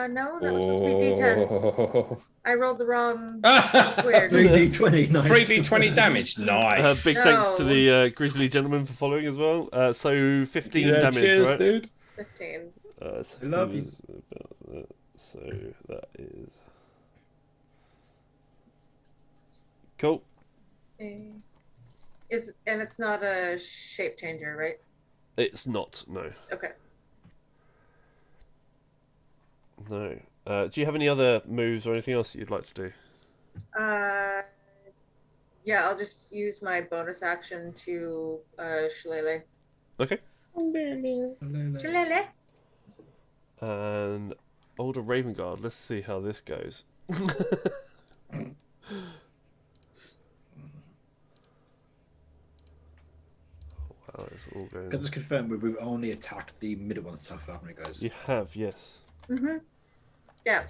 No, that was supposed to be d10s. I rolled the wrong. It's weird. 3d20, nice. 3d20 damage, nice. Big thanks to the grizzly gentleman for following as well. So 15 damage, cheers, right? dude. 15. So I love you. So that is cool. And it's not a shape changer, right? It's not, no. Okay. No. Do you have any other moves or anything else that you'd like to do? Yeah, I'll just use my bonus action to shillelagh. Okay. Shillelagh. And Older Raven Guard, let's see how this goes. Wow, it's all going... Can I just confirm we've only attacked the middle one so far when it goes? You have, yes. Mm-hmm. Yeah.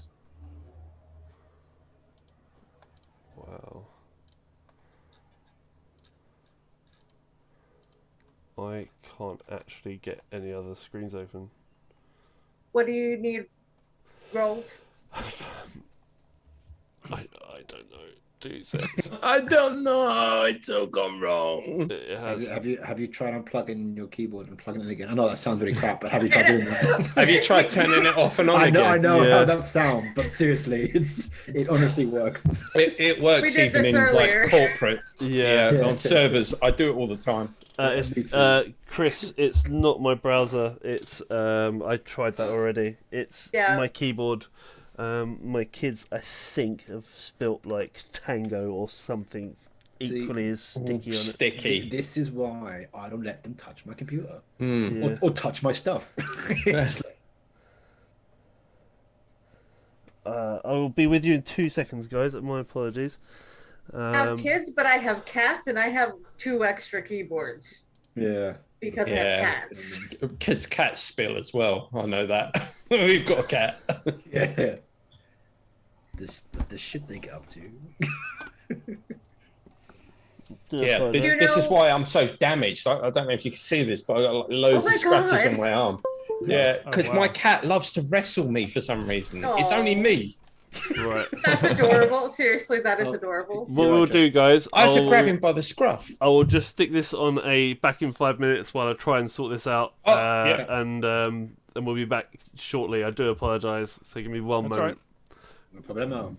Wow. I can't actually get any other screens open. What do you need rolled? I don't know. 2 seconds. I don't know. It's all gone wrong. It has. Have you tried unplugging your keyboard and plugging it again? I know that sounds really crap, but have you tried doing that? Have you tried turning it off and on again? I know Yeah. how that sounds, but seriously, it honestly works. It works We did even this in earlier. like corporate. Yeah. On servers. I do it all the time. Me too. Chris, it's not my browser. It's I tried that already. It's my keyboard. My kids, I think, have spilt like Tango or something equally as sticky on it. Sticky. This is why I don't let them touch my computer Yeah. or touch my stuff. It's like- I will be with you in 2 seconds, guys. My apologies. I have kids, but I have cats, and I have 2 extra keyboards yeah. because I have cats. Kids' cats spill as well. I know that. We've got a cat. Yeah. The shit they get up to. Yeah, You this is know- why I'm so damaged. I don't know if you can see this, but I got like, loads Oh my of scratches God. on my arm. Yeah, because wow. my cat loves to wrestle me for some reason. It's Aw. only me. Right. That's adorable. Seriously, that is adorable. What we'll do, guys, I have to grab him by the scruff. I will just stick this on a back in 5 minutes while I try and sort this out. Oh, yeah. And we'll be back shortly. I do apologise. So give me one That's moment. No problemo.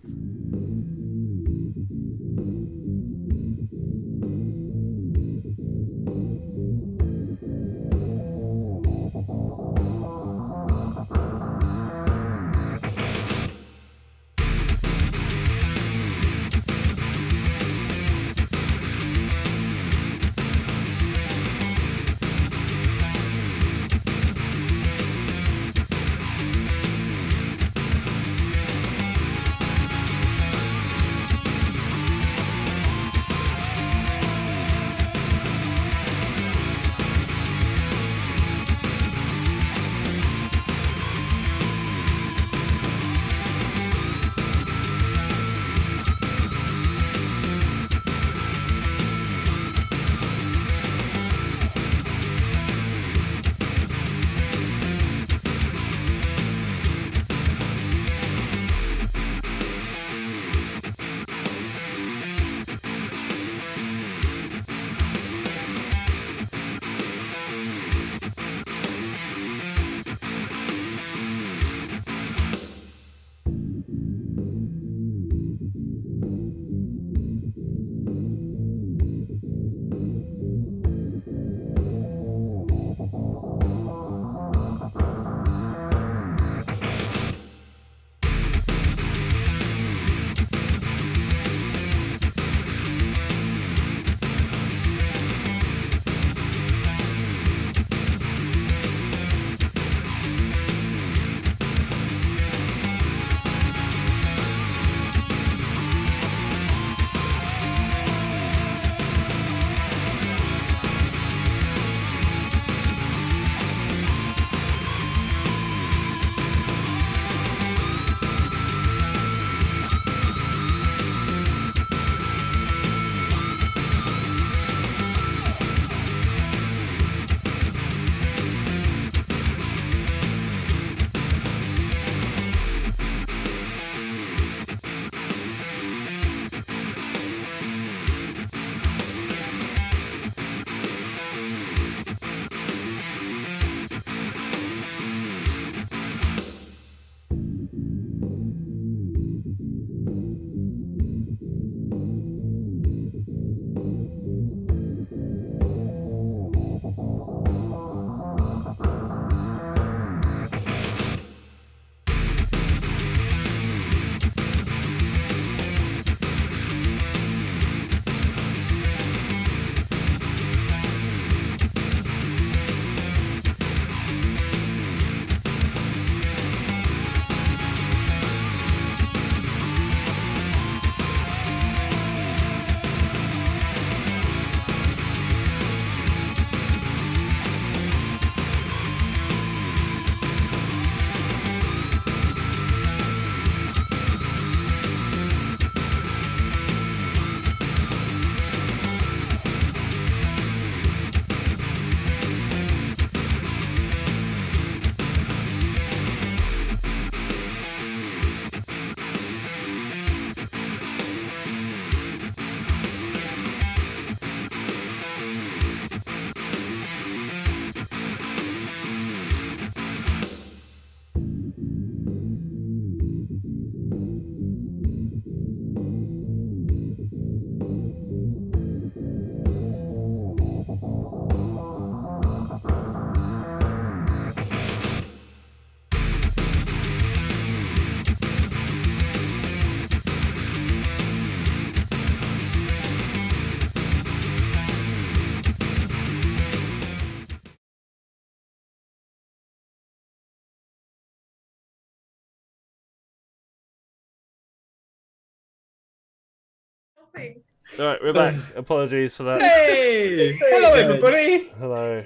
hoping. All right, we're back. Apologies for that. Hey! Hello, everybody. Hello.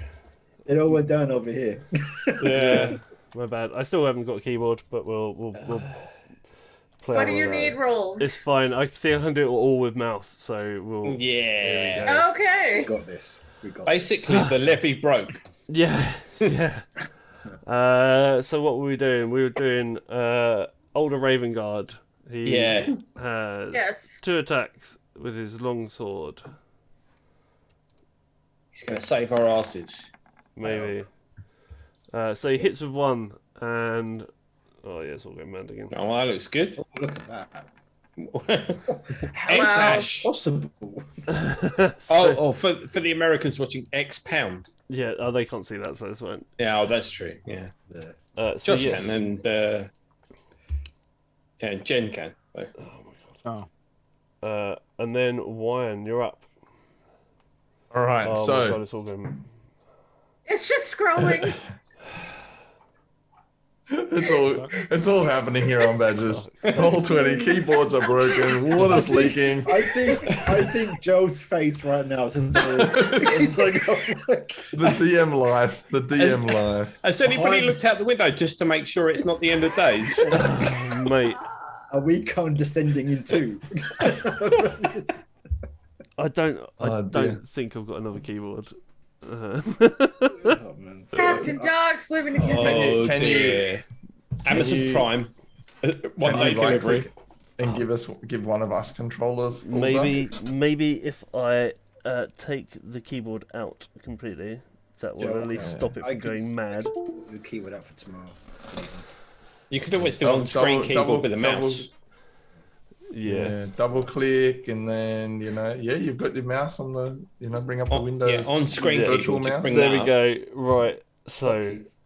It all went down over here. Yeah, my bad. I still haven't got a keyboard, but we'll play. What do on you with that. need rolled? It's fine. I think I can do it all with mouse, so we'll. Yeah. There we go. Okay. We got this. We got Basically, the levy broke. Yeah, yeah. So what were we doing? We were doing older Raven Guard. He has Yes. 2 attacks with his long sword. He's going to save our asses. Maybe. So he hits with 1 and oh yeah, it's all going mad again. Oh, that looks good. this. Look at that. X-hash. Possible. For the Americans watching X pound. Yeah, they can't see that, so it's fine. Yeah, that's true. Yeah. So Josh yes. can and and Jen can. So. And then Wyan, you're up. All right, Oh my so God, it's all going. It's just scrolling. it's all happening here on Badges. All 20 keyboards are broken. Water's leaking. I think Joe's face right now is it's like, oh my God. The DM life. The DM life. Has anybody looked out the window just to make sure it's not the end of days? Mate, Are we condescending in two? I don't dear. think I've got another keyboard. Oh, man. Cats and dogs living in your Can you- Amazon you- Prime. One Can day you right delivery. click and give one of us control of all Maybe if I take the keyboard out completely, that will Joe, at least stop it I from could- going mad. We'll keep it out for tomorrow. You could always do on-screen keyboard with a mouse. Yeah. double click and then you've got your mouse on the bring up the Windows. Yeah, on-screen virtual keyboard. You mouse. bring There that we up. go. Right. So Jeez.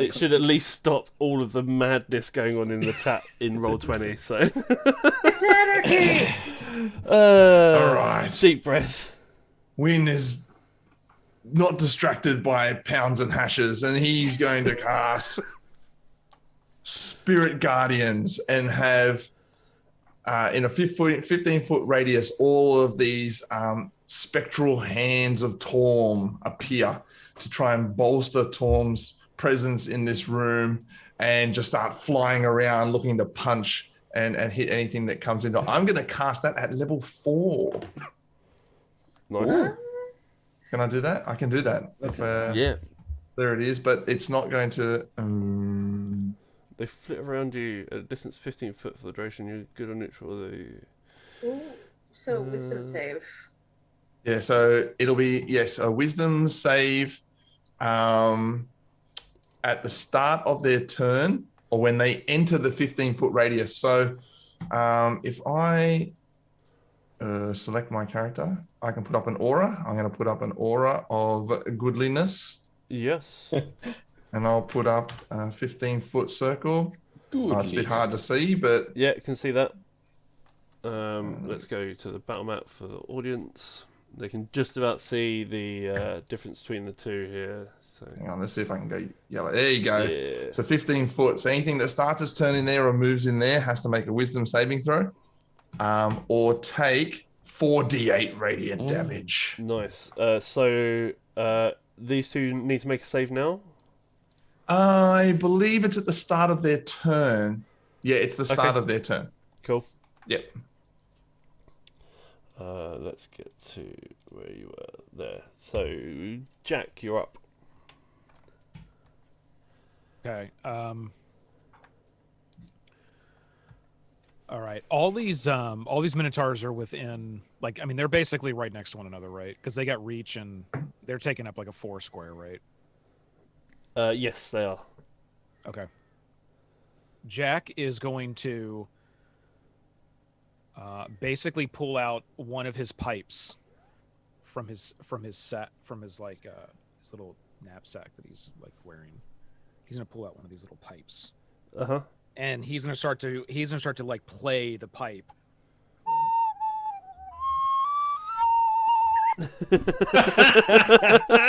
it should at least stop all of the madness going on in the chat in Roll20. So. It's anarchy. All right. Deep breath. Win is not distracted by pounds and hashes, and he's going to cast Spirit Guardians and have in a 15-foot radius all of these spectral hands of Torm appear to try and bolster Torm's presence in this room and just start flying around looking to punch and hit anything that comes into. I'm going to cast that at level 4. Nice. Can I do that? I can do that. If, Yeah. There it is, but it's not going to. They flit around you at a distance 15 foot for the duration. You're good or neutral. Ooh, so wisdom save. Yeah, so it'll be a wisdom save at the start of their turn or when they enter the 15-foot radius. So if I select my character, I can put up an aura. I'm going to put up an aura of goodliness. Yes. And I'll put up a 15-foot circle. It's a bit hard to see, but Yeah, can see that. Let's go to the battle map for the audience. They can just about see the difference between the two here. So hang on, let's see if I can go yellow. There you go. yeah. So 15 foot. So anything that starts its turn in there or moves in there has to make a wisdom saving throw, or take 4d8 radiant damage. Nice. So these two need to make a save now. I believe it's at the start of their turn. Yeah, it's the start of their turn. Cool. Yep. Let's get to where you were there. So Jack, you're up. Okay. All right. All these minotaurs are within, like, I mean, they're basically right next to one another, right? Because they got reach and they're taking up like a 4 square, right? Yes, they are. Okay. Jack is going to basically pull out one of his pipes from his like his little knapsack that he's like wearing. He's gonna pull out one of these little pipes. Uh-huh. And he's gonna start to like play the pipe.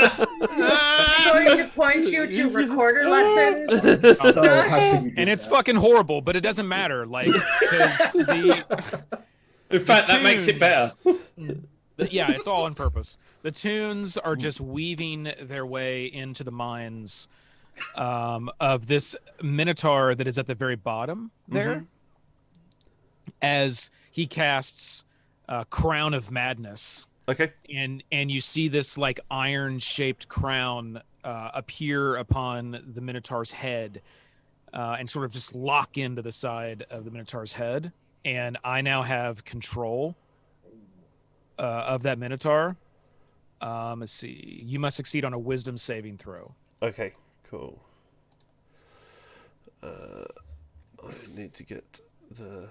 I'm going to point you to recorder lessons. So happy you did And it's that. fucking horrible, but it doesn't matter. Like, 'cause In fact, that makes it better. Yeah, it's all on purpose. The tunes are just weaving their way into the minds of this minotaur that is at the very bottom there, as he casts Crown of Madness. Okay. And you see this like iron-shaped crown appear upon the minotaur's head, and sort of just lock into the side of the minotaur's head. And I now have control of that minotaur. Let's see. You must succeed on a wisdom saving throw. Okay, cool. I need to get the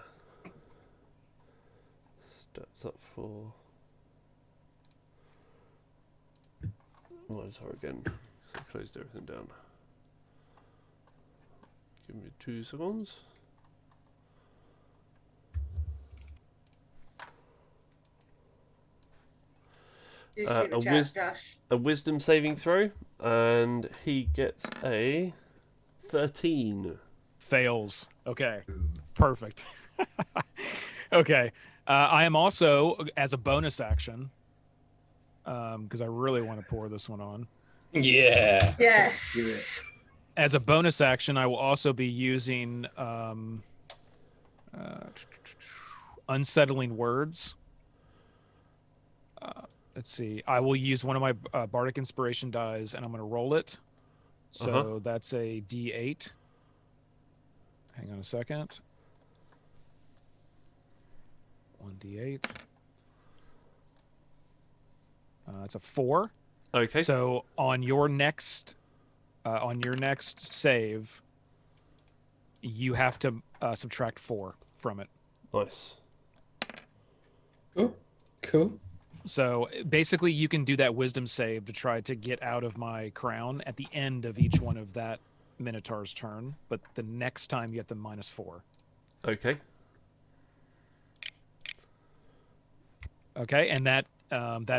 stats up for Minotaur again. So I closed everything down. Give me 2 seconds. Do you see the chat, Josh? A wisdom saving throw, and he gets a 13. Fails. Okay. Perfect. Okay. I am also, as a bonus action, because I really want to pour this one on. Yeah. Yes. As a bonus action, I will also be using unsettling words. Let's see. I will use one of my bardic inspiration dies, and I'm going to roll it. So that's a D8. Hang on a second. 1d8. That's a 4. Okay. So on your next save, you have to subtract 4 from it. Nice. Cool. So basically, you can do that wisdom save to try to get out of my crown at the end of each one of that Minotaur's turn. But the next time, you have the -4. Okay. Okay, and that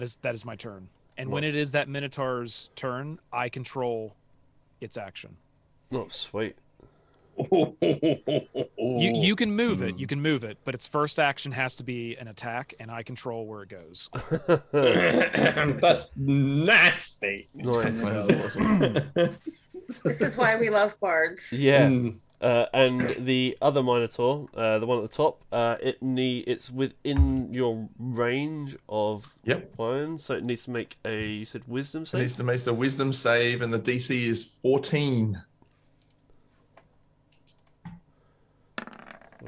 is my turn. And when it is that Minotaur's turn, I control its action. Oh, sweet. You can move it. You can move it, but its first action has to be an attack, and I control where it goes. That's nasty. Nice. This is why we love bards. Yeah. And the other Minotaur, the one at the top, it's within your range of weapons, so it needs to make a, you said, wisdom save? It needs to make a wisdom save, and the DC is 14.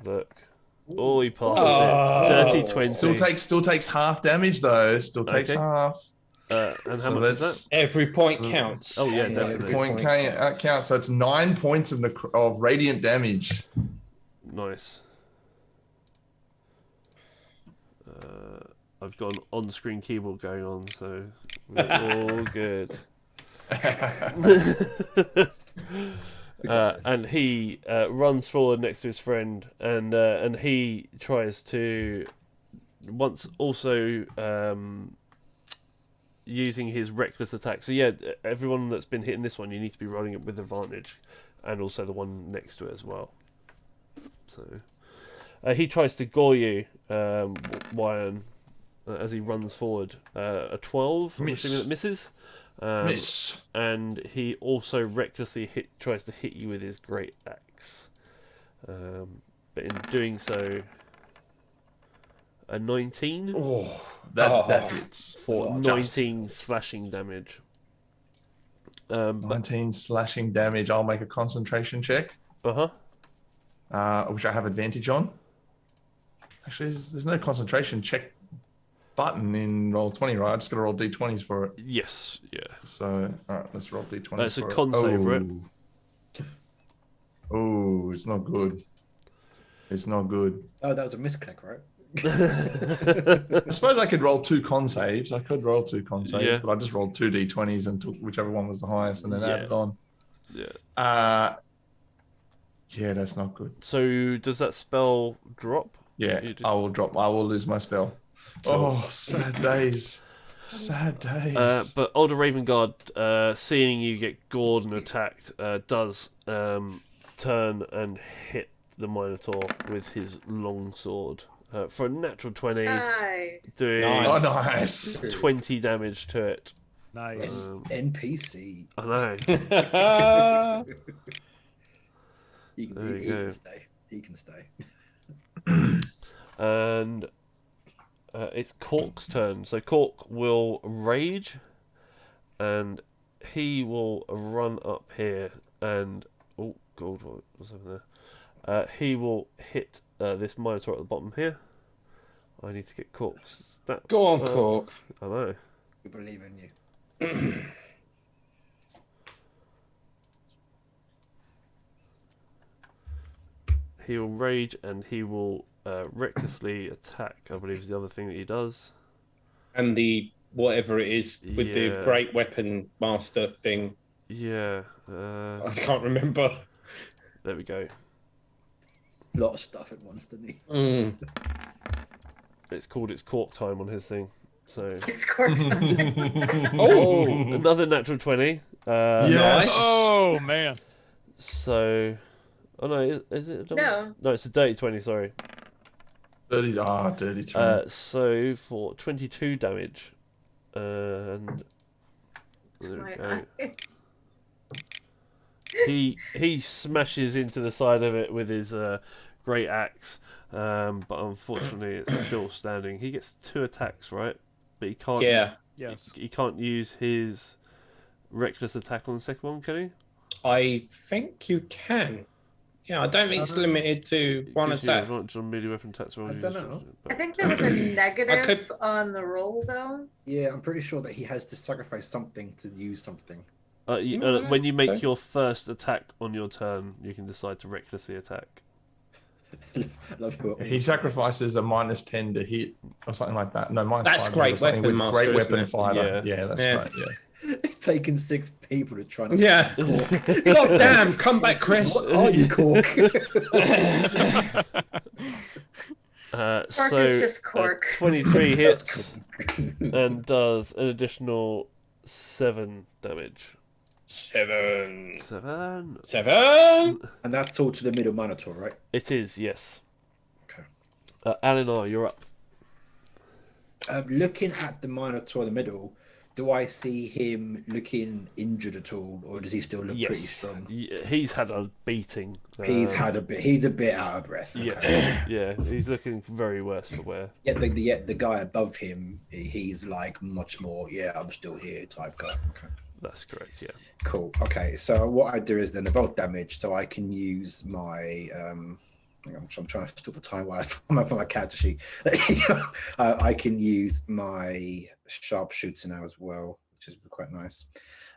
Look. Oh, he passes it. Dirty 20. Still takes half damage, though. Still takes half. And how much is that? Every point counts. Oh, yeah, definitely. Every point counts. So it's 9 points of radiant damage. Nice. I've got an on-screen keyboard going on, so we're all good. And he runs forward next to his friend, and he tries to once also using his reckless attack. So yeah, everyone that's been hitting this one, you need to be rolling it with advantage, and also the one next to it as well. So he tries to gore you, Wyan, as he runs forward. A 12, I'm assuming that misses. Miss. And he also recklessly tries to hit you with his great axe. But in doing so, a 19. Oh, that hits. For 19 slashing damage. 19 slashing damage. I'll make a concentration check. Which I have advantage on. Actually, there's no concentration check button in Roll20, right? I just got to roll d20s for it. Yes, yeah. So, all right, let's roll d20s. That's a con save, right? Oh, it's not good. It's not good. Oh, that was a misclick, right? I suppose I could roll 2 con saves. I could roll 2 con saves, but I just rolled 2 d20s and took whichever one was the highest and then added on. Yeah. Yeah, that's not good. So, does that spell drop? Yeah, I will drop. I will lose my spell. Cool. Oh, sad days. Sad days. But Older Ravengard, seeing you get gored and attacked, does turn and hit the Minotaur with his long sword. for a natural 20, Nice. doing Nice. Oh, nice. 20 damage to it. Nice. NPC. I know. He There you he go. can stay. He can stay. And it's Cork's turn. So Cork will rage, and he will run up here and oh god, what was over there? He will hit this Minotaur at the bottom here. I need to get Cork's stats. Go on, Cork. I know. We believe in you. He will rage and he will recklessly attack, I believe is the other thing that he does. And the whatever it is with the Yeah. great weapon master thing. Yeah. I can't remember. There we go. A lot of stuff at once, didn't he? It's called It's Cork time on his thing. So It's court time. oh, another natural 20. Yes. Oh man. So, oh no, is it a double? No. No, it's a dirty 20. Sorry. Dirty 20. So for 22 damage, and there we My go. eye. He smashes into the side of it with his great axe, but unfortunately it's still standing. He gets 2 attacks, right? But he can't. Yeah. Yes. He can't use his reckless attack on the second one, can he? I think you can. Yeah, I don't think it's limited to one Gives you attack. advantage on melee weapon attacks. I don't know. I think there was a negative on the roll, though. Yeah, I'm pretty sure that he has to sacrifice something to use something. When you make So- your first attack on your turn, you can decide to recklessly attack. Love who He sacrifices a -10 to hit or something like that. No, -5. That's great or something weapon with master, great isn't weapon it? fighter. Yeah. Yeah, that's Yeah. right. Yeah. It's taken 6 people to try to. Yeah. God damn! Come back, Chris. What are you, Cork? Cork So is just cork. 23 hits and does an additional 7 damage. 7. 7. 7. And that's all to the middle Minotaur, right? It is, yes. Okay. Alinar, you're up. Looking at the Minotaur in the middle, do I see him looking injured at all, or does he still look pretty Yes. strong? He's had a beating. He's a bit out of breath. Okay. Yeah, he's looking very worse for wear. Yet the guy above him, he's like much more. Yeah, I'm still here type guy. Okay. That's correct, yeah. Cool. Okay, so what I do is then about damage, so I can use my. I'm trying to stop the time while I'm for my character sheet. I can use my sharpshooter now as well, which is quite nice.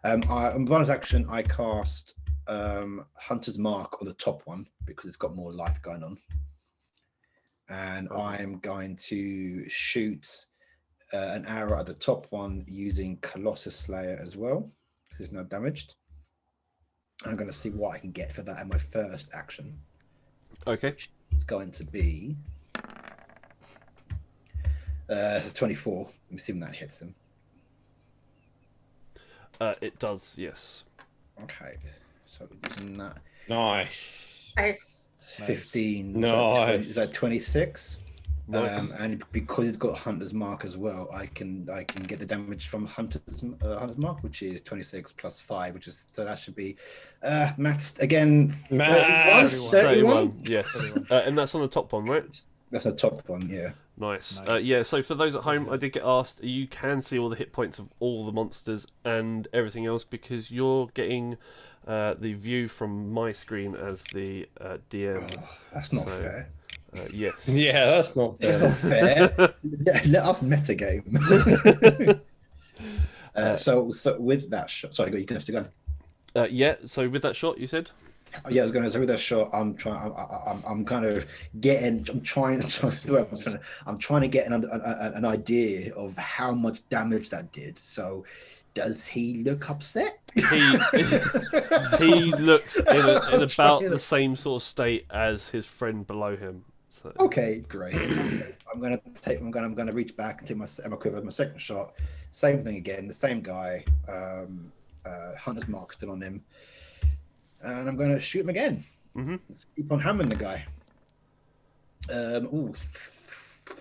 On bonus action, I cast Hunter's Mark on the top one because it's got more life going on, and I'm going to shoot an arrow at the top one using Colossus Slayer as well, because it's now damaged. I'm going to see what I can get for that in my first action. Okay. It's going to be it's a 24. I'm assuming that hits him. It does, yes. Okay, so using that, Nice. Nice. it's 15. Nice. Is that 26? Nice. And because it's got Hunter's Mark as well, I can get the damage from Hunter's Mark, which is 26 plus 5, which is so that should be maths again. 31. 31, yes. And that's on the top one, right? That's the top one, yeah. Nice. Nice. Yeah, so for those at home, I did get asked, you can see all the hit points of all the monsters and everything else because you're getting the view from my screen as the DM. Oh, that's not So, fair. Yes. Yeah, that's not It's fair. not fair. Let us metagame. So with that shot, sorry, you can have to go. Yeah, so with that shot, you said? Yeah, I was going to say with that shot, I'm trying. I'm kind of getting. I'm trying to get an idea of how much damage that did. So, does he look upset? He looks in about the same sort of state as his friend below him. So. Okay, great. I'm gonna reach back and take my quiver, my second shot. Same thing again. The same guy. Hunter's Mark still on him, and I'm gonna shoot him again. Mm-hmm. Let's keep on hammering the guy.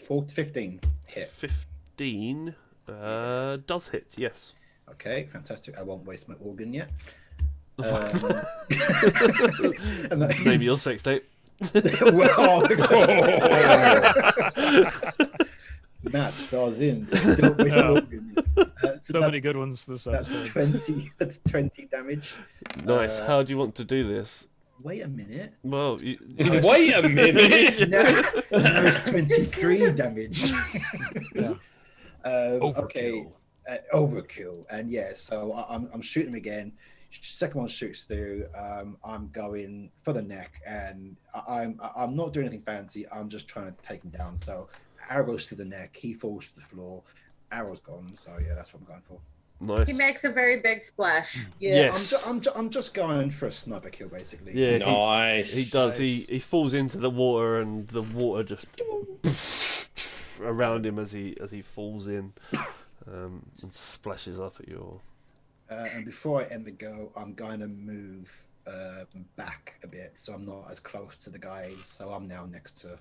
15 hit. 15 does hit, yes. Okay, fantastic. I won't waste my organ yet. Maybe your sex tape. Matt stars in. Don't waste my organ. So many good ones this episode. That's 20 damage. Nice. How do you want to do this? Wait a minute. Well, Wait a minute. Now it's 23 damage. Okay. Overkill. And yeah, so I'm shooting him again. Second one shoots through. I'm going for the neck, and I'm not doing anything fancy. I'm just trying to take him down. So arrow goes through the neck. He falls to the floor. Arrow's gone. So yeah, that's what I'm going for. Nice. He makes a very big splash. Yeah, Yes. I'm just going for a sniper kill, basically. Yeah, Nice. He does. He falls into the water, and the water just around him as he falls in, and splashes up at you all. And before I end the go, I'm going to move back a bit, so I'm not as close to the guys. So I'm now next to.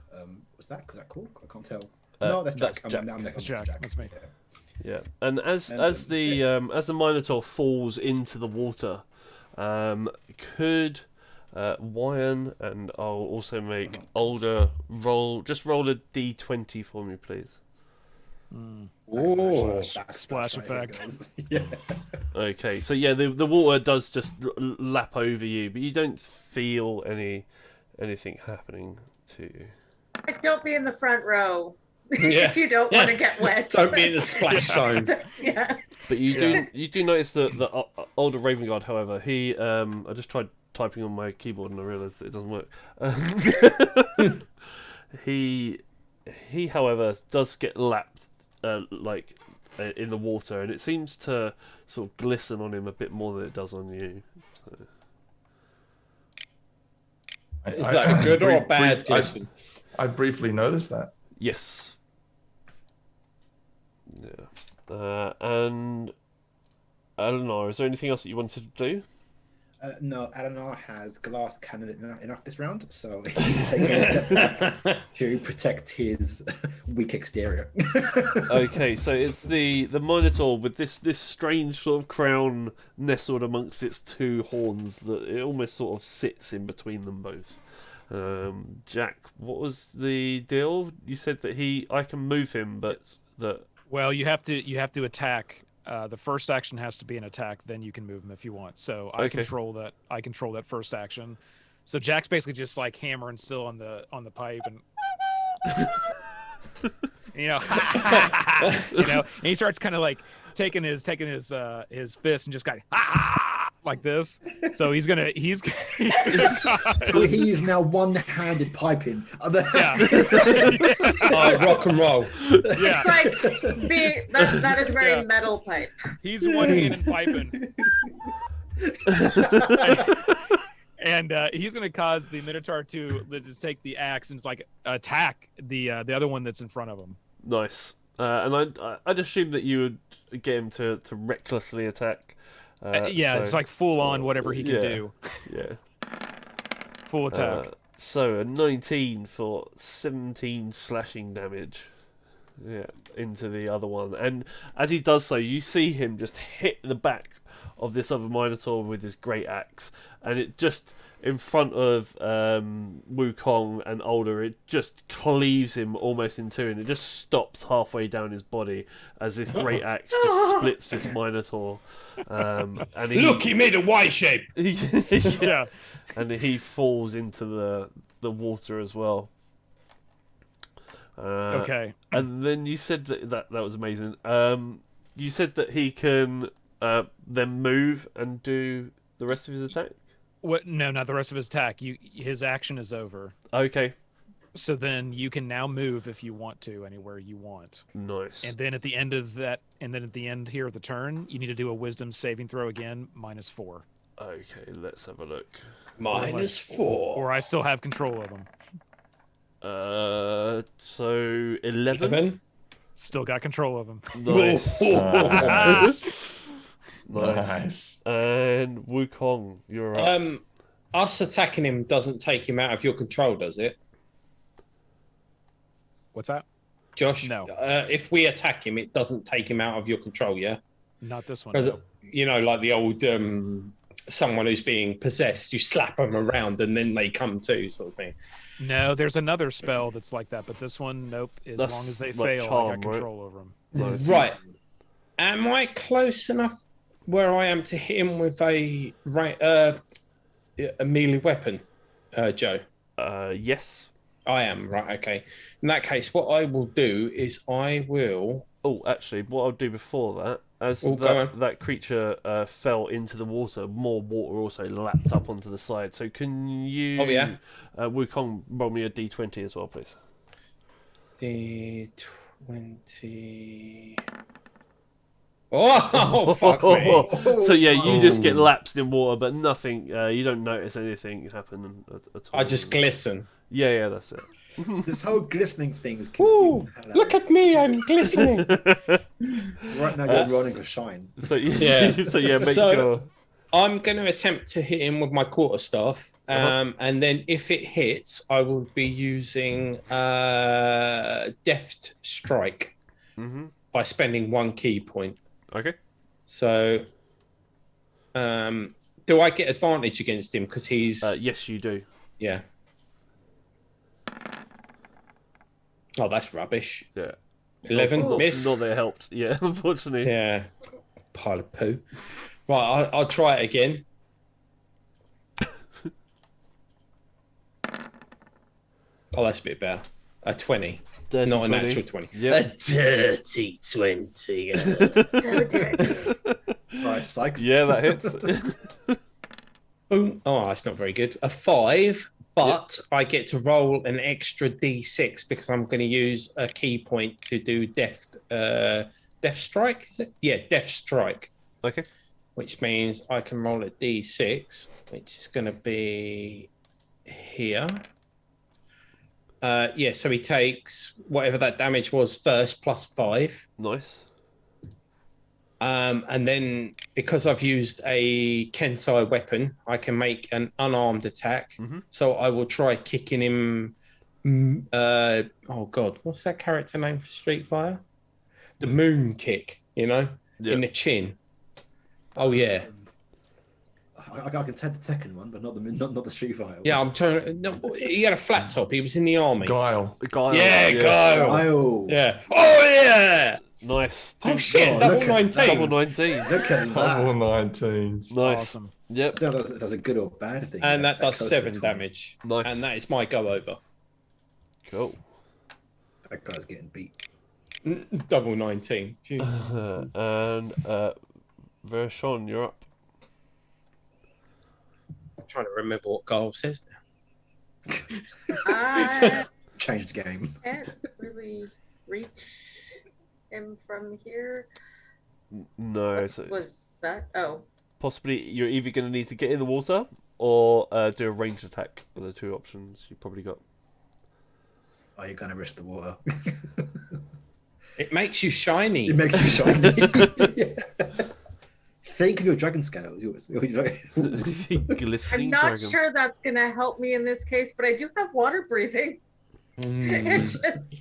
Was that cool? I can't tell. No, that's Jack. Jack. I'm next to Jack. Jack. That's me. Yeah, and as the Minotaur falls into the water, could Wyan and I'll also make Older roll a d20 for me, please. Ooh. Splash effect. Yeah. Okay, so yeah, the water does just lap over you, but you don't feel anything happening to you. Don't be in the front row Yeah. if you don't want to get wet. Don't be in the splash zone. Yeah. But you do notice that the older Raven Guard, however, he I just tried typing on my keyboard and I realised that it doesn't work. He however does get lapped in the water, and it seems to sort of glisten on him a bit more than it does on you. So. Is that a good or a bad glisten? I briefly noticed that. Yes. Yeah. And Eleanor, is there anything else that you wanted to do? No, Eleanor has glass cannon enough this round, so he's taking a step back to protect his weak exterior. Okay, so it's the Minotaur with this strange sort of crown nestled amongst its two horns that it almost sort of sits in between them both. Jack, what was the deal? You said that I can move him, but that. Well, you have to attack. The first action has to be an attack. Then you can move him if you want. So I control that. I control that first action. So Jack's basically just like hammering still on the pipe, and and he starts kind of like taking his fist and just kind of like this. So he's gonna so he's now one-handed piping. Rock and roll. Yeah. It's like that is very metal pipe. He's one-handed piping. And he's going to cause the Minotaur to just take the axe and just like attack the other one that's in front of him. Nice. And I'd assume that you would get him to recklessly attack. It's like full on whatever he can do. Yeah. Full attack. So a 19 for 17 slashing damage. Yeah, into the other one. And as he does so, you see him just hit the back of this other Minotaur with his great axe, and it just in front of Wukong and Older, it just cleaves him almost in two, and it just stops halfway down his body as this great axe just splits this Minotaur. And he made a Y shape. Yeah, and he falls into the water as well. Okay. And then you said that was amazing. You said that he can then move and do the rest of his attack? What? No, not the rest of his attack. His action is over. Okay. So then you can now move if you want to anywhere you want. Nice. And then at the end of that, and then at the end here of the turn, you need to do a Wisdom saving throw again, -4. Okay, let's have a look. -4. Or I still have control of him. So 11. Still got control of him. Nice. Nice. And Wukong, you're up. Us attacking him doesn't take him out of your control, does it? What's that? Josh, No. if we attack him, it doesn't take him out of your control, yeah? Not this one. Because, No. you know, like the old someone who's being possessed, you slap them around and then they come to, sort of thing. No, there's another spell that's like that, but this one, nope. As That's long as they like fail, I charm, got right? control over them. Right. Am I close enough where I am to hit him with a melee weapon, Joe? Yes. I am, right, okay. In that case, what I will do is I will... Oh, actually, what I'll do before that, as Oh, go on. that creature fell into the water, more water also lapped up onto the side. So can you, Oh, yeah. Wukong, roll me a d20 as well, please? D20... Oh, fuck me. So yeah, you just get lapsed in water, but nothing. You don't notice anything happen at all. I just glisten. Yeah, that's it. This whole glistening thing is Ooh, confusing. the hell out look of at me, I'm glistening. me. Right now you're running for shine. So Yeah. so yeah, make So- sure. I'm going to attempt to hit him with my quarterstaff, and then if it hits, I will be using Deft Strike by spending 1 key point. Okay. So, do I get advantage against him because he's? Yes, you do. Yeah. Oh, that's rubbish. Yeah. 11 miss. Not that it helped. Yeah, unfortunately. Yeah. Pile of poo. Right, I'll try it again. Oh, that's a bit better. A 20. Dirty Not a 20. natural 20. Yep. A dirty 20. So dirty. Right, Sykes. Yeah, that hits. Boom. Oh, that's not very good. A 5, but I get to roll an extra d6 because I'm going to use a key point to do Deft Strike, is it? Yeah, Deft Strike. Okay. Which means I can roll a d6, which is going to be here. Yeah, so he takes whatever that damage was first, plus 5. Nice. And then because I've used a Kensai weapon, I can make an unarmed attack. So I will try kicking him. Oh God, what's that character name for Street Fighter? The moon kick, in the chin. Oh yeah. I can take the second one, but not the Street Fighter. Yeah, I'm trying. No, he had a flat top. He was in the army. Guile. Yeah, Guile. Guile. Yeah. Oh yeah. Nice. Oh shit! Double 19. Double 19. Look at Double that. 19s. Nice. Awesome. Yep. I don't know if that's a good or bad thing. And that does close 7 to 20. damage. Nice. And that is my go over. Cool. That guy's getting beat. Double 19. And Vershon, you're up. I'm trying to remember what Guile says now. I Changed the game. can't really reach him from here. No, What it's was that? Oh, possibly you're either going to need to get in the water or do a ranged attack. Are the 2 options you probably got. Are you going to risk the water? It makes you shiny. It makes you shiny. Think of your dragon scale. Glistening I'm not dragon. sure that's gonna help me in this case, but I do have water breathing. It's just,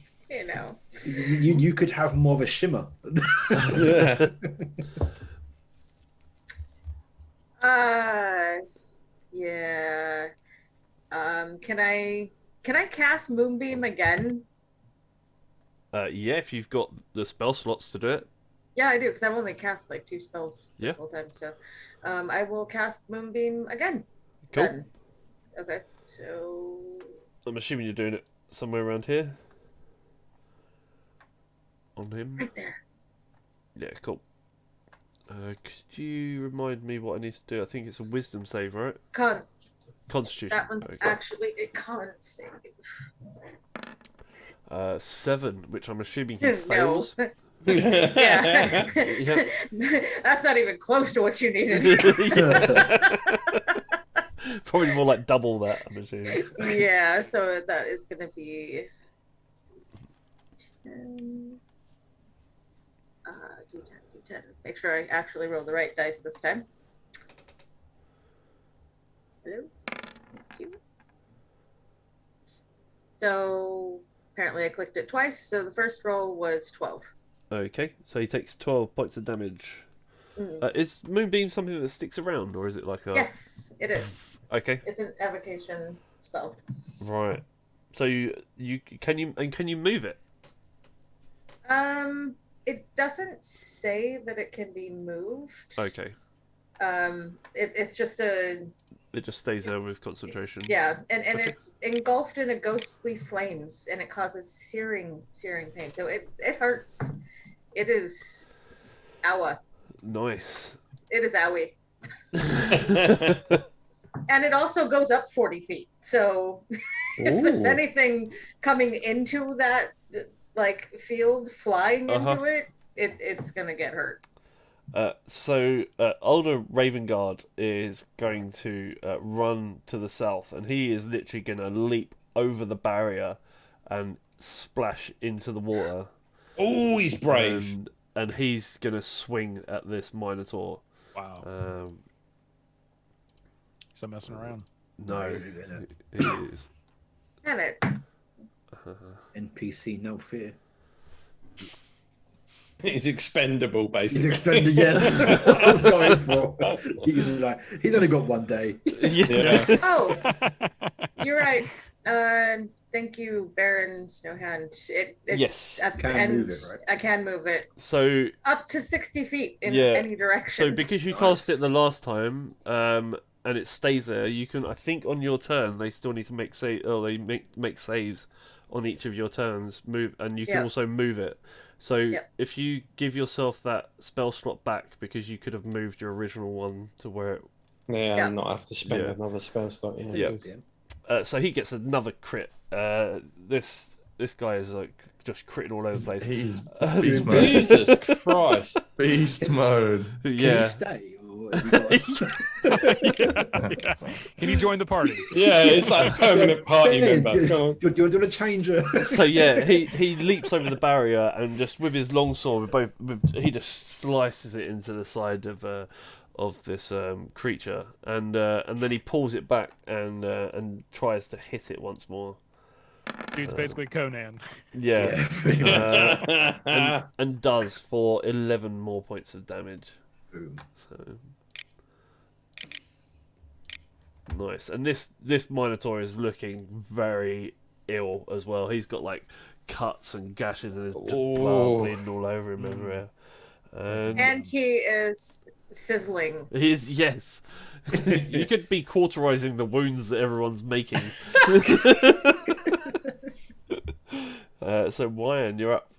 You could have more of a shimmer. Yeah. Yeah. Can I cast Moonbeam again? Yeah, if you've got the spell slots to do it. Yeah, I do, because I've only cast like 2 spells this Yeah. whole time. So, I will cast Moonbeam again. Cool. Then. Okay. So. I'm assuming you're doing it somewhere around here. On him. Right there. Yeah, cool. Could you remind me what I need to do? I think it's a wisdom save, right? Constitution. That one's Okay. actually a con save. 7, which I'm assuming he No. fails. Yeah. Yeah. That's not even close to what you needed. Probably more like double that, I'm assuming. Yeah, so that is going to be 10. D10. Make sure I actually roll the right dice this time. Hello? Thank you. So apparently I clicked it twice, so the first roll was 12. Okay, so he takes 12 points of damage. Is Moonbeam something that sticks around, or is it like a... Yes, it is. Okay. It's an evocation spell. Right. So can you move it? It doesn't say that it can be moved. Okay. It's just a... It just stays there with concentration. Yeah, and it's engulfed in a ghostly flames, and it causes searing pain. So it hurts. It is owa. Nice. It is owie. And it also goes up 40 feet. So if there's anything coming into that like field, flying into it, it's gonna get hurt. So older Raven Guard is going to run to the south, and he is literally going to leap over the barrier and splash into the water. Oh, he's brave. And he's going to swing at this Minotaur. Wow. So messing around. No, He's he is. And it. NPC, no fear. He's expendable, basically. He's expended, yes. What I was going for. He's only got one day. Yeah. Oh, you're right. Thank you, Baron Snowhand. Yes. At the Can end, move it, right? I can move it So up to 60 feet in Yeah. any direction. So because you cast it the last time, and it stays there, you can. I think on your turn they still need to make make saves on each of your turns. Move, and you can also move it. So if you give yourself that spell slot back, because you could have moved your original one to where it. Yeah, and not have to spend another spell slot. Yeah. So he gets another crit. This guy is like just critting all over the place. He's beast mode. Jesus Christ. Beast mode. Can Yeah. he stay? Or has he got... Can you join the party? Yeah, it's like a permanent party member. Come on. Do you want to change it? So yeah, he leaps over the barrier and just with his longsword, he just slices it into the side of this creature, and then he pulls it back and tries to hit it once more. Dude's basically Conan. Yeah, and does for 11 more points of damage. Boom. So nice, and this Minotaur is looking very ill as well. He's got like cuts and gashes and his just blood bleeding all over him everywhere. And he is sizzling. He's yes. You could be cauterizing the wounds that everyone's making. So Wyan, you're up.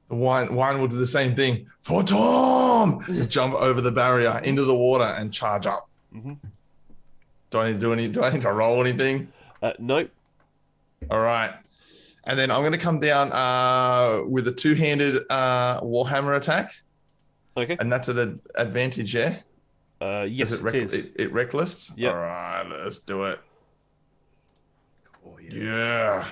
The wine will do the same thing. For Tom! Jump over the barrier into the water and charge up. Mm-hmm. Do I need to roll anything? Nope. All right. And then I'm going to come down with a two-handed Warhammer attack. Okay. And that's at an advantage, yeah? Yes, it is. It reckless? Yep. All right, let's do it. Oh, Yeah.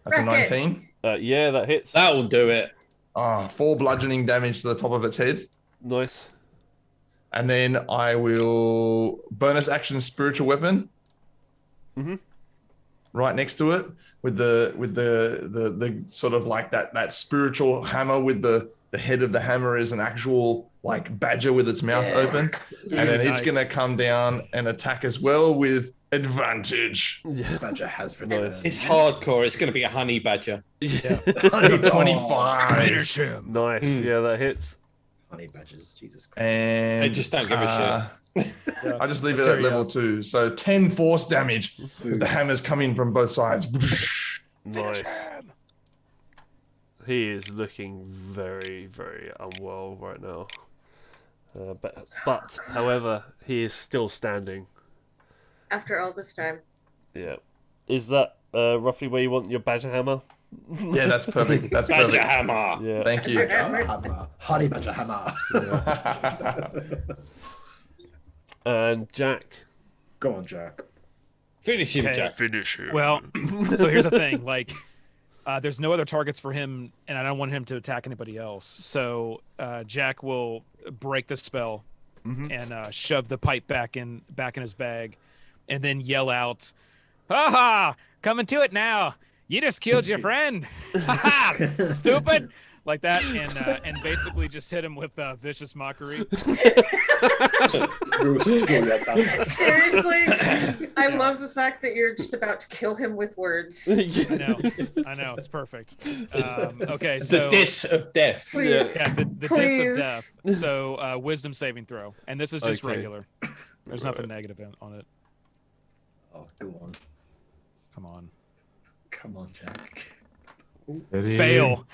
That's a Wreck it. 19. Yeah, that hits. That will do it. 4 bludgeoning damage to the top of its head. Nice. And then I will bonus action spiritual weapon. Mm-hmm. Right next to it with the sort of like that spiritual hammer with the head of the hammer is an actual like badger with its mouth open. And then it's going to come down and attack as well with advantage. Yeah. Badger has returned. It's hardcore. It's going to be a honey badger. Yeah. 25. Finish him. Nice. Yeah, that hits. Honey badgers, Jesus Christ. And They just don't give a Yeah. I just leave it at level 2. So 10 force damage as the hammers come in from both sides. Nice. He is looking very, very unwell right now. But however, he is still standing. After all this time. Yeah. Is that roughly where you want your badger hammer? Yeah, that's perfect. That's Badger perfect. hammer. Yeah. Thank you. Badger hammer. Honey badger hammer. And Jack. Go on, Jack. Finish him, Okay. Jack. Finish him. Well, so here's the thing. Like, there's no other targets for him, and I don't want him to attack anybody else. So Jack will break the spell and shove the pipe back in his bag, and then yell out, "Ha ha! Coming to it now! You just killed your friend. Stupid. Like that, and basically just hit him with vicious mockery. Seriously, I love the fact that you're just about to kill him with words. I know, it's perfect. Okay, so the diss of death. Please, yeah, the diss please. of death. So wisdom saving throw, and this is just Okay. regular. There's nothing negative on it. Oh, go on. Come on. Come on, Jack. Fail.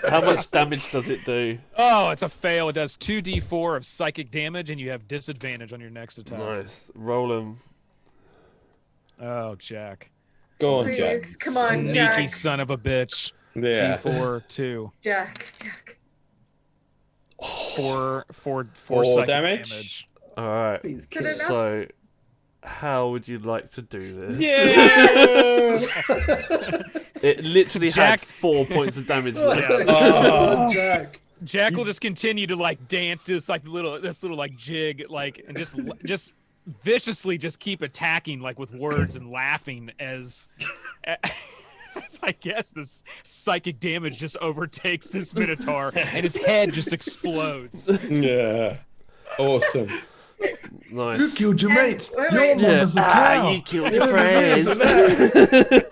How much damage does it do? Oh, it's a fail. It does 2d4 of psychic damage, and you have disadvantage on your next attack. Nice. Roll him. Oh, Jack. Go on, Jack. Please, come on, Sneaky Jack. son of a bitch. Yeah. D4 2. Jack. Four Four psychic damage? All right. Please Good enough. So, how would you like to do this? Yes! It literally Jack- had 4 points of damage left. Oh, Jack. Jack will just continue to like dance to this little like jig, like, and just viciously just keep attacking, like with words and laughing as I guess this psychic damage just overtakes this Minotaur and his head just explodes. Yeah. Awesome. Nice. You killed your mates. wait, Your wait. mum was a cow. You killed your friends.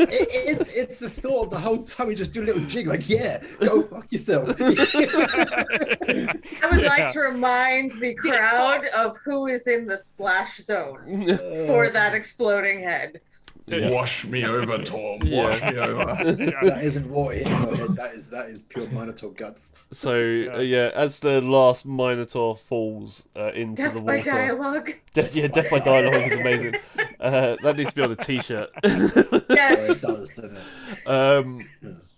It's the thought of the whole time we just do a little jig, like, yeah, go fuck yourself. I would like to remind the crowd of who is in the splash zone for that exploding head. Wash me over, Tom. Yeah. Wash me over. That isn't water hitting my head. That is pure Minotaur guts. So, yeah, as the last Minotaur falls into Death the by water. dialogue. Death by dialogue is amazing. That needs to be on a t-shirt. Yes. It does, doesn't it?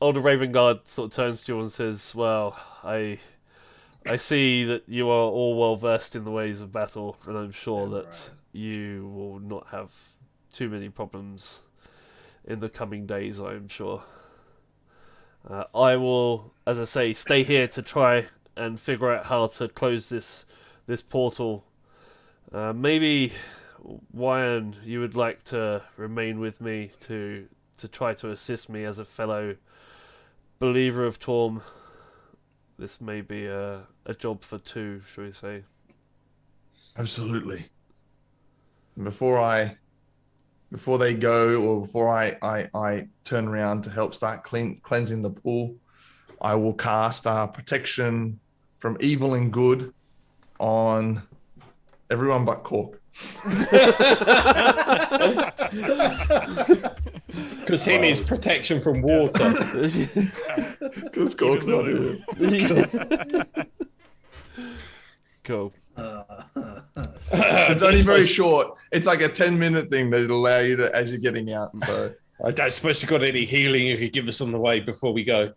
Older Raven Guard sort of turns to you and says, well, I see that you are all well versed in the ways of battle, and I'm sure that you will not have too many problems in the coming days, I'm sure. I will, as I say, stay here to try and figure out how to close this portal. Maybe, Wyan, you would like to remain with me to try to assist me as a fellow believer of Torm. This may be a job for two, shall we say. Absolutely. Before they go, or before I turn around to help start cleansing the pool, I will cast protection from evil and good on everyone but Cork. Because he needs protection from water. Because Cork's not here. Cool. It's only very short. It's like a 10-minute thing that it'll allow you to, as you're getting out. So I don't suppose you got any healing you could give us on the way before we go.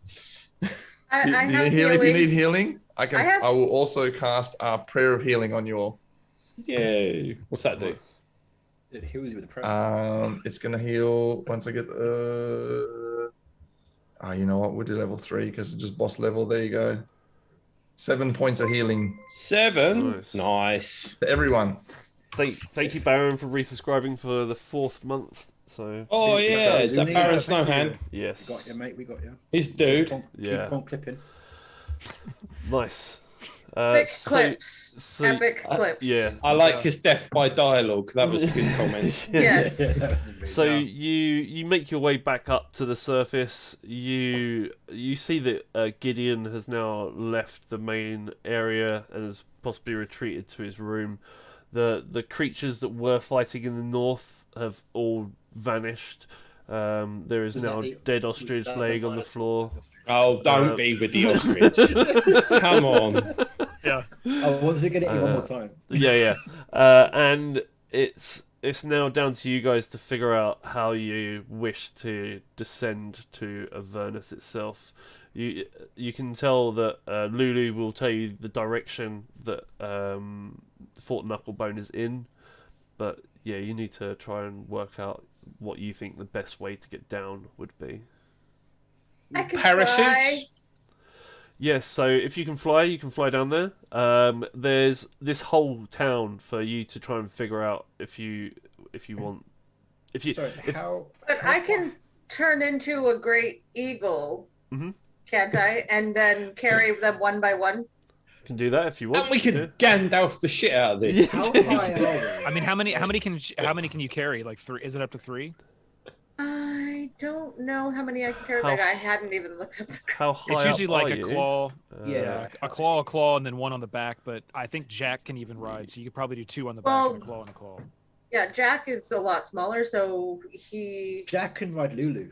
I do you have need healing? If you need healing, I have- will also cast prayer of healing on you all. Yay. What's that do? It heals you with a prayer. It's gonna heal once I get you know what, we'll do level 3 because it's just boss level. There you go. 7 points of healing 7. Nice. Nice. to everyone. Thank you, Baron, for resubscribing for the 4th month. So Oh yeah, is that Zuni, Baron thank Snowhand? yes, We got you, mate. We got you. His dude. Yeah. Keep on clipping. nice. Epic So- clips. so- Epic clips. Yeah. I liked his death by dialogue. That was a good comment. Yes. So you make your way back up to the surface. You see that Gideon has now left the main area and has possibly retreated to his room. The creatures that were fighting in the north have all vanished. There is now a dead ostrich laying on the floor. Oh, don't be with the ostrich. Come on. Yeah. I want to get it in one more time. Yeah. And it's now down to you guys to figure out how you wish to descend to Avernus itself. You can tell that Lulu will tell you the direction that Fort Knucklebone is in, but yeah, you need to try and work out what you think the best way to get down would be. I can Parachutes? fly. Yes, so if you can fly down there. There's this whole town for you to try and figure out if you want if you, Sorry, how? But I can turn into a great eagle, can't I? And then carry them one by one. can do that if you want. And we can Gandalf the shit out of this. How high are we? I mean, how many can you carry? Like 3? Is it up to 3? I don't know how many I can carry. How- Like I hadn't even looked up the. How high It's usually up like are a you? claw, Yeah. a claw, and then one on the back. But I think Jack can even ride, so you could probably do 2 on the back Well- and a claw and a claw. Yeah, Jack is a lot smaller, so he. Jack can ride Lulu.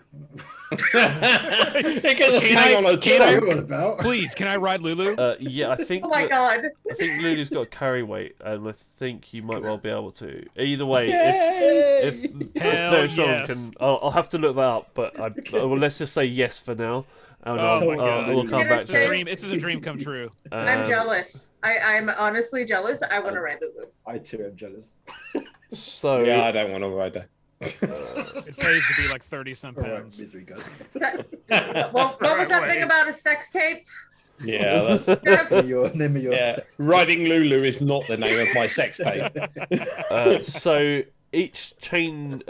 It gets Can hang I- on a can What I- are trunk. you on about? Please, can I ride Lulu? Yeah, I think. Oh my that- god! I think Lulu's got a carry weight, and I think you might well be able to. Either way, Yay! if Hell Very Strong yes. can, I'll have to look that up. But well, let's just say yes for now. And Oh my God. we'll come I'm back gonna to say- it. This is a dream come true. I'm jealous. I'm honestly jealous. I want to ride Lulu. I too am jealous. So Yeah, I don't want to ride her. It pays to be like 30-some All right, pounds. misery gun. What was that thing about a sex tape? Yeah, that's Name of your yeah. sex. Riding Lulu is not the name of my sex tape. so each chain,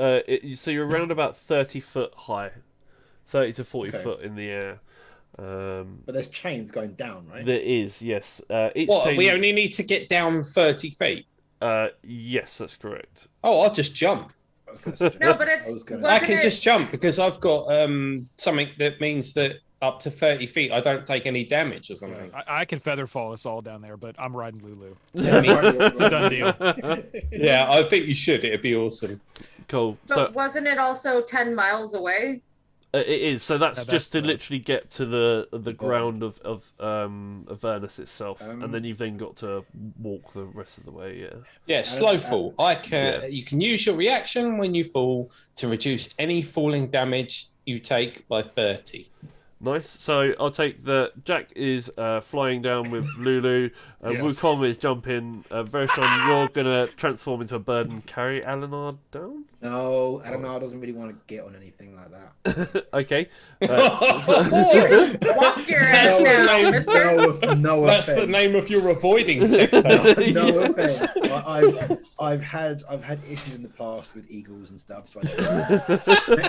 so you're around about 30 foot high, 30 to 40 Okay. foot in the air. But there's chains going down, right? There is, yes. Each What? chain, We only need to get down 30 feet. yes, that's correct. Oh, I'll just jump. No, but it's. I was gonna- I wasn't can it- just jump because I've got something that means that up to 30 feet I don't take any damage or something. I can feather fall us all down there, but I'm riding Lulu. It's a done deal. Yeah, I think you should. It'd be awesome. Cool. But So wasn't it also 10 miles away? it is. So that's Yeah, that's just to the- literally get to the ground of Avernus itself, and then you've then got to walk the rest of the way. Yeah. Yeah, slow fall. You can use your reaction when you fall to reduce any falling damage you take by 30. Nice. So I'll take the Jack is flying down with Lulu. Wukong is jumping. Very strong. You're gonna transform into a bird and carry Alanard down. No, Adamar doesn't really want to get on anything like that. Okay. Walk your ass the now, name. mister. No That's the offense. name of your avoiding sex tape. No offense. I've had issues in the past with eagles and stuff. So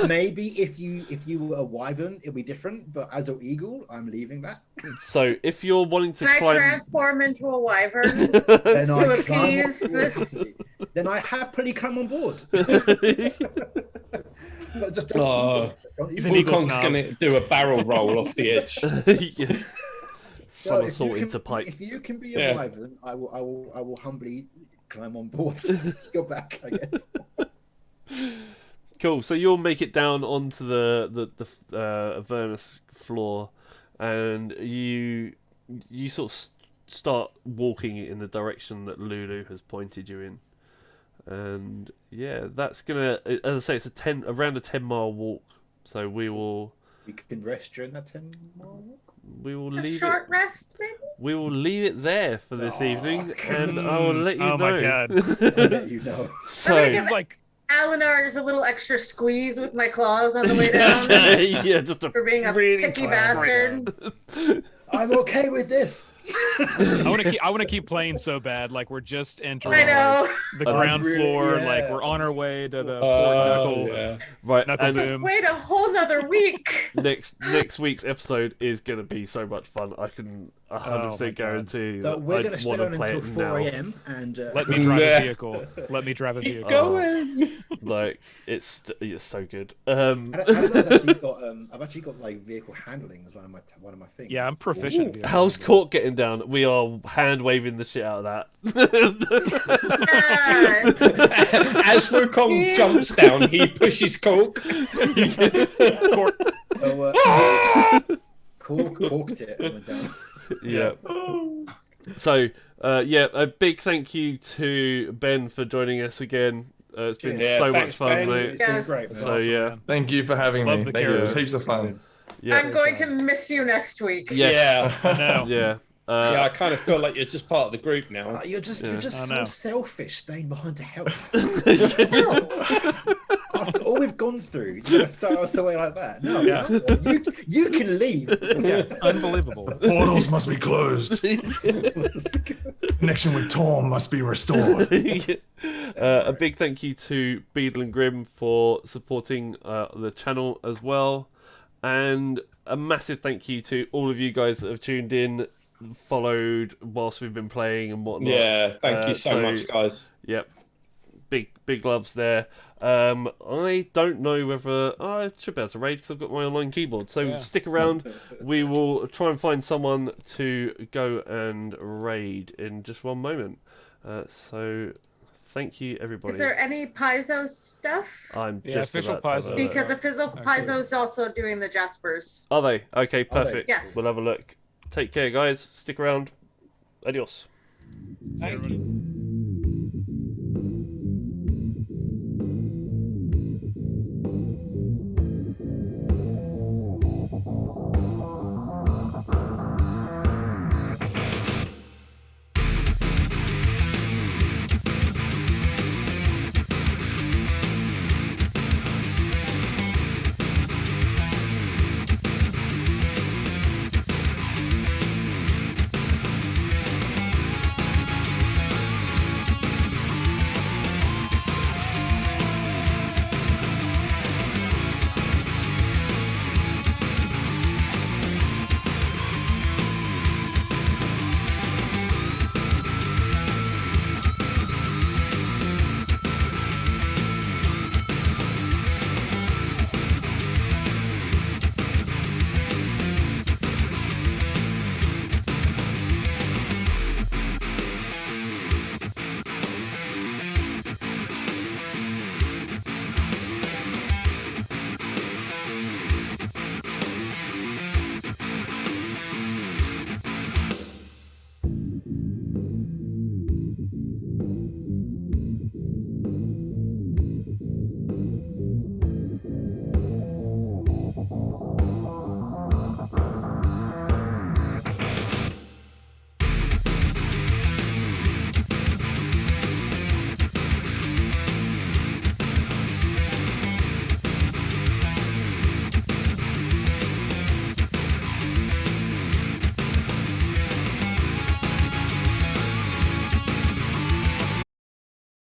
maybe if you were a wyvern, it'd be different. But as an eagle, I'm leaving that. So if you're wanting to Can I climb, transform into a wyvern? Then To I appease come on this- board. Then I happily come on board. But just Oh. He's an eagle Wukong's snob. going to do a barrel roll off the edge. yeah. So if you somersault can- into Pike. If you can be a Yeah. wyvern, I will humbly climb on board. Your back, I guess. Cool. So you'll make it down onto the Avernus floor, and you sort of start walking in the direction that Lulu has pointed you in, and yeah, that's gonna, as I say, it's around a 10-mile walk. So we will can rest during that 10-mile walk. we will A leave short it. rest, maybe? We will leave it there for this evening, and I will let you Oh know. my God. I'll let you know. So I'm gonna This is like Alanar's a little extra squeeze with my claws on the way down yeah, just a for being a really picky tight bastard. I'm okay with this. I want to keep playing so bad. Like we're just entering I know. the ground really- floor. yeah. Like we're on our way to the Fort Knuckle. yeah. Right, Knuckle and boom. Wait a whole nother week. next week's episode is going to be so much fun. I can my 100% God. guarantee So that we're I going to stay want to on play until it 4 now. a.m. and Let me drive Yeah. a vehicle. Let me drive a vehicle. Going. Like it's so good. I don't know, I've actually got like vehicle handling as one of my things. Yeah, I'm proficient. in vehicle How's handling. Court getting down? We are hand waving the shit out of that. As Wukong jumps down, he pushes Cork. So corked it and went down. Yeah. So yeah, a big thank you to Ben for joining us again. It's been Yeah, so thanks, much fun, Ben. mate. It's been Yes. great. Man. So yeah, Thank you for having Love me. the Thank you. It was character. heaps of fun. yeah, I'm going to miss you next week. yes. Yeah. I know. yeah. Yeah, I kind of feel like you're just part of the group now. You're just I so know. selfish staying behind to help. No. After all we've gone through, you're gonna throw us away like that. No, Yeah. you can leave. Yeah, it's unbelievable. Portals must be closed. Connection with Torm must be restored. A big thank you to Beadle and Grim for supporting the channel as well. And a massive thank you to all of you guys that have tuned in, followed whilst we've been playing and whatnot. Yeah, thank you so much, guys. Yep. Big loves there. I don't know whether I should be able to raid because I've got my online keyboard. So stick around. We will try and find someone to go and raid in just one moment. So thank you, everybody. Is there any Paizo stuff? I'm just official about to have Paizo. a- Because official Paizo is also doing the Jaspers. Are they? Okay, perfect. Yes. We'll have a look. Take care, guys. Stick around. Adios. Thank you.